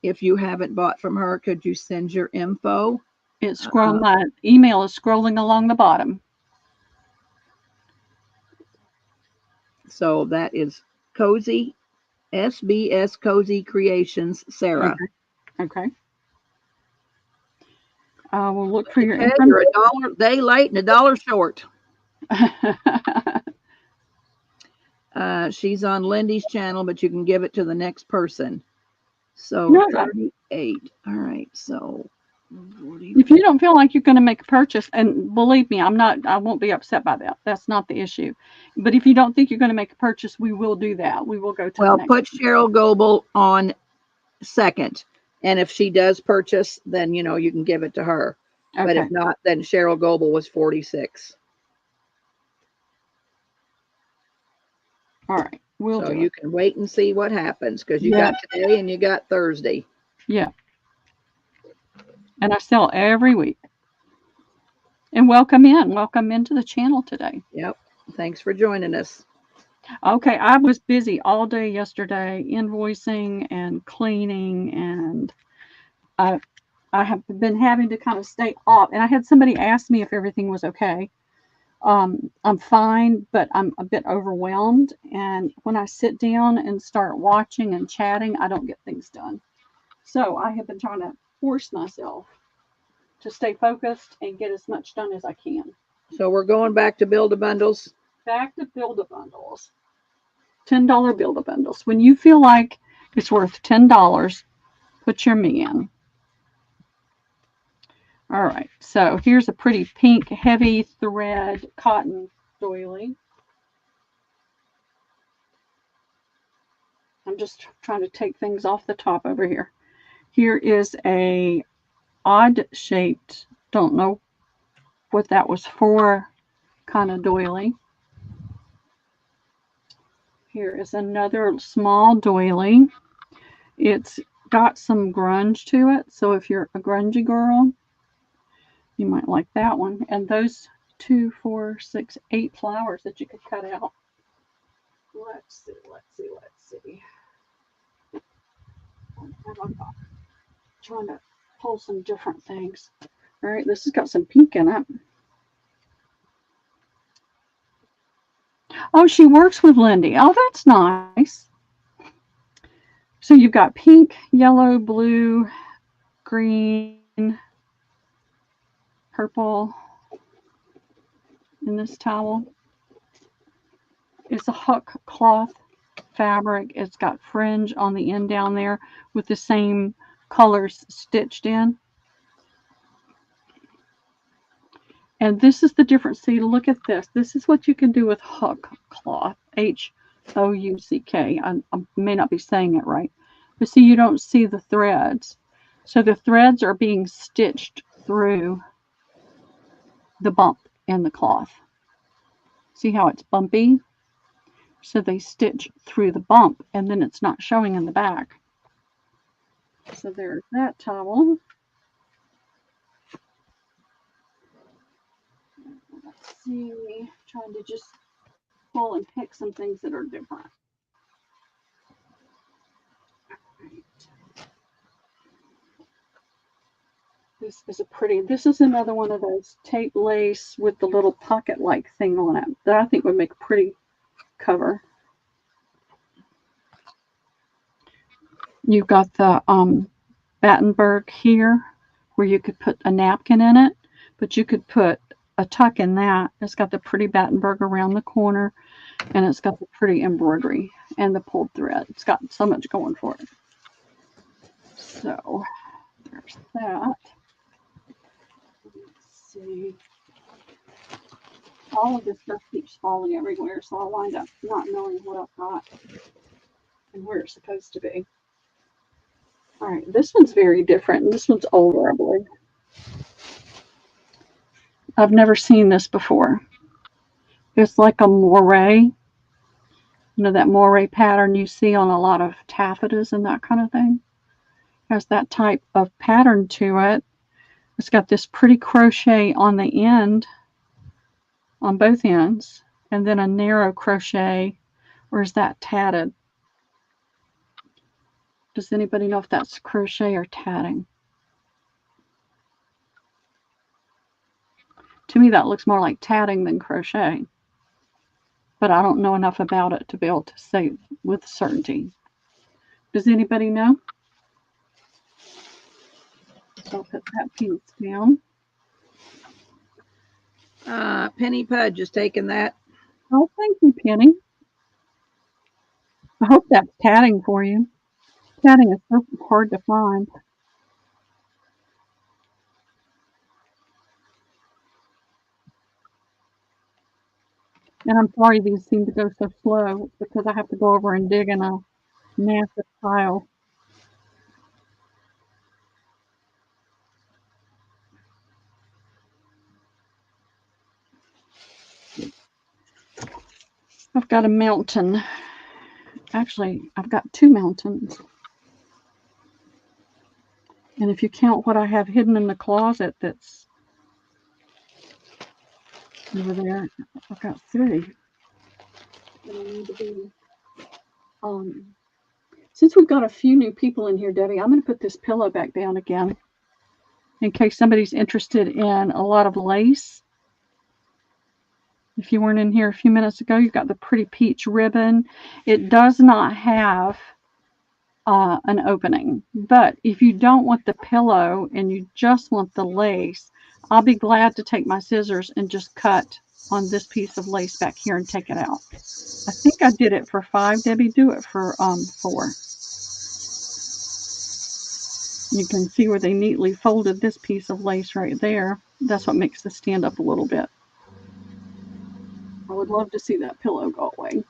If you haven't bought from her, could you send your info? It's scrolling. My email is scrolling along the bottom. So that is Cozy, SBS Cozy Creations, Sarah. Okay. I will look for your Okay, information. you're $1 day late and $1 short. She's on Lindy's channel, but you can give it to the next person. So No, 38. All right. So 40. if you don't feel like you're going to make a purchase, and believe me, I won't be upset by that. That's not the issue. But if you don't think you're going to make a purchase, we will do that. We will go to the next. Put Cheryl Goebel on second. And if she does purchase, then, you can give it to her. Okay. But if not, then Cheryl Goebel was 46. All right. So you can wait and see what happens, because you got today and you got Thursday. Yeah. And I sell every week. And welcome into the channel today. Yep. Thanks for joining us. Okay, I was busy all day yesterday invoicing and cleaning, and I have been having to kind of stay off. And I had somebody ask me if everything was okay. I'm fine, but I'm a bit overwhelmed. And when I sit down and start watching and chatting, I don't get things done. So I have been trying to force myself to stay focused and get as much done as I can. So we're going back to Build-A-Bundles. Back to Build-A-Bundles. $10 Build-A-Bundles. When you feel like it's worth $10, put your me in. All right, so here's a pretty pink, heavy thread cotton doily. I'm just trying to take things off the top over here. Here is a odd shaped, don't know what that was for, kind of doily. Here is another small doily. It's got some grunge to it, so if you're a grungy girl, you might like that one. And those 2, 4, 6, 8 flowers that you could cut out. Let's see. I'm trying to pull some different things. All right, this has got some pink in it. Oh, she works with Lindy. Oh, that's nice. So you've got pink, yellow, blue, green, purple in this towel. It's a huck cloth fabric. It's got fringe on the end down there with the same colors stitched in. And this is the difference. See, look at this. This is what you can do with huck cloth. H-O-U-C-K. I may not be saying it right. But see, you don't see the threads. So the threads are being stitched through the bump in the cloth. See how it's bumpy? So they stitch through the bump, and then it's not showing in the back. So there's that towel. Let's see, trying to just pull and pick some things that are different. Right. This is another one of those tape lace with the little pocket-like thing on it that I think would make a pretty cover. You've got the Battenberg here where you could put a napkin in it, but you could put a tuck in that. It's got the pretty Battenberg around the corner, and it's got the pretty embroidery and the pulled thread. It's got so much going for it. So there's that. Let's see. All of this stuff keeps falling everywhere, so I wind up not knowing what I've got and where it's supposed to be. All right, this one's very different. This one's older, I believe. I've never seen this before. It's like a moire. You know, that moire pattern you see on a lot of taffetas and that kind of thing. Has that type of pattern to it. It's got this pretty crochet on the end, on both ends, and then a narrow crochet, or is that tatted? Does anybody know if that's crochet or tatting? To me, that looks more like tatting than crochet, but I don't know enough about it to be able to say with certainty. Does anybody know? So I'll put that piece down. Penny Pudge is taking that. Oh, thank you, Penny. I hope that's tatting for you. Tatting is so hard to find. And I'm sorry these seem to go so slow because I have to go over and dig in a massive pile. I've got a mountain. Actually, I've got two mountains. And if you count what I have hidden in the closet that's over there, I've got three. Since we've got a few new people in here, Debbie, I'm going to put this pillow back down again in case somebody's interested in a lot of lace. If you weren't in here a few minutes ago, you've got the pretty peach ribbon. It does not have an opening, but if you don't want the pillow and you just want the lace, I'll be glad to take my scissors and just cut on this piece of lace back here and take it out. I think I did it for 5. Debbie, do it for 4. You can see where they neatly folded this piece of lace right there. That's what makes this stand up a little bit. I would love to see that pillow go away.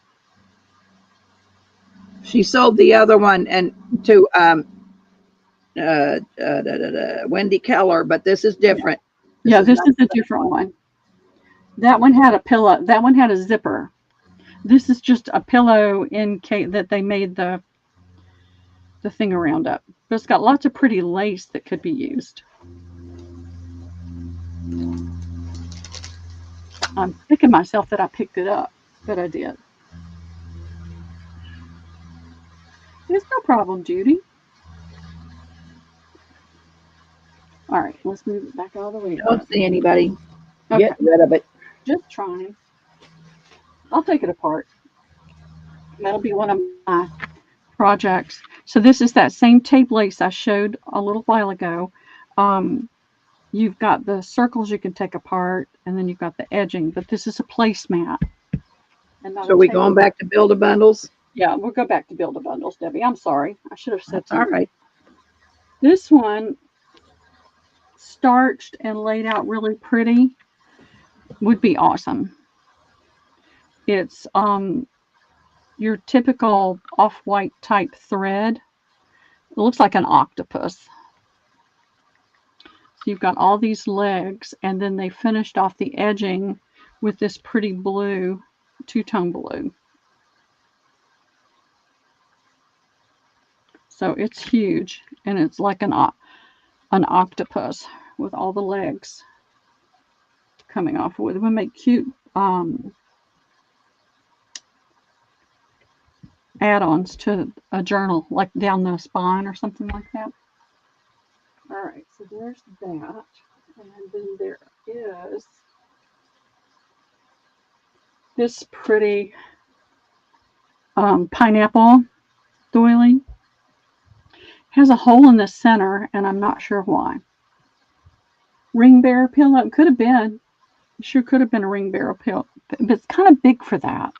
She sold the other one and to Wendy Keller, but this is different. Yeah, this is a different one. That one had a pillow. That one had a zipper. This is just a pillow in case that they made the thing around up. But it's got lots of pretty lace that could be used. I'm kicking myself that I picked it up, but I did. It's no problem, Judy. All right, let's move it back all the way. Don't see anybody. Okay. Get rid of it. Just trying. I'll take it apart. That'll be one of my projects. So this is that same tape lace I showed a little while ago. You've got the circles you can take apart, and then you've got the edging, but this is a placemat. So we're going back to Build-A-Bundles? Yeah, we'll go back to Build-A-Bundles, Debbie. I'm sorry. I should have said something. All right. This one, starched and laid out really pretty, would be awesome. It's your typical off-white type thread. It looks like an octopus. So you've got all these legs, and then they finished off the edging with this pretty blue, two-tone blue. So it's huge, and it's like an octopus with all the legs coming off. It would make cute add-ons to a journal, like down the spine or something like that. All right, so there's that, and then there is this pretty pineapple doily. Has a hole in the center, and I'm not sure why. ring bearer pillow. It could have been. It sure could have been a ring bearer pillow, but it's kind of big for that.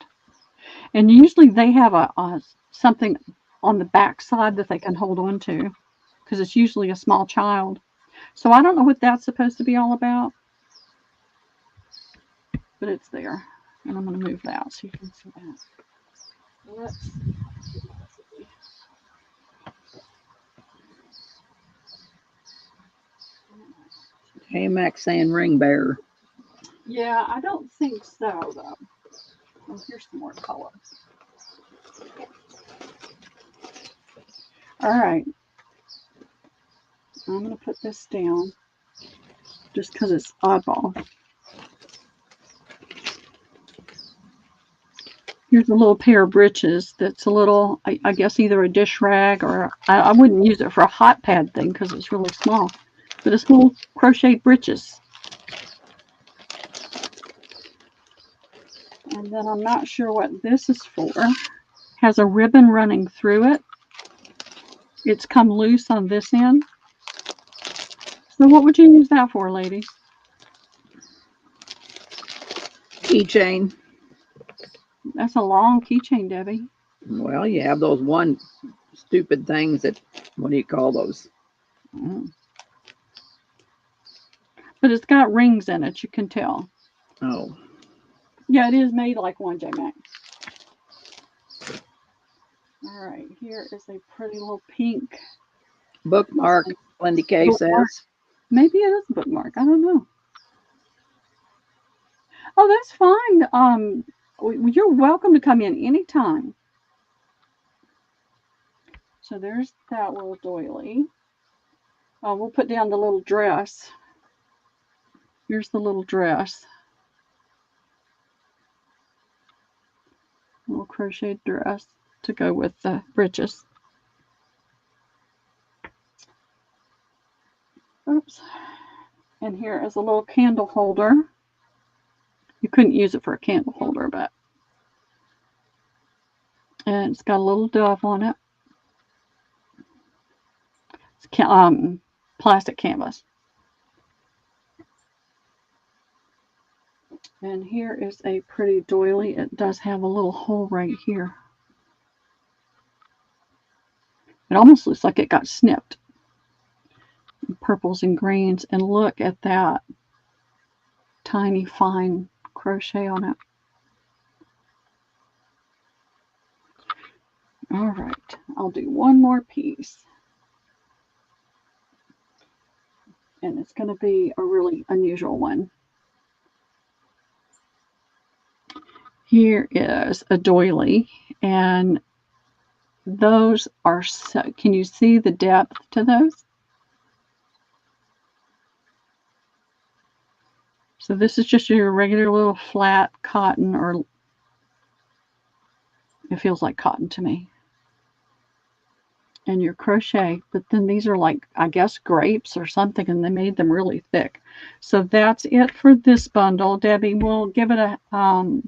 And usually they have a something on the back side that they can hold on to, because it's usually a small child. So I don't know what that's supposed to be all about, but it's there. And I'm going to move that so you can see that. Let's see. Hey, Max saying ring bearer. Yeah, I don't think so, though. Oh, here's some more color. All right. I'm going to put this down just because it's oddball. Here's a little pair of breeches that's a little, I guess, either a dish rag or I wouldn't use it for a hot pad thing because it's really small. But it's little crocheted breeches. And then I'm not sure what this is for. Has a ribbon running through it. It's come loose on this end. So what would you use that for, ladies? Keychain. That's a long keychain, Debbie. Well, you have those one stupid things that, what do you call those? But it's got rings in it, you can tell. Oh. Yeah, it is made like one, J-Mac. All right, here is a pretty little pink Bookmark, Lindy K says. Maybe it is a bookmark. I don't know. Oh, that's fine. You're welcome to come in anytime. So there's that little doily. Oh, we'll put down the little dress. Here's the little dress. Little crocheted dress to go with the breeches. Oops. And here is a little candle holder. You couldn't use it for a candle holder, but. And it's got a little dove on it. It's plastic canvas. And here is a pretty doily. It does have a little hole right here. It almost looks like it got snipped. Purples and greens. And look at that tiny fine crochet on it. All right, I'll do one more piece. And it's going to be a really unusual one. Here is a doily, and those are so, can you see the depth to those? So this is just your regular little flat cotton, or it feels like cotton to me. And your crochet, but then these are like, I guess, grapes or something, and they made them really thick. So that's it for this bundle. Debbie, we'll give it a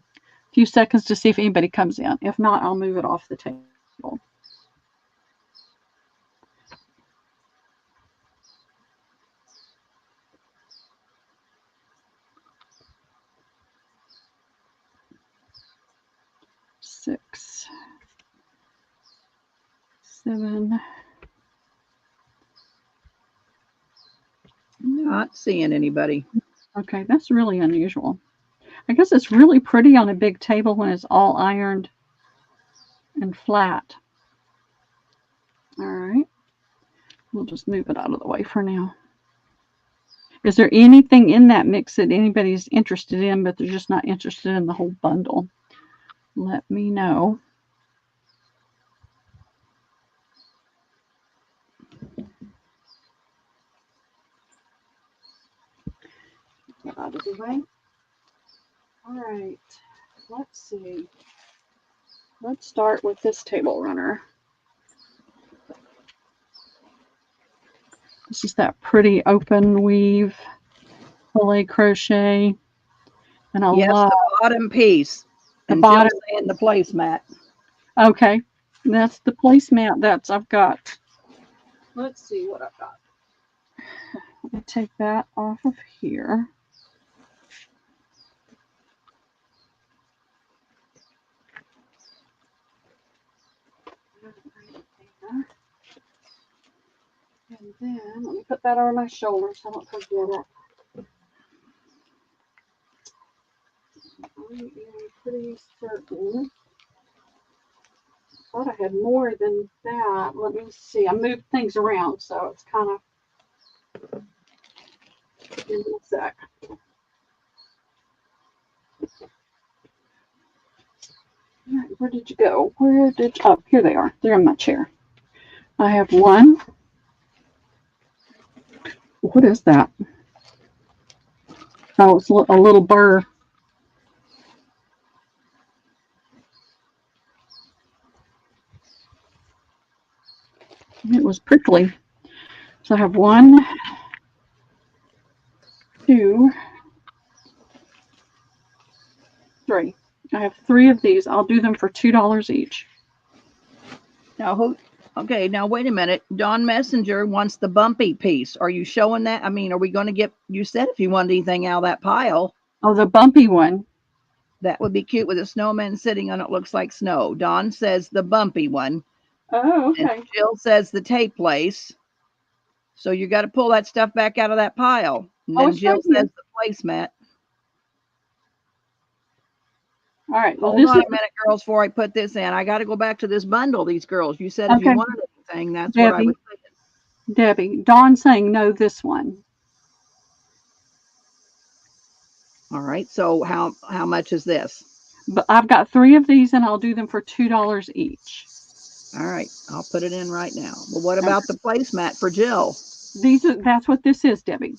few seconds to see if anybody comes in. If not, I'll move it off the table. Six, 7. Not seeing anybody. Okay, that's really unusual. I guess it's really pretty on a big table when it's all ironed and flat. All right. We'll just move it out of the way for now. Is there anything in that mix that anybody's interested in, but they're just not interested in the whole bundle? Let me know. Get out of the way. All right. Let's see. Let's start with this table runner. This is that pretty open weave filet crochet. And I love the bottom piece. The and bottom and the placemat. Okay. That's the placemat I've got. Let's see what I've got. Let me take that off of here. And then let me put that on my shoulder so I don't forget it. I am pretty certain. I thought I had more than that. Let me see. I moved things around, so it's kind of. Give me a sec. All right, where did you go? Oh, here they are. They're in my chair. I have one. What is that? Oh, it's a little burr. It was prickly. So I have 1, 2, 3. I have 3 of these. I'll do them for $2 each. Now, okay, now wait a minute. Dawn Messenger wants the bumpy piece. Are you showing that? I mean, are we going to get, you said if you wanted anything out of that pile. Oh, the bumpy one. That would be cute with a snowman sitting on it. Looks like snow. Dawn says the bumpy one. Oh, okay. And Jill says the tape lace. So you got to pull that stuff back out of that pile. And then it's Jill right here. says the placemat. All right. Well, Hold on a minute, girls, before I put this in. I got to go back to this bundle, these girls. You said if you wanted anything, that's what I was thinking. Debbie, Dawn's saying no, this one. All right. So how much is this? But I've got 3 of these, and I'll do them for $2 each. All right. I'll put it in right now. Well, what about the placemat for Jill? That's what this is, Debbie.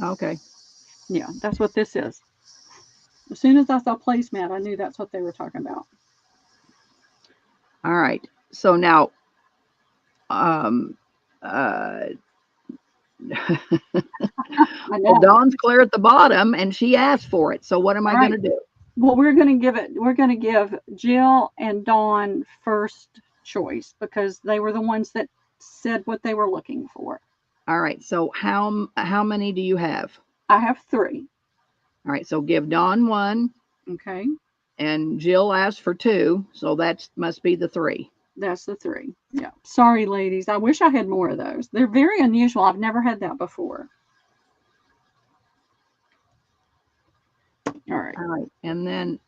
Okay. Yeah, that's what this is. As soon as I saw placemat, I knew that's what they were talking about. All right. So now, well, Dawn's clear at the bottom, and she asked for it. So what am I going to do? Well, we're going to give Jill and Dawn first choice because they were the ones that said what they were looking for. All right. So how many do you have? I have 3. All right. So give Dawn 1. Okay. And Jill asked for 2. So that must be the 3. That's the 3. Yeah. Sorry, ladies. I wish I had more of those. They're very unusual. I've never had that before. All right. All right. And then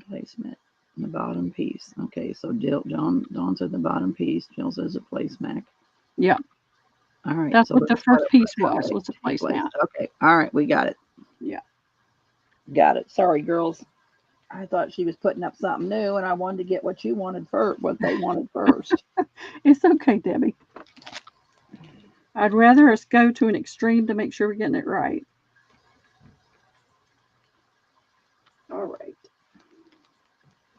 placement, the bottom piece. Okay. So Dawn said the bottom piece. Jill says a placemat. Yeah. All right. That's what the first piece was a placemat. Okay. All right. We got it. Yeah. Got it. Sorry, girls. I thought she was putting up something new, and I wanted to get what you wanted first, what they wanted first. It's okay, Debbie. I'd rather us go to an extreme to make sure we're getting it right. All right.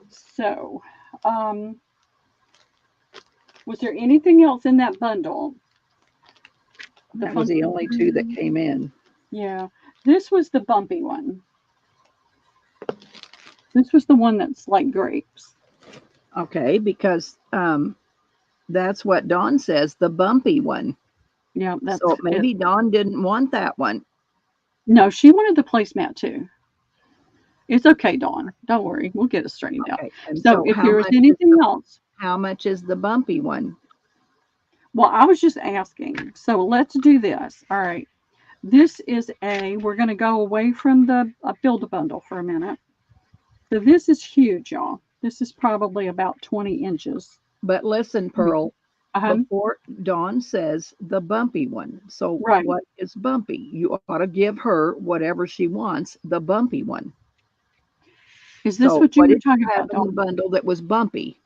So, was there anything else in that bundle? That was the only 2 that came in. Yeah. This was the bumpy one. This was the one that's like grapes. Okay, because that's what Dawn says, the bumpy one. Yeah, that's so maybe Dawn didn't want that one. No, she wanted the placemat too. It's okay, Dawn. Don't worry. We'll get it straightened out. So if there's anything else. How much is the bumpy one? Well, I was just asking. So let's do this. All right. This is we're going to go away from the Build-A-Bundle for a minute. So this is huge, y'all. This is probably about 20 inches. But listen, Pearl, before Dawn says the bumpy one. So what is bumpy? You ought to give her whatever she wants, the bumpy one. Is this what you were talking about? In the bundle that was bumpy.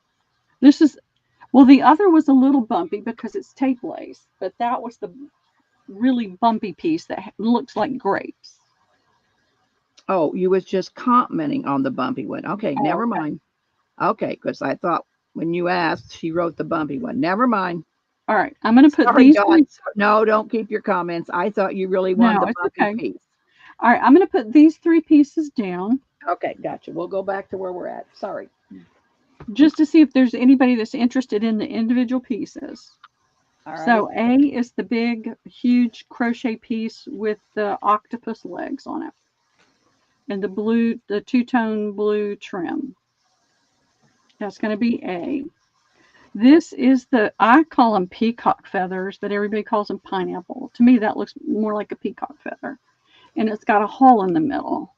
This is, well, the other was a little bumpy because it's tape lace, but that was the really bumpy piece that looks like grapes. Oh, you was just commenting on the bumpy one. Okay, never mind. Okay, because I thought when you asked, she wrote the bumpy one. Never mind. All right, I'm going to put these. No, don't keep your comments. I thought you really wanted the bumpy piece. All right, I'm going to put these 3 pieces down. Okay, gotcha. We'll go back to where we're at. Sorry. Just to see if there's anybody that's interested in the individual pieces. All right. So A is the big, huge crochet piece with the octopus legs on it. And the two-tone blue trim. That's going to be A. This is I call them peacock feathers, but everybody calls them pineapple. To me, that looks more like a peacock feather. And it's got a hole in the middle.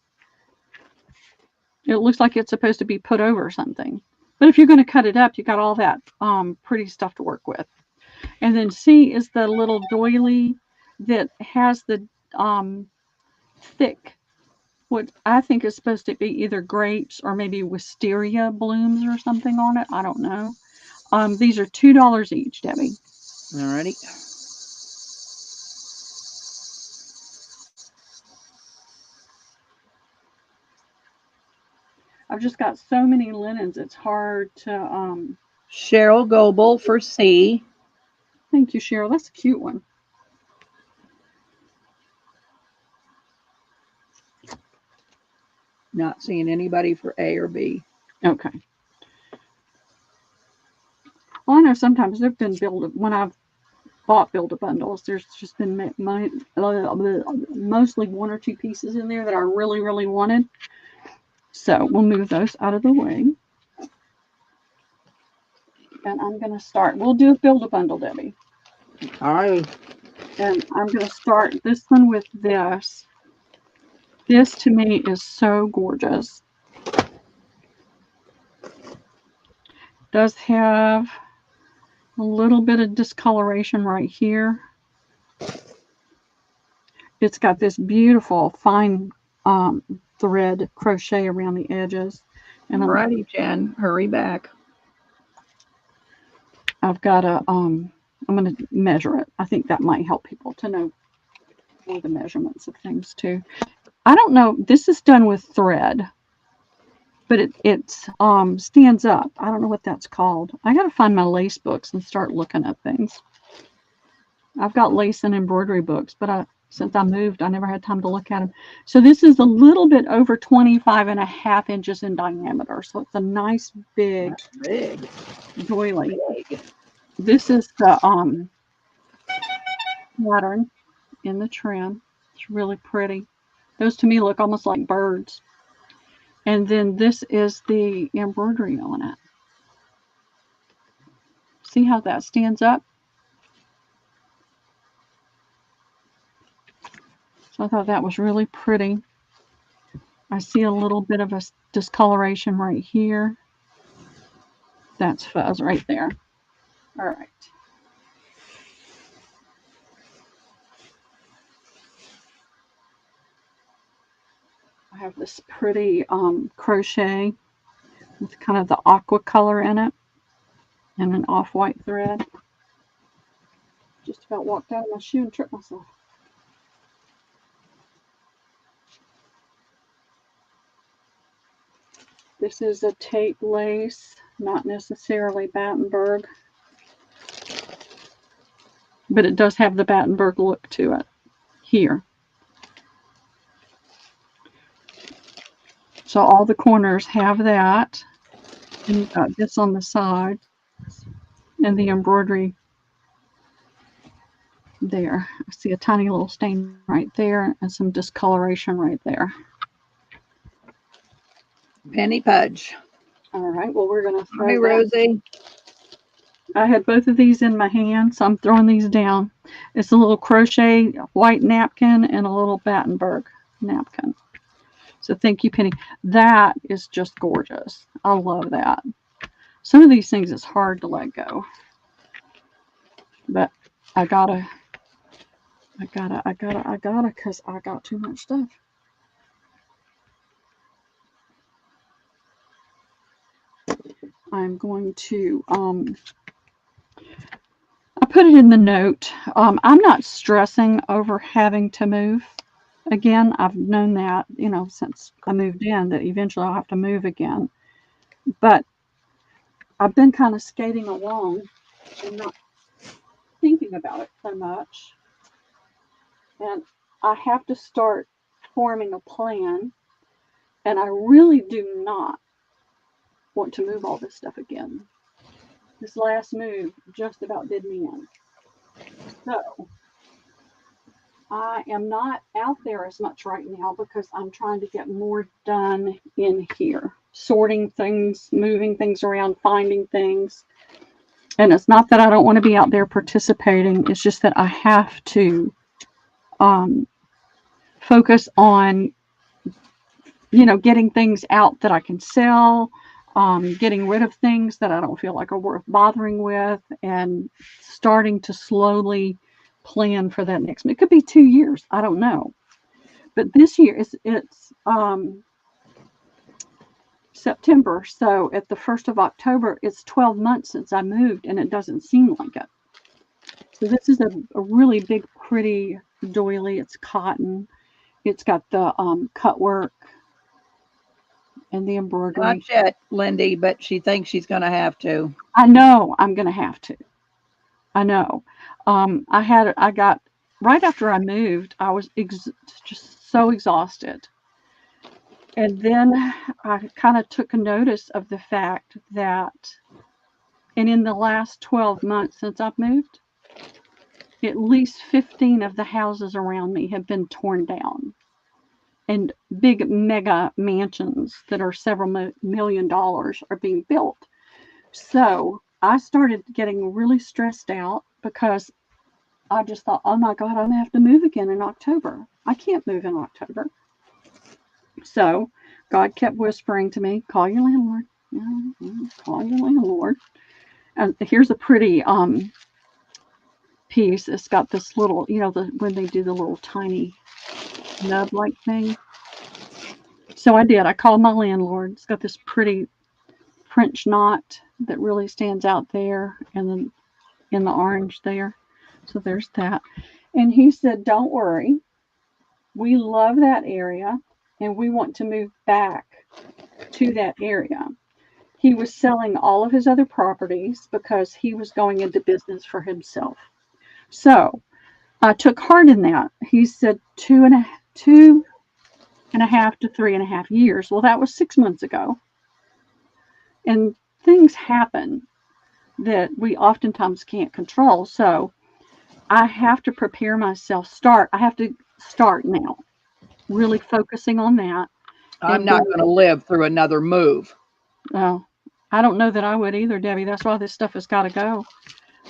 It looks like it's supposed to be put over something. But if you're going to cut it up, you got all that pretty stuff to work with. And then C is the little doily that has the thick, what I think is supposed to be either grapes or maybe wisteria blooms or something on it. I don't know. These are $2 each, Debbie. Alrighty. I've just got so many linens, it's hard to Cheryl Goebel for C. Thank you, Cheryl. That's a cute one. Not seeing anybody for A or B. Okay. Well, I know sometimes they've been when I've bought Build-A-Bundles, there's just been mostly one or two pieces in there that I really, really wanted. So we'll move those out of the way. And I'm going to start. We'll do a Build-A-Bundle, Debbie. All right. And I'm going to start this one with this. This to me is so gorgeous. Does have a little bit of discoloration right here. It's got this beautiful fine thread crochet around the edges. And Alrighty, Jen, hurry back. I've got I'm going to measure it. I think that might help people to know more the measurements of things too. I don't know. This is done with thread, but it stands up. I don't know what that's called. I got to find my lace books and start looking at things. I've got lace and embroidery books, but since I moved, I never had time to look at them. So this is a little bit over 25.5 inches in diameter. So it's a nice big doily. This is the pattern in the trim. It's really pretty. Those to me look almost like birds. And then this is the embroidery on it. See how that stands up? So I thought that was really pretty. I see a little bit of a discoloration right here. That's fuzz right there. All right. I have this pretty crochet with kind of the aqua color in it and an off-white thread. Just about walked out of my shoe and tripped myself. This is a tape lace, not necessarily Battenberg, but it does have the Battenberg look to it here. So all the corners have that, and you've got this on the side, and the embroidery there. I see a tiny little stain right there, and some discoloration right there. Penny Pudge. All right, well, we're going to throw Hi, Rosie. I had both of these in my hand, so I'm throwing these down. It's a little crochet white napkin and a little Battenberg napkin. So thank you, Penny. That is just gorgeous. I love that. Some of these things is hard to let go. But I gotta, because I got too much stuff. I'm going to, I put it in the note. I'm not stressing over having to move. Again, I've known that, since I moved in, that eventually I'll have to move again. But I've been kind of skating along and not thinking about it so much. And I have to start forming a plan. And I really do not want to move all this stuff again. This last move just about did me in. So I am not out there as much right now because I'm trying to get more done in here, sorting things, moving things around, finding things. And it's not that I don't want to be out there participating. It's just that I have to focus on, getting things out that I can sell, getting rid of things that I don't feel like are worth bothering with, and starting to slowly plan for that next. It could be 2 years. I don't know. But this year it's September. So at the 1st of October, it's 12 months since I moved, and it doesn't seem like it. So this is a really big, pretty doily. It's cotton. It's got the cut work and the embroidery. Not yet, Lindy, but she thinks she's going to have to. I know I'm going to have to. I know. I got, right after I moved, I was just so exhausted. And then I kind of took notice of the fact that, and in the last 12 months since I've moved, at least 15 of the houses around me have been torn down. And big mega mansions that are several $1 million are being built. So I started getting really stressed out because I just thought, oh my God, I'm going to have to move again in October. I can't move in October. So God kept whispering to me, call your landlord. Call your landlord. And here's a pretty piece. It's got this little, when they do the little tiny nub-like thing. So I did. I called my landlord. It's got this pretty French knot that really stands out there, and then in the orange there. So there's that. And he said, don't worry. We love that area, and we want to move back to that area. He was selling all of his other properties because he was going into business for himself. So I took heart in that. He said 2.5 to 3.5 years. Well, that was 6 months ago. And things happen that we oftentimes can't control. So I have to prepare myself. I have to start now, really focusing on that. I'm not going to live through another move. Well, I don't know that I would either, Debbie. That's why this stuff has got to go.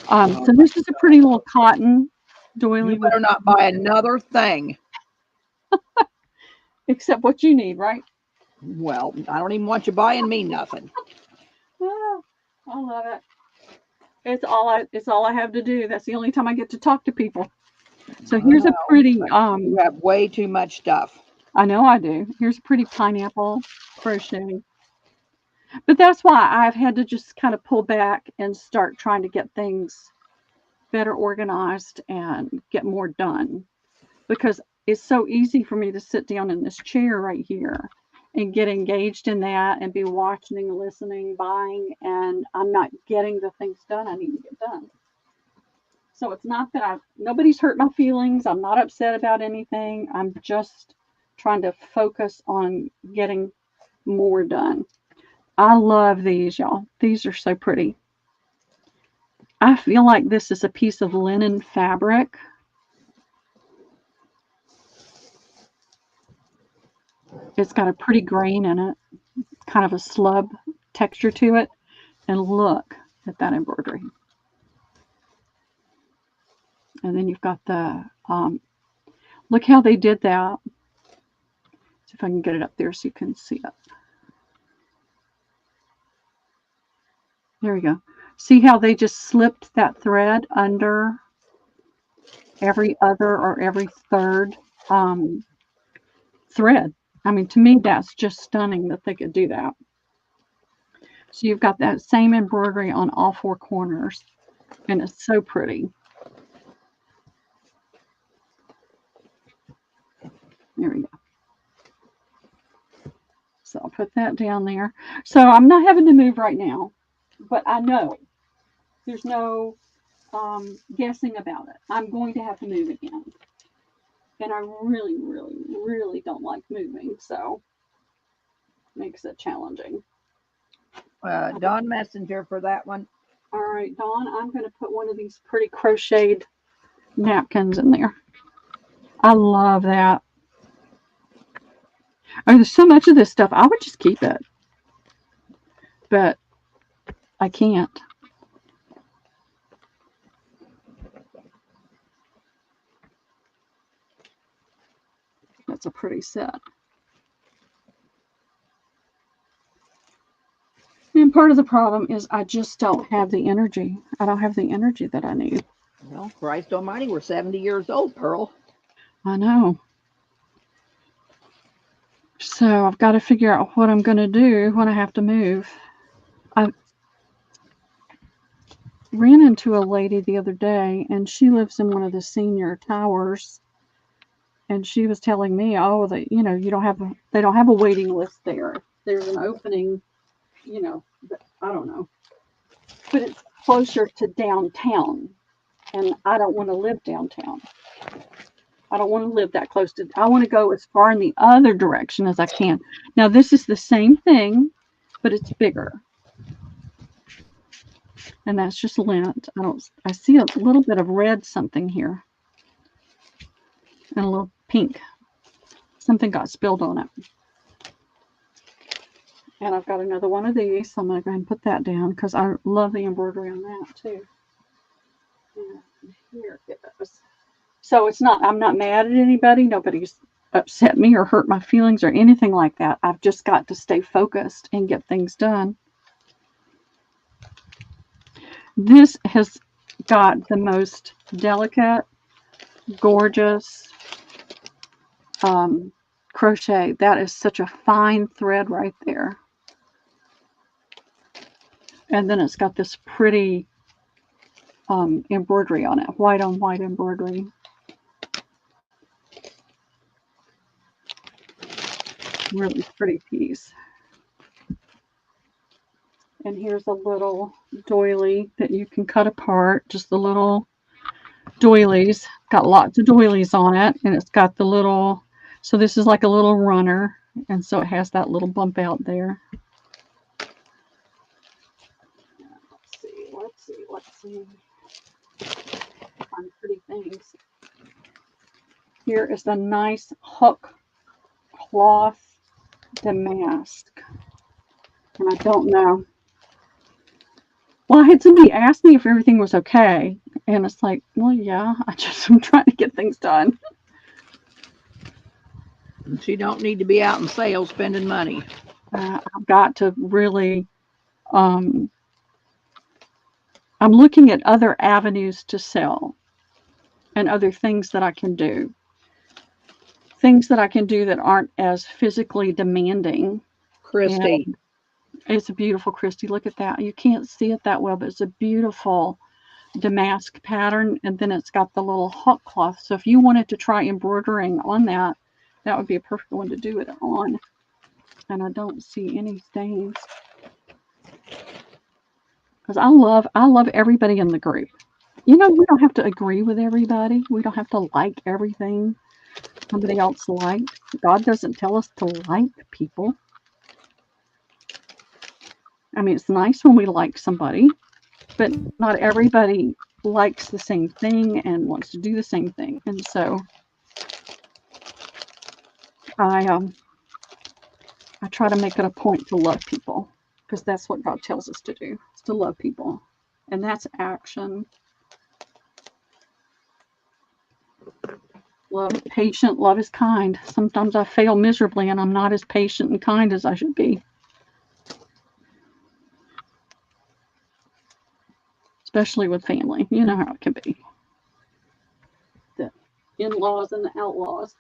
So this is a pretty little cotton doily. You better not buy another thing. Except what you need, right? Well, I don't even want you buying me nothing. Oh, I love it. It's all I have to do. That's the only time I get to talk to people. So here's a pretty you have way too much stuff. I know I do. Here's a pretty pineapple crochet. But that's why I've had to just kind of pull back and start trying to get things better organized and get more done. Because it's so easy for me to sit down in this chair right here and get engaged in that and be watching, listening, buying, and I'm not getting the things done I need to get done. So it's not that nobody's hurt my feelings. I'm not upset about anything. I'm just trying to focus on getting more done. I love these, y'all. These are so pretty. I feel like this is a piece of linen fabric. It's got a pretty grain in it, kind of a slub texture to it. And look at that embroidery. And then you've got the, look how they did that. See if I can get it up there so you can see it. There we go. See how they just slipped that thread under every other or every third thread. I mean, to me, that's just stunning that they could do that. So you've got that same embroidery on all four corners, and it's so pretty. There we go. So I'll put that down there. So I'm not having to move right now, but I know there's no guessing about it. I'm going to have to move again. And I really, really, really don't like moving, so it makes it challenging. Dawn Messenger for that one. All right, Dawn, I'm going to put one of these pretty crocheted napkins in there. I love that. Oh, there's so much of this stuff. I would just keep it. But I can't. That's a pretty set. And part of the problem is I just don't have the energy. I don't have the energy that I need. Well, Christ almighty, we're 70 years old, Pearl. I know. So I've got to figure out what I'm going to do when I have to move. I ran into a lady the other day, and she lives in one of the senior towers. And she was telling me, oh, that they don't have a waiting list there. There's an opening, I don't know, but it's closer to downtown, and I don't want to live downtown. I don't want to live that close to. I want to go as far in the other direction as I can. Now this is the same thing, but it's bigger, and that's just lint. I see a little bit of red something here, and a little pink. Something got spilled on it. And I've got another one of these, so I'm going to go ahead and put that down because I love the embroidery on that too. And here it goes. So I'm not mad at anybody. Nobody's upset me or hurt my feelings or anything like that. I've just got to stay focused and get things done. This has got the most delicate, gorgeous crochet. That is such a fine thread right there. And then it's got this pretty embroidery on it, white on white embroidery. Really pretty piece. And here's a little doily that you can cut apart, just the little doilies. Got lots of doilies on it, and it's got the little, so this is like a little runner, and so it has that little bump out there. Let's see. Find pretty things. Here is a nice hook cloth damask. And I don't know. Well, I had somebody ask me if everything was okay. And it's like, well, yeah, I'm trying to get things done. She don't need to be out in sales spending money. I've got to really, I'm looking at other avenues to sell and other things that I can do. Things that I can do that aren't as physically demanding. Christy. And it's a beautiful, Christy. Look at that. You can't see it that well, but it's a beautiful damask pattern. And then it's got the little hot cloth. So if you wanted to try embroidering on that, that would be a perfect one to do it on. And I don't see any stains. Because I love everybody in the group. We don't have to agree with everybody. We don't have to like everything somebody else liked. God doesn't tell us to like people. I mean, it's nice when we like somebody, but not everybody likes the same thing and wants to do the same thing. And so I try to make it a point to love people, because that's what God tells us to do, is to love people. And that's action. Love is patient, love is kind. Sometimes I fail miserably and I'm not as patient and kind as I should be. Especially with family. You know how it can be. The in-laws and the outlaws.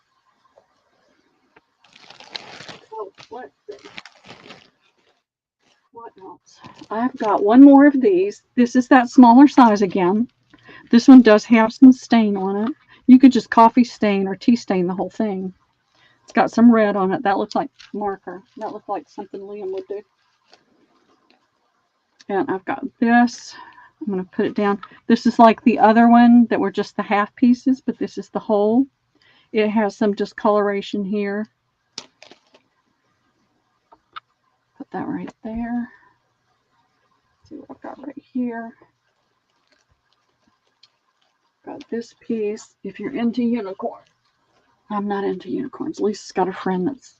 Oh, let's see. What else? I've got one more of these. This is that smaller size again. This one does have some stain on it. You could just coffee stain or tea stain the whole thing. It's got some red on it. That looks like marker. That looks like something Liam would do. And I've got this. I'm going to put it down. This is like the other one that were just the half pieces, but this is the whole. It has some discoloration here. Put that right there. Let's see what I've got right here. Got this piece. If you're into unicorn, I'm not into unicorns. Lisa's got a friend that's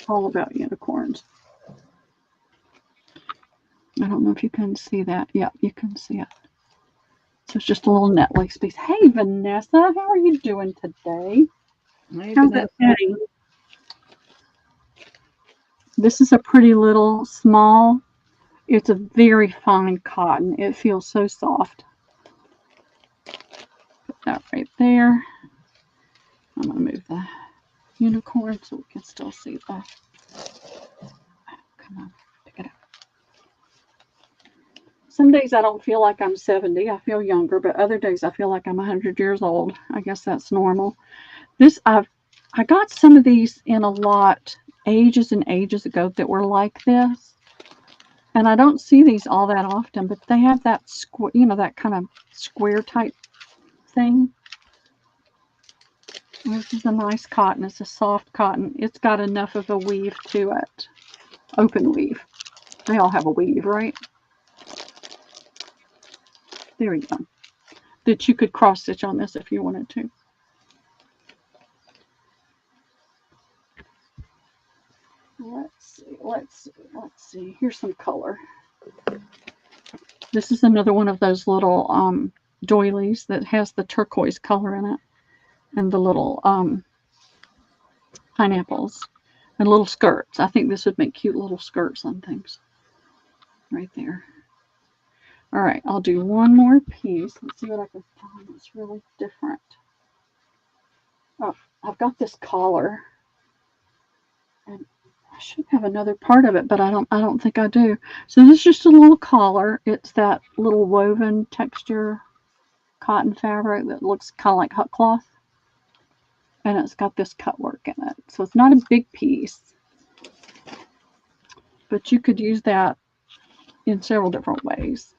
all about unicorns. I don't know if you can see that. Yeah, you can see it. So it's just a little net lace piece. Hey, Vanessa, how are you doing today? Hey, How's Vanessa. it fitting? This is a pretty little small. It's a very fine cotton. It feels so soft. Put that right there. I'm going to move the unicorn so we can still see the. Come on, pick it up. Some days I don't feel like I'm 70. I feel younger, but other days I feel like I'm 100 years old. I guess that's normal. I got some of these in a lot ages and ages ago that were like this. And I don't see these all that often, but they have that that kind of square type thing. This is a nice cotton. It's a soft cotton. It's got enough of a weave to it. Open weave. They all have a weave, right? There we go. That you could cross stitch on this if you wanted to. Let's see. Here's some color. This is another one of those little doilies that has the turquoise color in it. And the little pineapples and little skirts. I think this would make cute little skirts on things. Right there. All right, I'll do one more piece. Let's see what I can find that's really different. Oh, I've got this collar. And I should have another part of it, but I don't think I do. So this is just a little collar. It's that little woven texture cotton fabric that looks kind of like hot cloth. And it's got this cut work in it. So it's not a big piece. But you could use that in several different ways.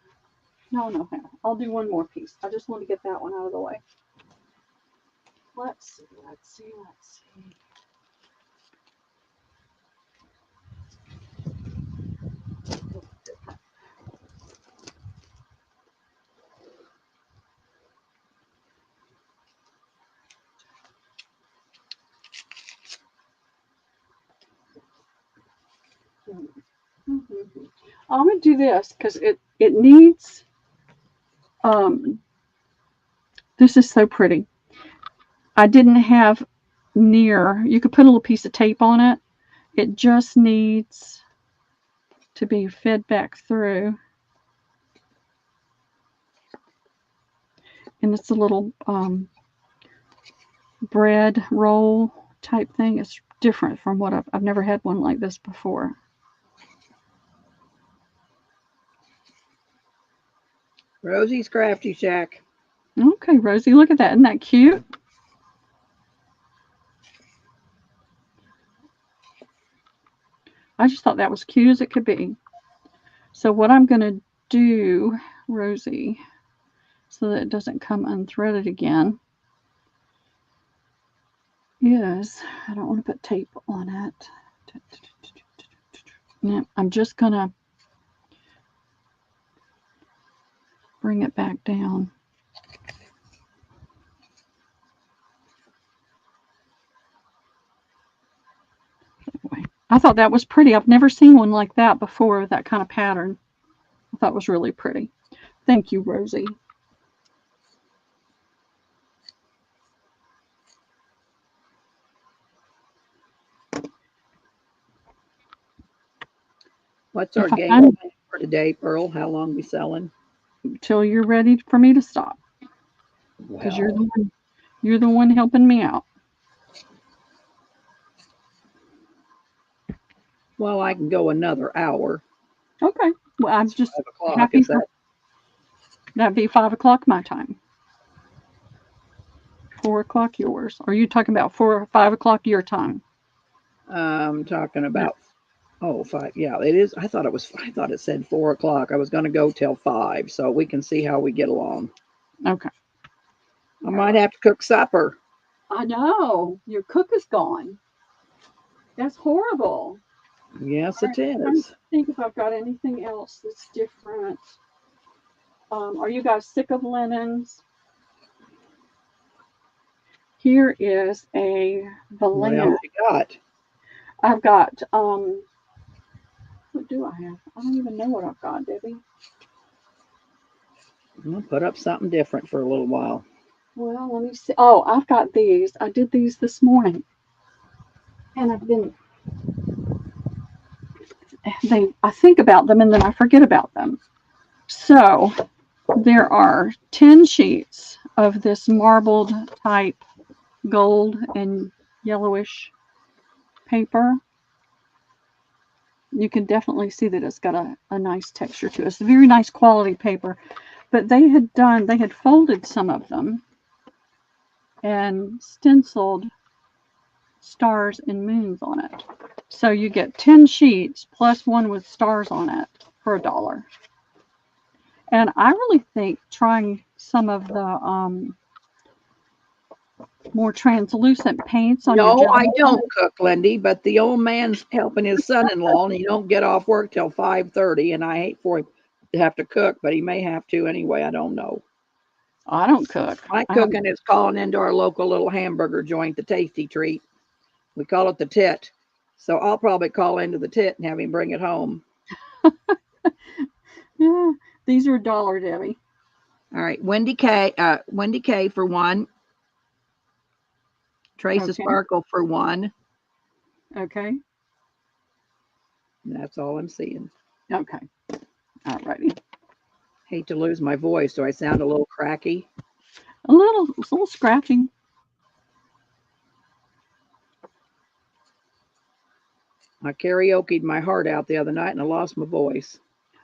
No. I'll do one more piece. I just want to get that one out of the way. Let's see. I'm going to do this because it needs, this is so pretty. I didn't have you could put a little piece of tape on it. It just needs to be fed back through. And it's a little bread roll type thing. It's different from what I've never had one like this before. Rosie's Crafty Shack. Okay, Rosie, look at that. Isn't that cute? I just thought that was cute as it could be. So what I'm going to do, Rosie, so that it doesn't come unthreaded again, is I don't want to put tape on it. Now, I'm just going to bring it back down. I thought that was pretty. I've never seen one like that before, that kind of pattern. I thought it was really pretty. Thank you, Rosie. What's our game for today, Pearl? How long we selling? Till you're ready for me to stop. Because you're the one helping me out. Well, I can go another hour. Okay. Well, I'm just 5 o'clock, happy for that'd be 5 o'clock my time. 4 o'clock yours. Are you talking about 4 or 5 o'clock your time? I'm talking about 5. Yeah, it is. I thought it said 4 o'clock. I was going to go till 5, so we can see how we get along. Okay. I might have to cook supper. I know. Your cook is gone. That's horrible. Yes, it is. I'm trying to think if I've got anything else that's different. Are you guys sick of linens? Here is a What Valance. else you got? I've got what do I have? I don't even know what I've got, Debbie. I'll put up something different for a little while. Well, let me see. Oh, I've got these. I did these this morning. And I think about them and then I forget about them. So there are 10 sheets of this marbled type gold and yellowish paper. You can definitely see that it's got a nice texture to it. It's a very nice quality paper. But they had folded some of them and stenciled stars and moons on it. So you get 10 sheets plus one with stars on it for $1. And I really think trying some of the more translucent paints on your No, I gel. don't cook, Lindy, but the old man's helping his son-in-law, and he don't get off work till 5:30, and I hate for him to have to cook, but he may have to anyway. I don't know. I don't cook. My cooking is calling into our local little hamburger joint, the Tasty Treat. We call it the Tit. So I'll probably call into the Tit and have him bring it home. Yeah, these are $1, Debbie. All right, Wendy K for one. Trace Okay. Sparkle for one. Okay. And that's all I'm seeing. Okay. All righty. Hate to lose my voice, so I sound a little cracky. It's a little scratching. I karaoke'd my heart out the other night and I lost my voice.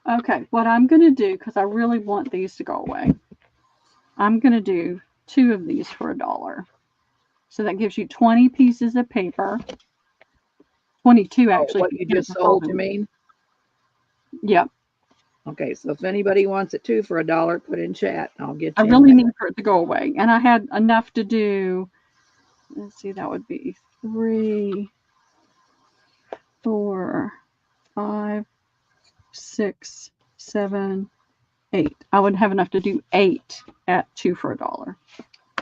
Okay, what I'm going to do, because I really want these to go away, I'm going to do 2 of these for $1. So that gives you 20 pieces of paper. 22, actually. What you just sold, you mean? Yep. Okay, so if anybody wants it too for $1, put in chat. I'll get you. I really need for it to go away. And I had enough to do, let's see, that would be 3, 4, 5, 6, 7, 8. I would have enough to do 8 at 2 for $1.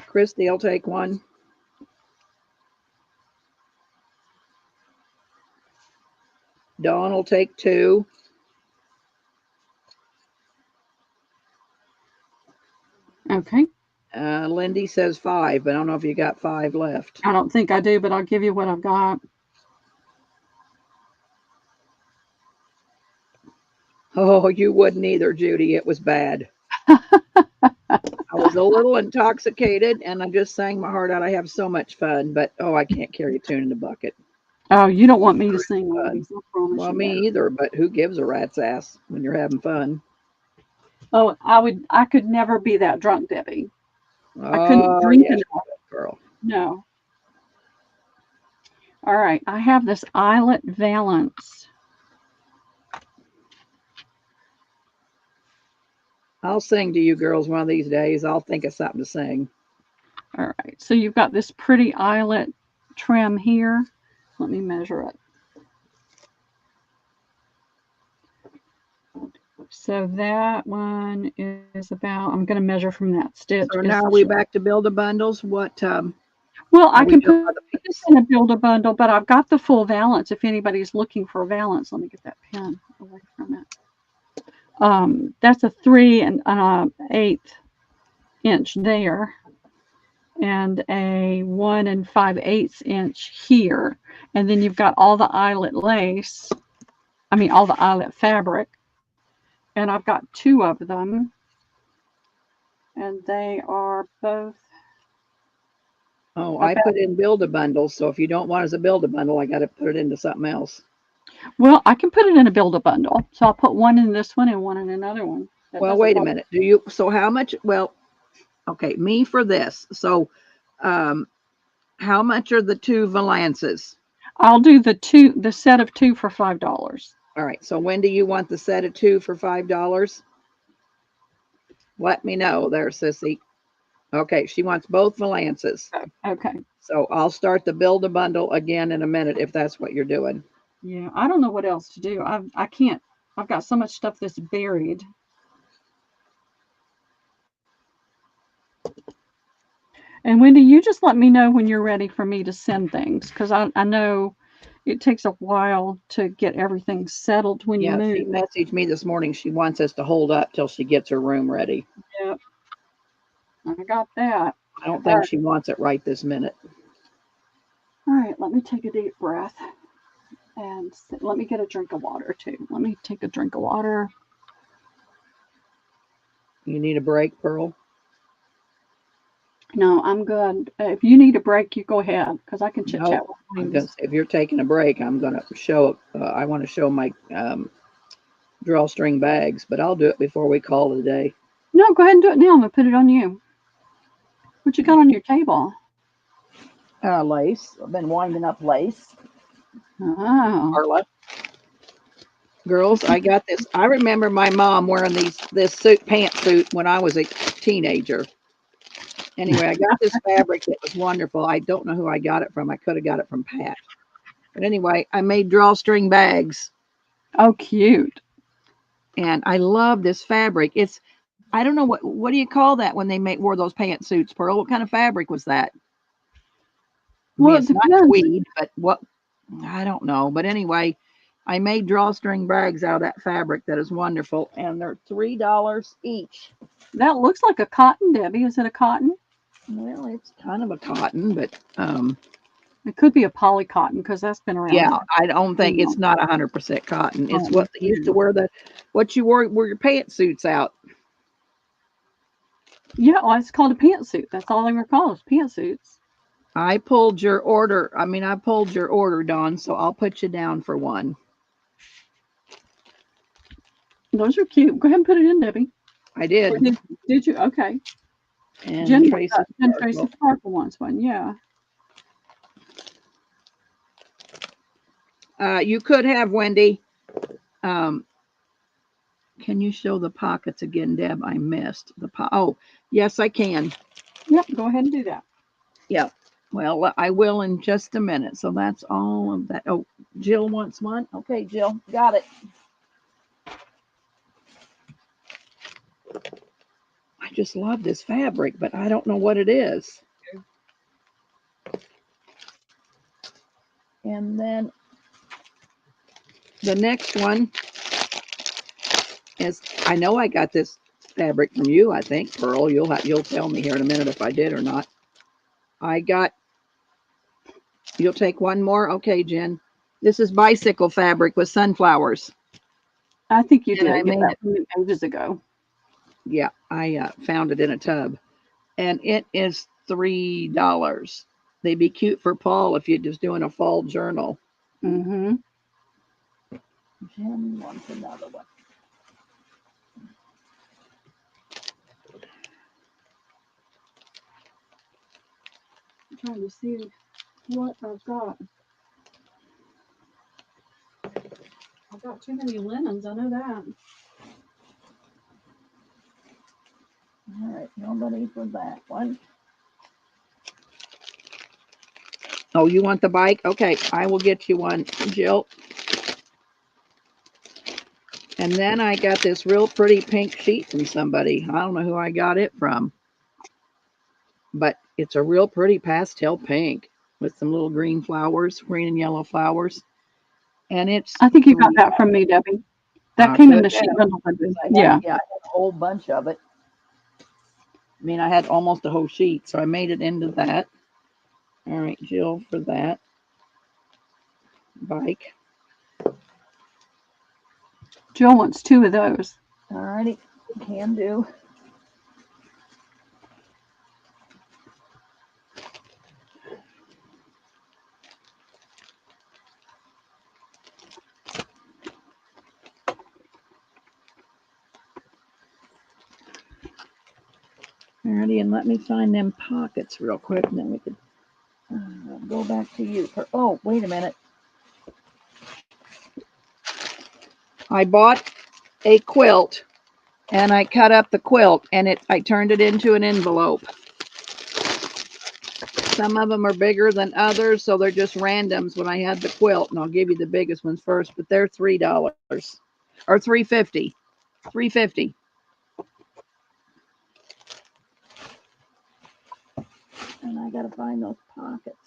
Christy will take one. Dawn will take 2. Okay. Lindy says 5, but I don't know if you got 5 left. I don't think I do, but I'll give you what I've got. Oh, you wouldn't either, Judy. It was bad. I was a little intoxicated and I just sang my heart out. I have so much fun, but I can't carry a tune in the bucket. Oh, you don't want me to sing one of these. I promise Well, you me that. either, but who gives a rat's ass when you're having fun? Oh, I could never be that drunk, Debbie. I couldn't drink enough. Girl. No. All right, I have this eyelet valance. I'll sing to you girls one of these days. I'll think of something to sing. All right, so you've got this pretty eyelet trim here. Let me measure it. So that one is about, I'm going to measure from that stitch. So now are we back to Build-A-Bundles? What? Well, I can put this in a Build-A-Bundle, but I've got the full valance. If anybody's looking for a valance, let me get that pen away from it. That's a 3 1/8 inch there, and a 1 5/8 inch here, and then you've got all the eyelet lace. I mean, all the eyelet fabric, and I've got 2 of them, and they are both. Oh, I put in Build-A-Bundle, so if you don't want it as a Build-A-Bundle, I got to put it into something else. Well, I can put it in a Build-A-Bundle. So I'll put one in this one and one in another one. Well, wait a minute. So how much? Well, okay, me for this. So how much are the 2 valances? I'll do the set of 2 for $5. All right. So when do you want the set of 2 for $5? Let me know there, sissy. Okay, she wants both valances. Okay. So I'll start the Build-A-Bundle again in a minute if that's what you're doing. Yeah, I don't know what else to do. I can't. I've got so much stuff that's buried. And Wendy, you just let me know when you're ready for me to send things, because I know it takes a while to get everything settled when you Yeah, move. she messaged me this morning. She wants us to hold up till she gets her room ready. Yep, I got that. I don't think she wants it right this minute. All right, let me take a deep breath and let me get a drink of water too. Let me take a drink of water. You need a break, Pearl? No, I'm good. If you need a break, you go ahead, because I can chit chat No, with I'm you. gonna say, if you're taking a break, I'm gonna show. I want to show my drawstring bags, but I'll do it before we call it a day. No, go ahead and do it now. I'm gonna put it on you. What you got on your table? Lace. I've been winding up lace. Oh, Carla. Girls, I got this. I remember my mom wearing this pantsuit when I was a teenager. Anyway, I got this fabric that was wonderful. I don't know who I got it from. I could have got it from Pat. But anyway, I made drawstring bags. oh, cute. And I love this fabric. It's, I don't know what do you call that when they wore those pantsuits, Pearl? What kind of fabric was that? I mean, Well, it it's not depends. tweed, but what, I don't know. But anyway, I made drawstring bags out of that fabric that is wonderful, and they're $3 each. That looks like a cotton, Debbie. Is it a cotton? Well, it's kind of a cotton, but It could be a poly cotton, because that's been around. yeah, I don't think it's not 100% cotton. It's what they used to wear what you wore your pantsuits out. Yeah, well, it's called a pantsuit. That's all they were called, pantsuits. I pulled your order. I pulled your order, Dawn, so I'll put you down for one. Those are cute. Go ahead and put it in, Debbie. I did. Or did you? Okay. And Jen Tracy Sparkle wants one. Yeah. You could have, Wendy. Can you show the pockets again, Deb? I missed the oh, yes, I can. Yep. Go ahead and do that. Yep. Well, I will in just a minute. So that's all of that. Oh, Jill wants one. Okay, Jill, got it. I just love this fabric, but I don't know what it is. And then the next one is, I know I got this fabric from you, I think, Pearl. You'll tell me here in a minute if I did or not. You'll take one more? Okay, Jen. This is bicycle fabric with sunflowers. I think you And did get that from me ages ago. Yeah, I found it in a tub. And it is $3. They'd be cute for Paul if you're just doing a fall journal. Mm-hmm. Jen wants another one. I'm trying to see what I've got. I've got too many linens. I know that. All right, nobody for that one. Oh, you want the bike? Okay, I will get you one, Jill. And then I got this real pretty pink sheet from somebody. I don't know who I got it from. But it's a real pretty pastel pink with some little green flowers, green and yellow flowers. And it's, I think you got that from me, Debbie. That came in the sheet bundle. Yeah, I had a whole bunch of it. I mean, I had almost a whole sheet, so I made it into that. All right, Jill, for that bike. Jill wants 2 of those. All righty, can do. Alrighty, and let me find them pockets real quick, and then we could go back to you. Oh, wait a minute. I bought a quilt, and I cut up the quilt, and I turned it into an envelope. Some of them are bigger than others, so they're just randoms when I had the quilt, and I'll give you the biggest ones first, but they're $3 or $3.50. $3.50. And I gotta find those pockets.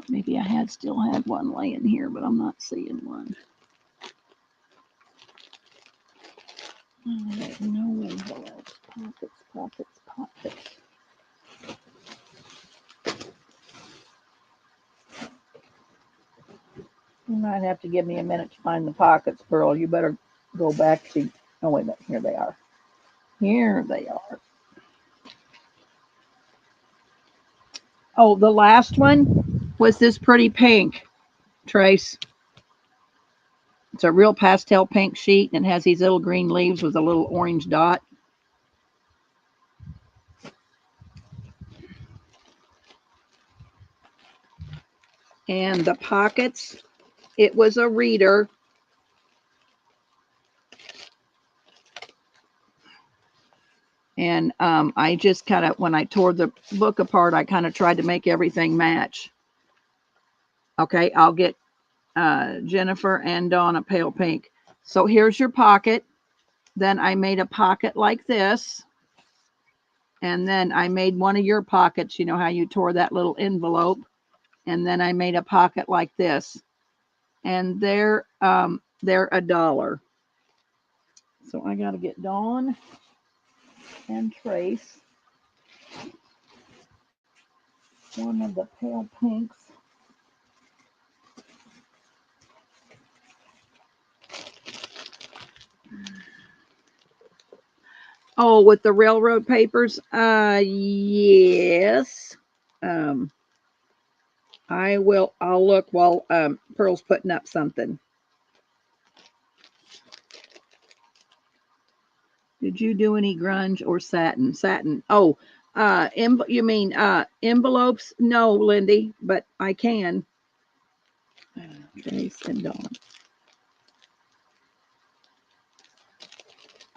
Maybe I still had one laying here, but I'm not seeing one. Oh, no envelopes. Pockets. You might have to give me a minute to find the pockets, Pearl. You better go back to. Oh, wait a minute. Here they are. Here they are. Oh, the last one was this pretty pink, Trace. It's a real pastel pink sheet, and it has these little green leaves with a little orange dot. And the pockets, it was a reader. And I just kind of, when I tore the book apart, I kind of tried to make everything match. Okay, I'll get Jennifer and Dawn a pale pink. So here's your pocket. Then I made a pocket like this. And then I made one of your pockets. You know how you tore that little envelope. And then I made a pocket like this. And they're $1. So I got to get Dawn and Trace one of the pale pinks. Oh, with the railroad papers? Yes. I'll look while Pearl's putting up something. Did you do any grunge or satin? Satin. Oh, you mean envelopes? No, Lindy, but I can. Trace and Dawn.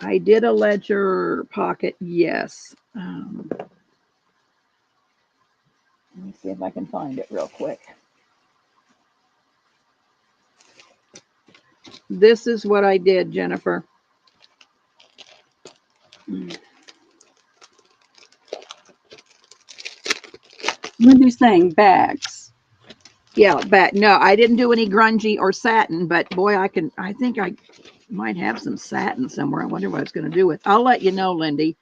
I did a ledger pocket, yes. Let me see if I can find it real quick. This is what I did, Jennifer. Lindy's saying bags. Yeah, but no, I didn't do any grungy or satin, but boy, I think I might have some satin somewhere. I wonder what it's going to do with. I'll let you know, Lindy.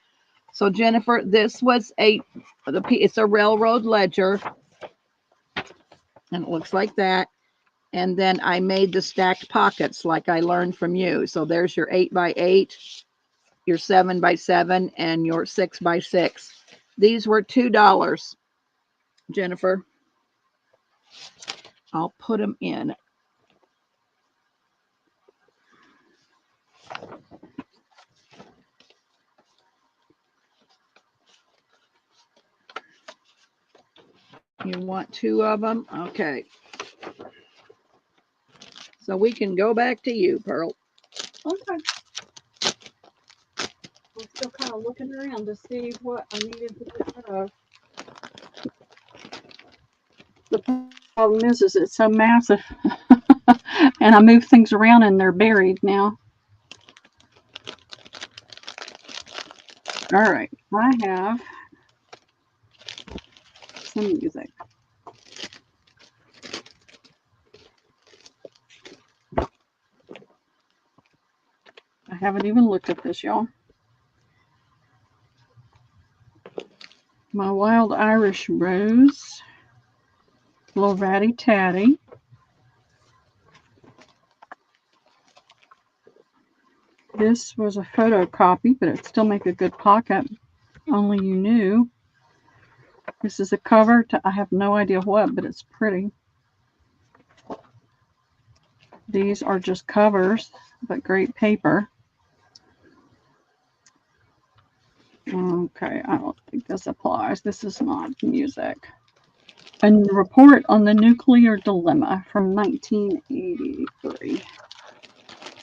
So Jennifer, this was it's a railroad ledger, and it looks like that. And then I made the stacked pockets like I learned from you. So there's your 8x8, your 7x7, and your 6x6. These were $2, Jennifer. I'll put them in. You want 2 of them? Okay. So we can go back to you, Pearl. Okay. I'm still kind of looking around to see what I needed to get rid of. The problem is it's so massive. And I move things around and they're buried now. All right. I have some music. I haven't even looked at this, y'all. My Wild Irish Rose. Little Ratty Tatty. This was a photocopy, but it'd still make a good pocket. Only you knew. This is a cover to, I have no idea what, but it's pretty. These are just covers, but great paper. Okay, I don't think this applies. This is not music. A report on the nuclear dilemma from 1983.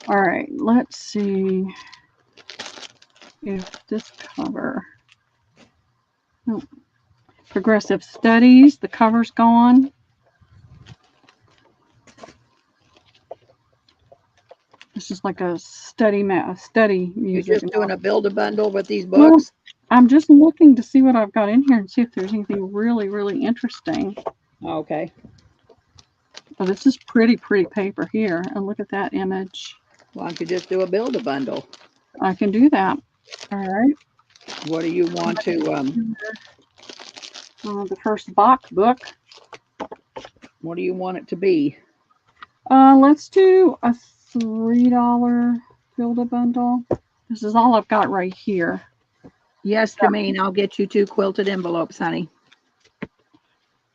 All right, let's see if this cover. Oh, Progressive Studies, the cover's gone. This is like a study You're music. just doing a build-a-bundle with these Well, books? I'm just looking to see what I've got in here and see if there's anything really, really interesting. Okay. Oh, this is pretty paper here. And look at that image. Why don't you just do a build-a-bundle? I can do that. All right. What do you want to, The first Bach book. what do you want it to be? Let's do a $3 build-a-bundle. This is all I've got right here. Yes, Jermaine, I'll get you 2 quilted envelopes, honey.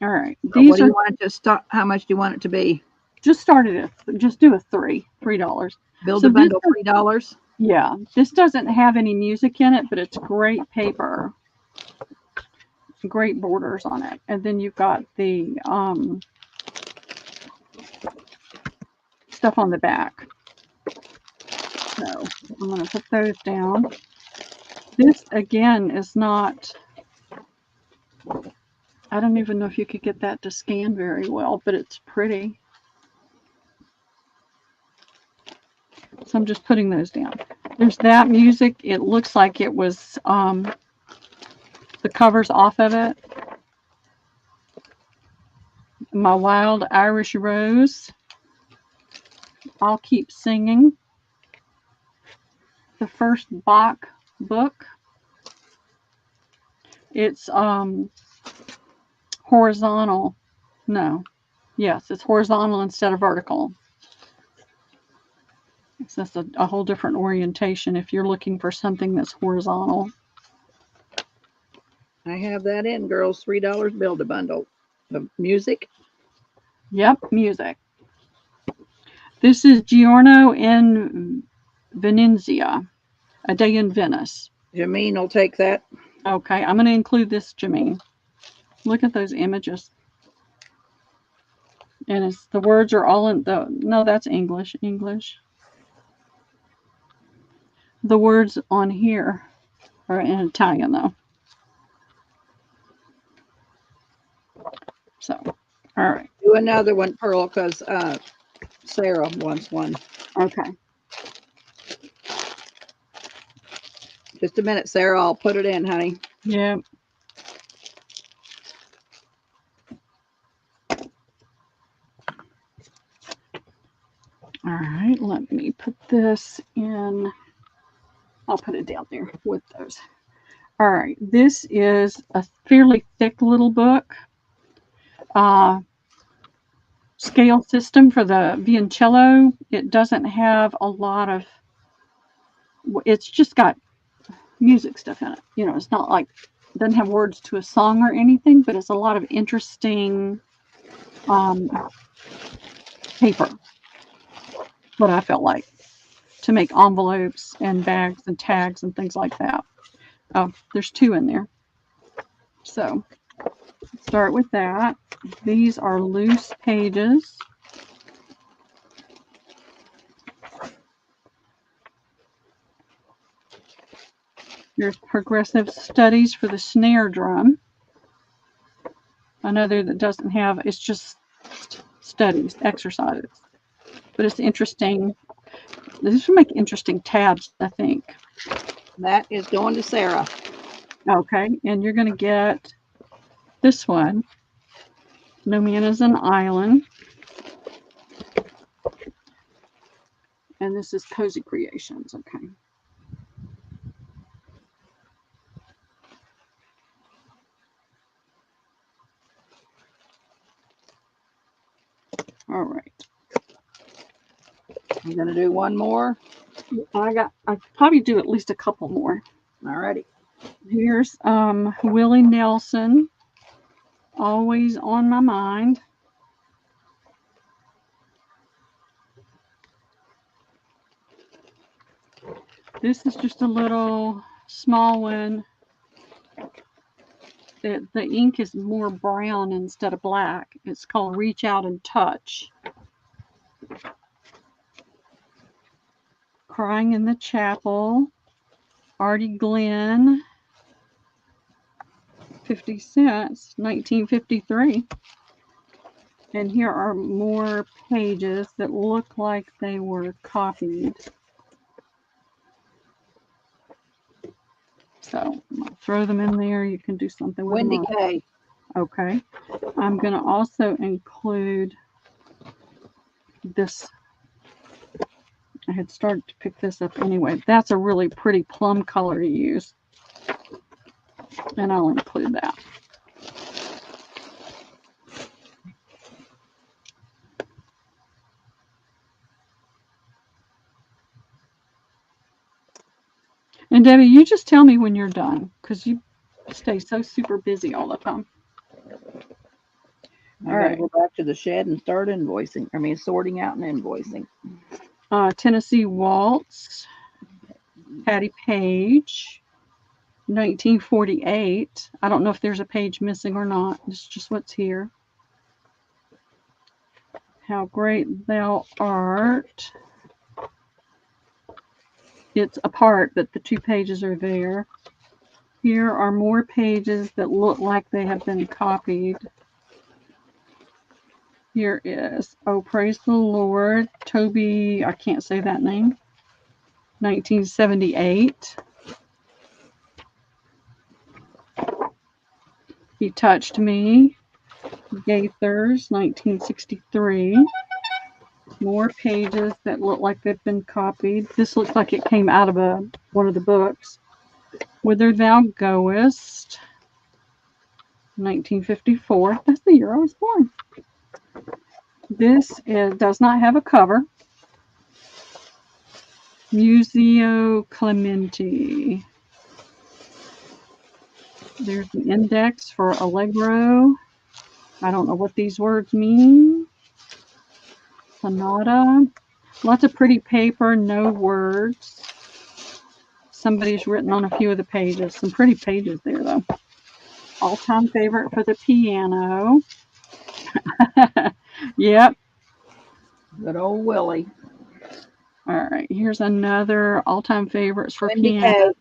All right. What These do are you want it to start? How much do you want it to be? just started at just do a $3. Build So a bundle, this- $3. Yeah, this doesn't have any music in it, but it's great paper. Great borders on it. And then you've got the stuff on the back. So I'm going to put those down. This again is not, I don't even know if you could get that to scan very well, but it's pretty. So I'm just putting those down. There's that music. It looks like it was the covers off of it. My Wild Irish Rose. I'll Keep Singing. The first Bach book. It's horizontal. No. Yes, it's horizontal instead of vertical. So that's a whole different orientation if you're looking for something that's horizontal. I have that in, girls. $3 build a bundle. The music. Yep, music. This is Giorno in Venezia, A Day in Venice. Jameen will take that. Okay, I'm going to include this, Jameen. Look at those images. And it's the words are all in the, no, that's English. The words on here are in Italian, though. So, all right. Do another one, Pearl, because Sarah wants one. Okay. Just a minute, Sarah. I'll put it in, honey. Yeah. All right, let me put this in. I'll put it down there with those. All right, this is a fairly thick little book. Scale system for the violoncello. It doesn't have a lot of, it's just got music stuff in it. You know, it's not like, it doesn't have words to a song or anything, but it's a lot of interesting paper. What I felt like to make envelopes and bags and tags and things like that. Oh, there's 2 in there. So start with that. These are loose pages. There's progressive studies for the snare drum. Another that doesn't have, it's just studies, exercises. But it's interesting. This would make interesting tabs, I think. That is going to Sarah. Okay, and you're going to get this one. No Man is an Island. And this is Cozy Creations. Okay. All right. I'm going to do one more. I probably do at least a couple more. All righty. Here's Willie Nelson, Always on My Mind. This is just a little small one. The ink is more brown instead of black. It's called Reach Out and Touch. Crying in the Chapel, Artie Glenn, 50 cents, 1953. And here are more pages that look like they were copied. So I'll throw them in there. You can do something with Wendy them. K. Okay. I'm going to also include this. I had started to pick this up anyway. That's a really pretty plum color to use. And I'll include that. And Debbie, you just tell me when you're done, because you stay so super busy all the time. I gotta go back to the shed and start invoicing. I mean, sorting out and invoicing. Tennessee Waltz, Patty Page, 1948. I don't know if there's a page missing or not. It's just what's here. How Great Thou Art. It's apart, but the 2 pages are there. Here are more pages that look like they have been copied. Here is Oh Praise the Lord, Toby, I can't say that name, 1978. He Touched Me, Gaithers, 1963. More pages that look like they've been copied. This looks like it came out of one of the books. Whither Thou Goest, 1954. That's the year I was born. This does not have a cover. Museo Clementi. There's the index for Allegro. I don't know what these words mean. Sonata. Lots of pretty paper, no words. Somebody's written on a few of the pages. Some pretty pages there, though. All-time favorite for the piano. Yep. Good old Willie. All right. Here's another all-time favorites for Wendy piano.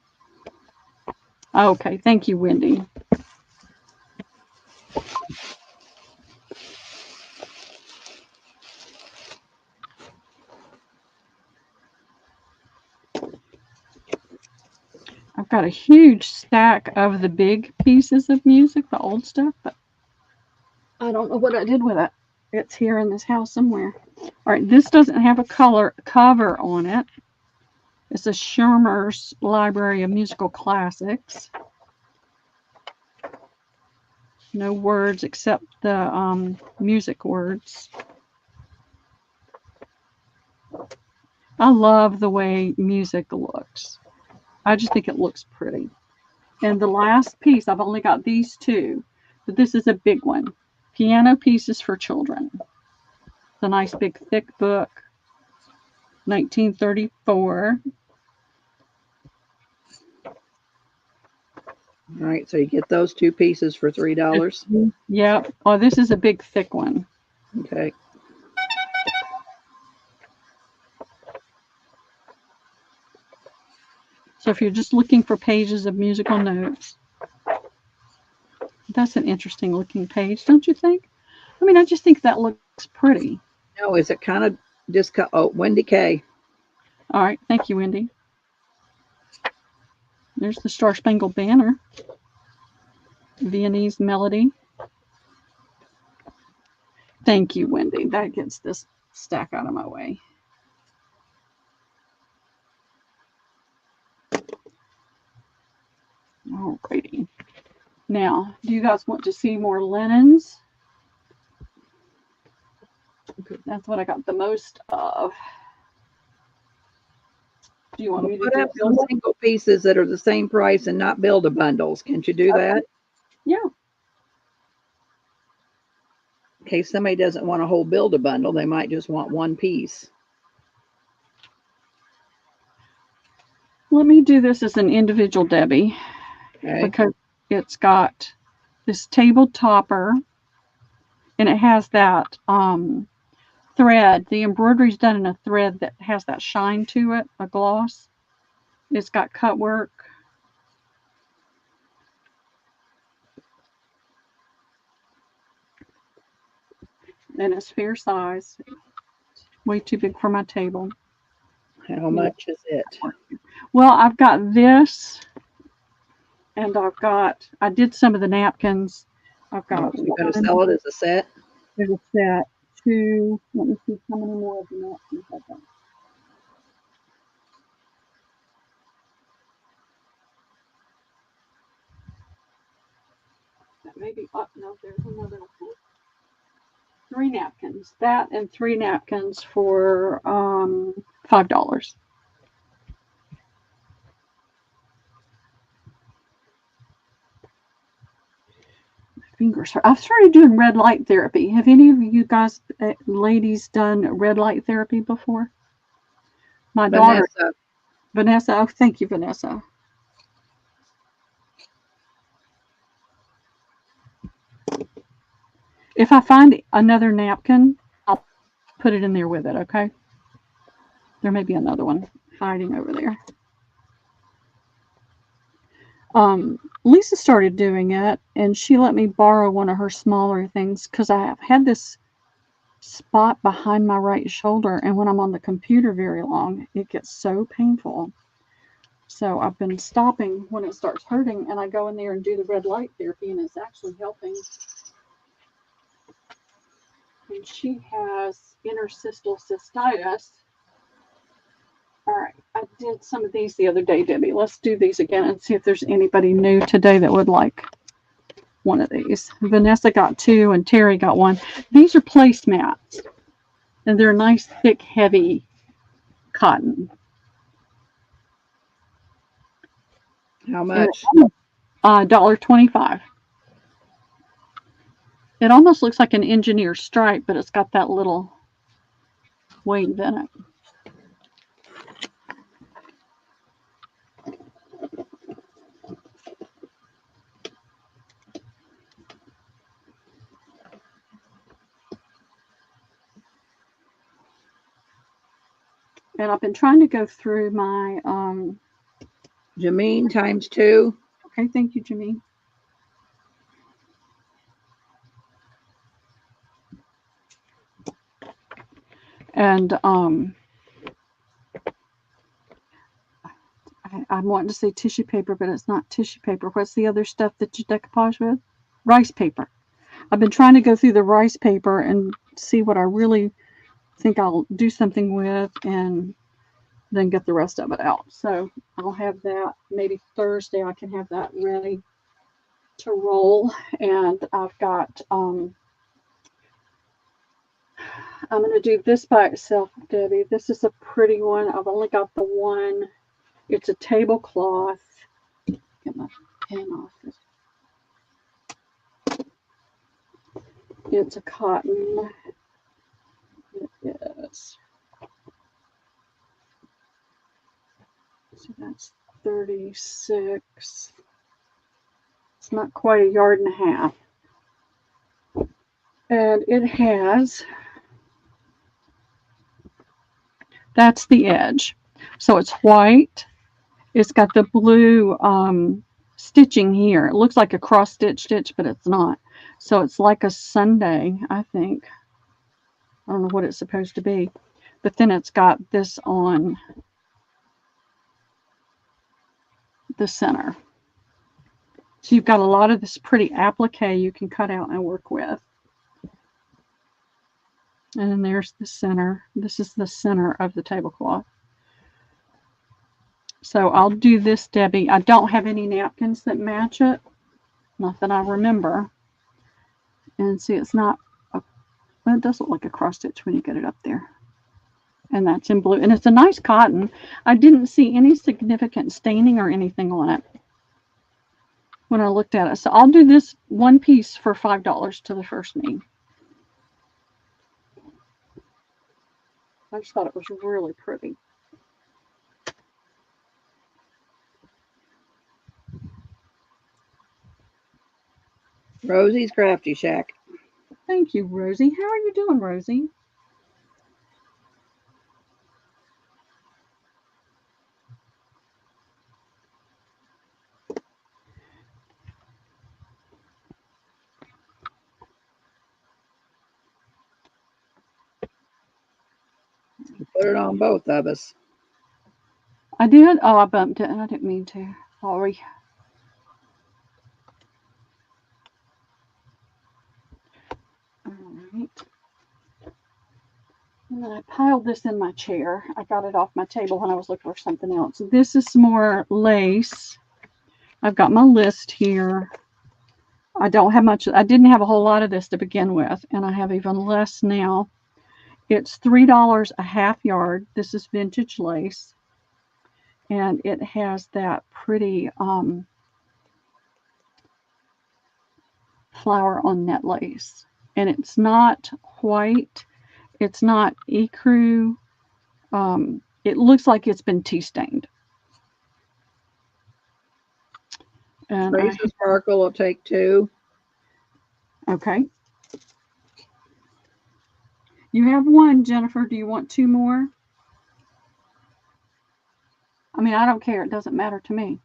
K. Okay. Thank you, Wendy. I've got a huge stack of the big pieces of music, the old stuff, but I don't know what I did with it. It's here in this house somewhere. All right, this doesn't have a cover on it. It's a Schirmer's Library of Musical Classics. No words except the music words. I love the way music looks. I just think it looks pretty. And the last piece, I've only got these 2, but this is a big one. Piano Pieces for Children. It's a nice big thick book. 1934. All right, so you get those 2 pieces for $3. Yep. Oh, this is a big thick one. Okay. So if you're just looking for pages of musical notes, that's an interesting looking page, don't you think? I mean, I just think that looks pretty. No, is it kind of just Wendy K. All right. Thank you, Wendy. There's the Star Spangled Banner. Viennese Melody. Thank you, Wendy. That gets this stack out of my way. Alrighty. Now, do you guys want to see more linens? That's what I got the most of. Do you want me to Put do up some single pieces that are the same price and not build a bundles? Can't you do that? Yeah. In case somebody doesn't want a whole build a bundle, they might just want one piece. Let me do this as an individual, Debbie, Okay. because it's got this table topper and it has that thread. The embroidery's done in a thread that has that shine to it, a gloss. It's got cut work. and it's fair size. Way too big for my table. How much is it? Well, I've got this, and I did some of the napkins. I've got You're going to sell it as a set? There's a set. Two. Let me see how many more of the napkins I've got. That may be up. No, there's another one. 3 napkins. That and 3 napkins for $5. Fingers hurt. I've started doing red light therapy. Have any of you guys, ladies, done red light therapy before? My daughter, Vanessa. Oh, thank you, Vanessa. If I find another napkin, I'll put it in there with it, okay? There may be another one hiding over there. Lisa started doing it, and she let me borrow one of her smaller things because I have had this spot behind my right shoulder, and when I'm on the computer very long, it gets so painful. So I've been stopping when it starts hurting, and I go in there and do the red light therapy, and it's actually helping. And she has interstitial cystitis. All right, I did some of these the other day, Debbie. Let's do these again and see if there's anybody new today that would like one of these. Vanessa got 2 and Terry got 1. These are placemats, and they're nice, thick, heavy cotton. How much? $1.25. It almost looks like an engineer stripe, but it's got that little wave in it. And I've been trying to go through my Jameen times 2. Okay, thank you, Jimmy. And I'm wanting to say tissue paper, but it's not tissue paper. What's the other stuff that you decoupage with? Rice paper. I've been trying to go through the rice paper and see what I really think I'll do something with, and then get the rest of it out. So I'll have that maybe Thursday. I can have that ready to roll. And I've got I'm going to do this by itself, Debbie. This is a pretty one. I've only got the one. It's a tablecloth. Get my pen off. It's a cotton. It is. So that's 36. It's not quite a yard and a half. And it has, that's the edge. So it's white. It's got the blue stitching here. It looks like a cross stitch, but it's not. So it's like a sundae, I think. I don't know what it's supposed to be. But then it's got this on the center. So you've got a lot of this pretty applique you can cut out and work with. And then there's the center. This is the center of the tablecloth. So I'll do this, Debbie. I don't have any napkins that match it. Not that I remember. And see, it's not, well, it does look like a cross stitch when you get it up there. And that's in blue. And it's a nice cotton. I didn't see any significant staining or anything on it when I looked at it. So I'll do this one piece for $5 to the first me. I just thought it was really pretty. Rosie's Crafty Shack. Thank you, Rosie. How are you doing, Rosie? You put it on both of us. I did? Oh, I bumped it. I didn't mean to. Sorry. All right. And then I piled this in my chair. I got it off my table when I was looking for something else. This is some more lace. I've got my list here. I don't have much. I didn't have a whole lot of this to begin with, and I have even less now. It's $3 a half yard. This is vintage lace, and it has that pretty flower on net lace, and it's not white. It's not ecru. It looks like it's been tea stained. And Trace and Sparkle will take 2. Okay. You have 1, Jennifer. Do you want 2 more? I mean, I don't care. It doesn't matter to me.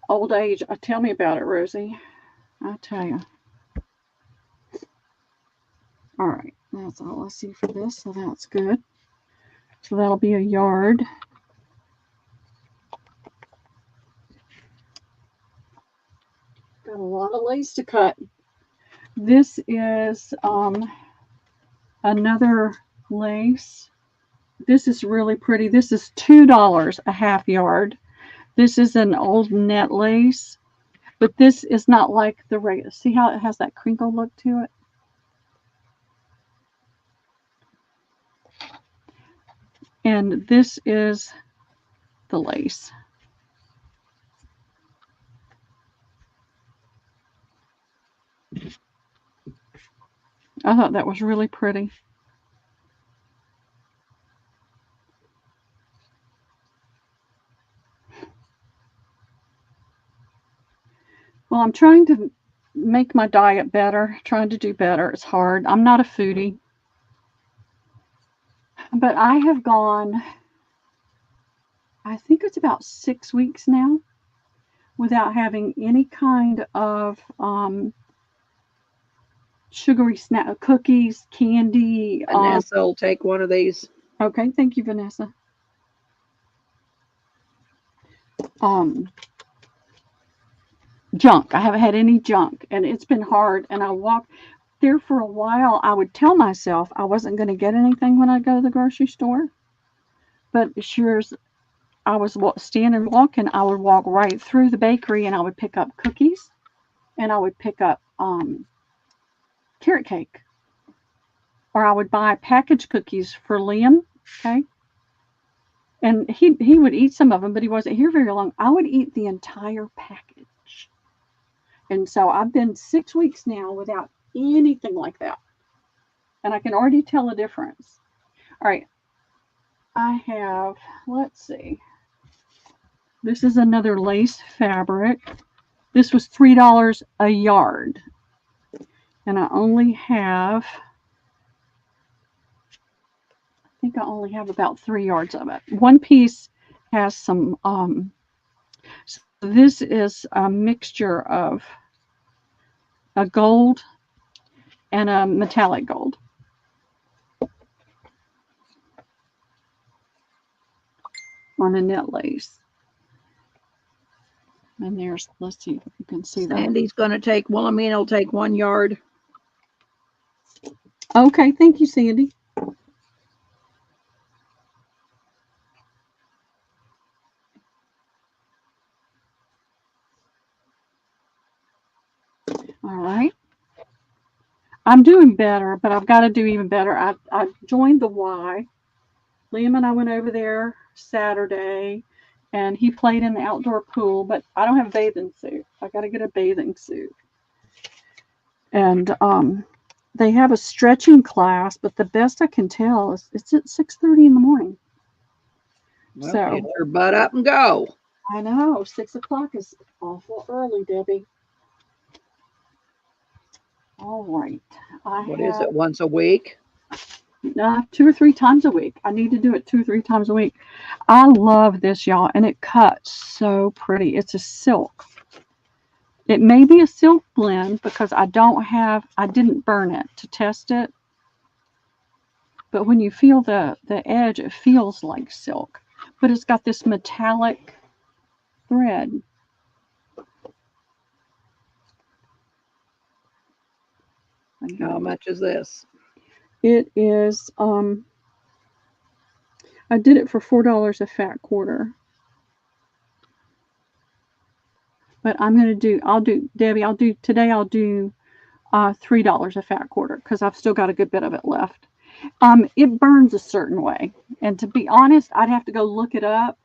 Old age. Tell me about it, Rosie. I tell you. All right. That's all I see for this. So that's good. So that'll be a yard. Got a lot of lace to cut. This is another lace. This is really pretty. This is $2 a half yard. This is an old net lace, but this is not like the regular. See how it has that crinkle look to it? And this is the lace. I thought that was really pretty. Well, I'm trying to make my diet better, trying to do better. It's hard. I'm not a foodie. But I have gone, I think it's about 6 weeks now, without having any kind of sugary snack, cookies, candy. Vanessa will take one of these. Okay, thank you, Vanessa. Junk. I haven't had any junk, and it's been hard. And I walked there for a while. I would tell myself I wasn't going to get anything when I go to the grocery store, but sure as I was standing walking, I would walk right through the bakery, and I would pick up cookies, and I would pick up carrot cake, or I would buy packaged cookies for Liam. Okay. And he would eat some of them, but he wasn't here very long. I would eat the entire package. And so I've been 6 weeks now without anything like that. And I can already tell a difference. All right. I have, let's see. This is another lace fabric. This was $3 a yard. And I only have, I think I only have about 3 yards of it. One piece has some, so this is a mixture of a gold and a metallic gold. On a net lace. And there's, let's see if you can see that. Sandy's going to take, Wilhelmina will take 1 yard. Okay, thank you, Sandy. All right. I'm doing better, but I've got to do even better. I joined the Y. Liam and I went over there Saturday, and he played in the outdoor pool, but I don't have a bathing suit. I got to get a bathing suit. And they have a stretching class, but the best I can tell is it's at 6:30 in the morning. Well, So get your butt up and go. I know 6 o'clock is awful early, Debbie. All right. What is it, once a week? 2 or 3 times a week. I need to do it 2 or 3 times a week. I love this, y'all, and it cuts so pretty. It's a silk. It may be a silk blend because I didn't burn it to test it. But when you feel the edge, it feels like silk. But it's got this metallic thread. How much is this? It is, I did it for $4 a fat quarter. But today I'll do $3 a fat quarter because I've still got a good bit of it left. It burns a certain way. And to be honest, I'd have to go look it up.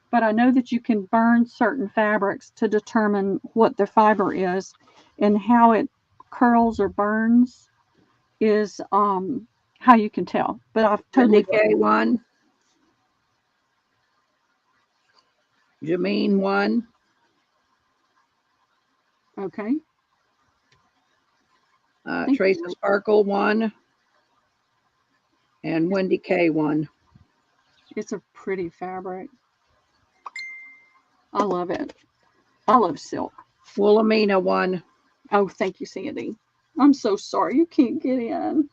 But I know that you can burn certain fabrics to determine what the fiber is, and how it curls or burns is how you can tell. But I've totally K1. Jameen 1. Okay. Tracy Sparkle 1. And Wendy K1. It's a pretty fabric. I love it. I love silk. Wilhelmina 1. Oh, thank you, Sandy. I'm so sorry you can't get in.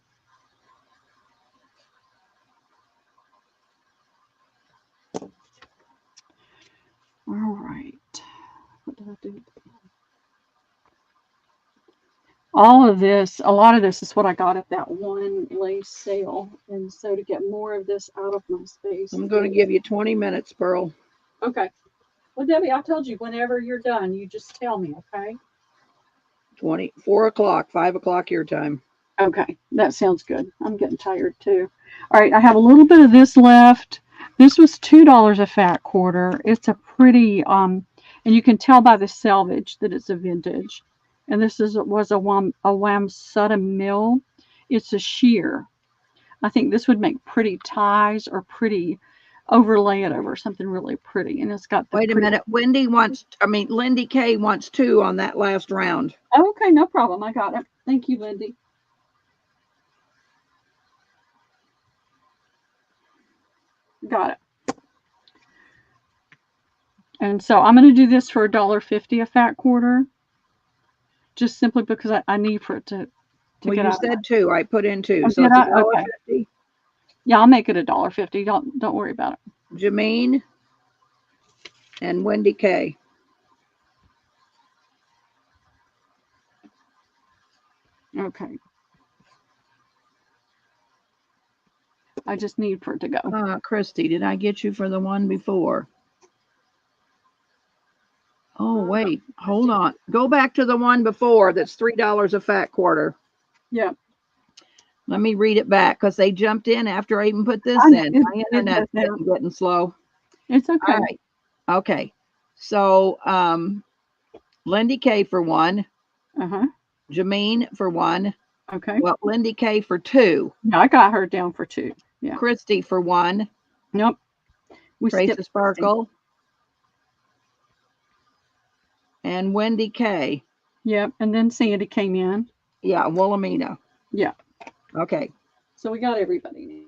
All right. What did I do? All of this, a lot of this is what I got at that one lace sale. And so to get more of this out of my space. I'm going to give you 20 minutes, Pearl. Okay. Well, Debbie, I told you whenever you're done, you just tell me, okay? 4 o'clock, 5 o'clock your time. Okay, that sounds good. I'm getting tired too. All right, I have a little bit of this left. This was $2 a fat quarter. It's a pretty, and you can tell by the selvage that it's a vintage. And this was a Wamsutta mill. It's a sheer. I think this would make pretty ties or pretty overlay it over something really pretty. And it's got the Wait a minute. Lindy K wants 2 on that last round. Okay, no problem. I got it. Thank you, Lindy. Got it. And so I'm going to do this for $1.50 a fat quarter, just simply because I need for it to Well, get you out. said 2. I put in 2. Oh, So did it's I? $1.50. Okay. Yeah, I'll make it $1.50. Don't worry about it. Jameen and Wendy K. Okay. I just need for it to go. Christy, did I get you for the one before? Oh, wait. Hold on. Go back to the one before that's $3 a fat quarter. Yeah. Let me read it back because they jumped in after I even put this in. My internet's getting slow. It's okay. All right. Okay. So Lindy K for 1. Uh-huh. Jameen for 1. Okay. Well, Lindy K for 2. Yeah, I got her down for 2. Yeah. Christy for 1. Nope. We Tracy skipped Sparkle. And Wendy K. Yep. And then Sandy came in. Yeah, Wilhelmina. Yeah. Okay. So we got everybody.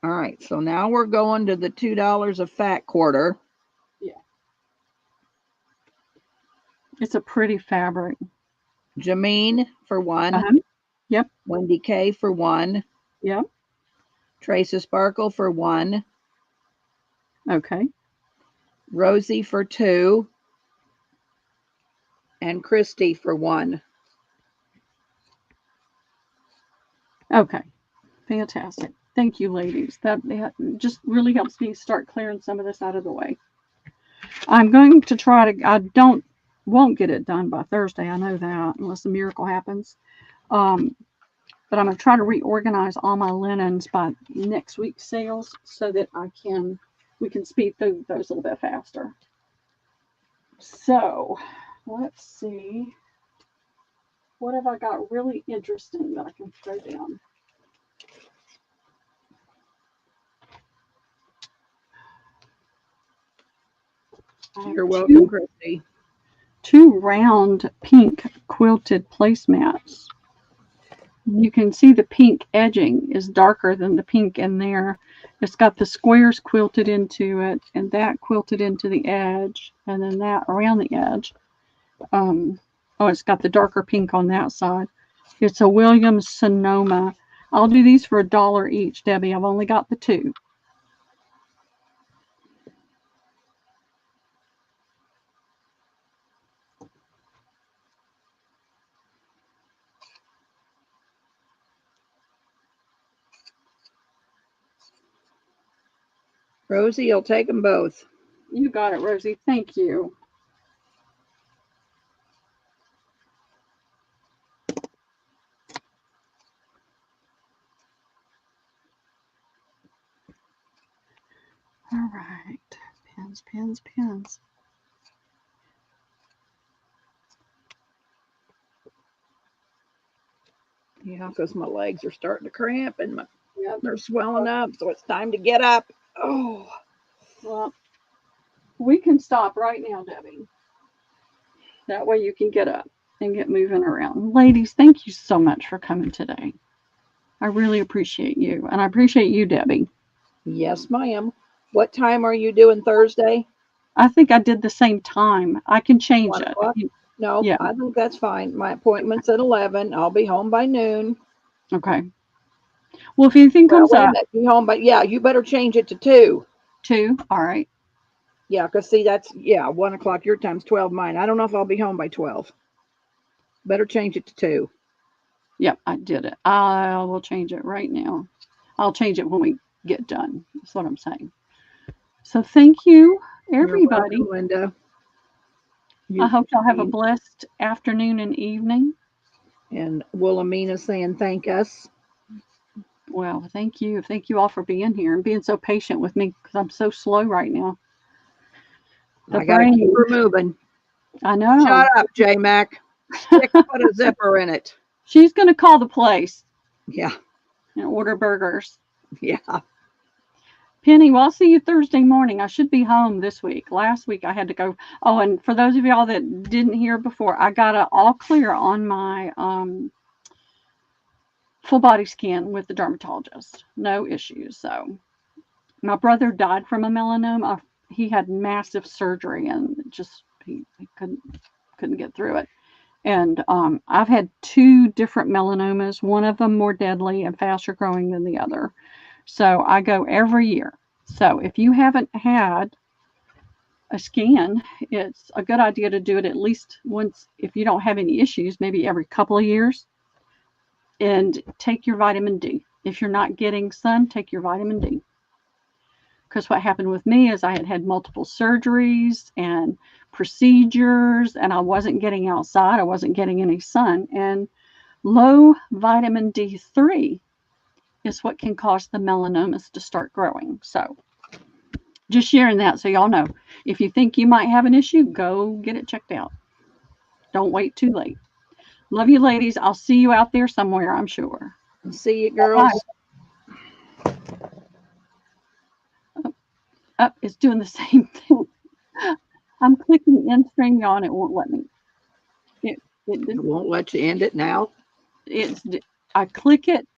All right. So now we're going to the $2 a fat quarter. Yeah. It's a pretty fabric. Jameen for 1. Uh-huh. Yep. Wendy K for 1. Yep. Tracy Sparkle for 1. Okay. Rosie for 2. And Christy for 1. Okay. Fantastic. Thank you, ladies. That just really helps me start clearing some of this out of the way. I'm going to try to, won't get it done by Thursday. I know that, unless a miracle happens. But I'm going to try to reorganize all my linens by next week's sales so that we can speed through those a little bit faster. So let's see. What have I got really interesting that I can throw down? You're welcome, Christy. 2 round pink quilted placemats. You can see the pink edging is darker than the pink in there. It's got the squares quilted into it, and that quilted into the edge, and then that around the edge. Oh, it's got the darker pink on that side. It's a Williams Sonoma. I'll do these for $1 each, Debbie. I've only got the 2. Rosie, you'll take them both. You got it, Rosie. Thank you. All right. Pins, pins, pins. Yeah, because my legs are starting to cramp and they're swelling up, so it's time to get up. Oh, Well, we can stop right now, Debbie. That way you can get up and get moving around. Ladies, thank you so much for coming today. I really appreciate you. And I appreciate you, Debbie. yes, ma'am. What time are you doing Thursday? I think I did the same time. I can change 1 it. o'clock? No, Yeah. I think that's fine. My appointment's at 11. I'll be home by noon. Okay. Well, if anything Well, comes wait a up, minute. Be home, but yeah, you better change it to 2. 2. All right. Yeah, because see, that's 1 o'clock your time's 12 mine. I don't know if I'll be home by 12. Better change it to 2. Yep, I did it. I will change it right now. I'll change it when we get done. That's what I'm saying. So thank you, everybody. You're welcome, Linda. I hope y'all have a blessed afternoon and evening. And Wilhelmina saying thank us. Well, thank you. Thank you all for being here and being so patient with me because I'm so slow right now. I got to keep her moving. I know. Shut up, J-Mac. Stick put a zipper in it. She's going to call the place. Yeah. And order burgers. Yeah. Penny, well, I'll see you Thursday morning. I should be home this week. Last week I had to go. Oh, and for those of y'all that didn't hear before, I got an all clear on my full body scan with the dermatologist. No issues. So my brother died from a melanoma. He had massive surgery and just he couldn't get through it. And I've had 2 different melanomas, one of them more deadly and faster growing than the other. So I go every year. So if you haven't had a scan, it's a good idea to do it at least once. If you don't have any issues, maybe every couple of years. And take your vitamin D. If you're not getting sun, take your vitamin D. Because what happened with me is I had multiple surgeries and procedures, and I wasn't getting outside. I wasn't getting any sun. And low vitamin D3 is what can cause the melanomas to start growing. So just sharing that so y'all know. If you think you might have an issue, go get it checked out. Don't wait too late. Love you, ladies. I'll see you out there somewhere, I'm sure. See you, girls. Up, it's doing the same thing. I'm clicking end stream on it won't let me. It won't let you end it now. I click it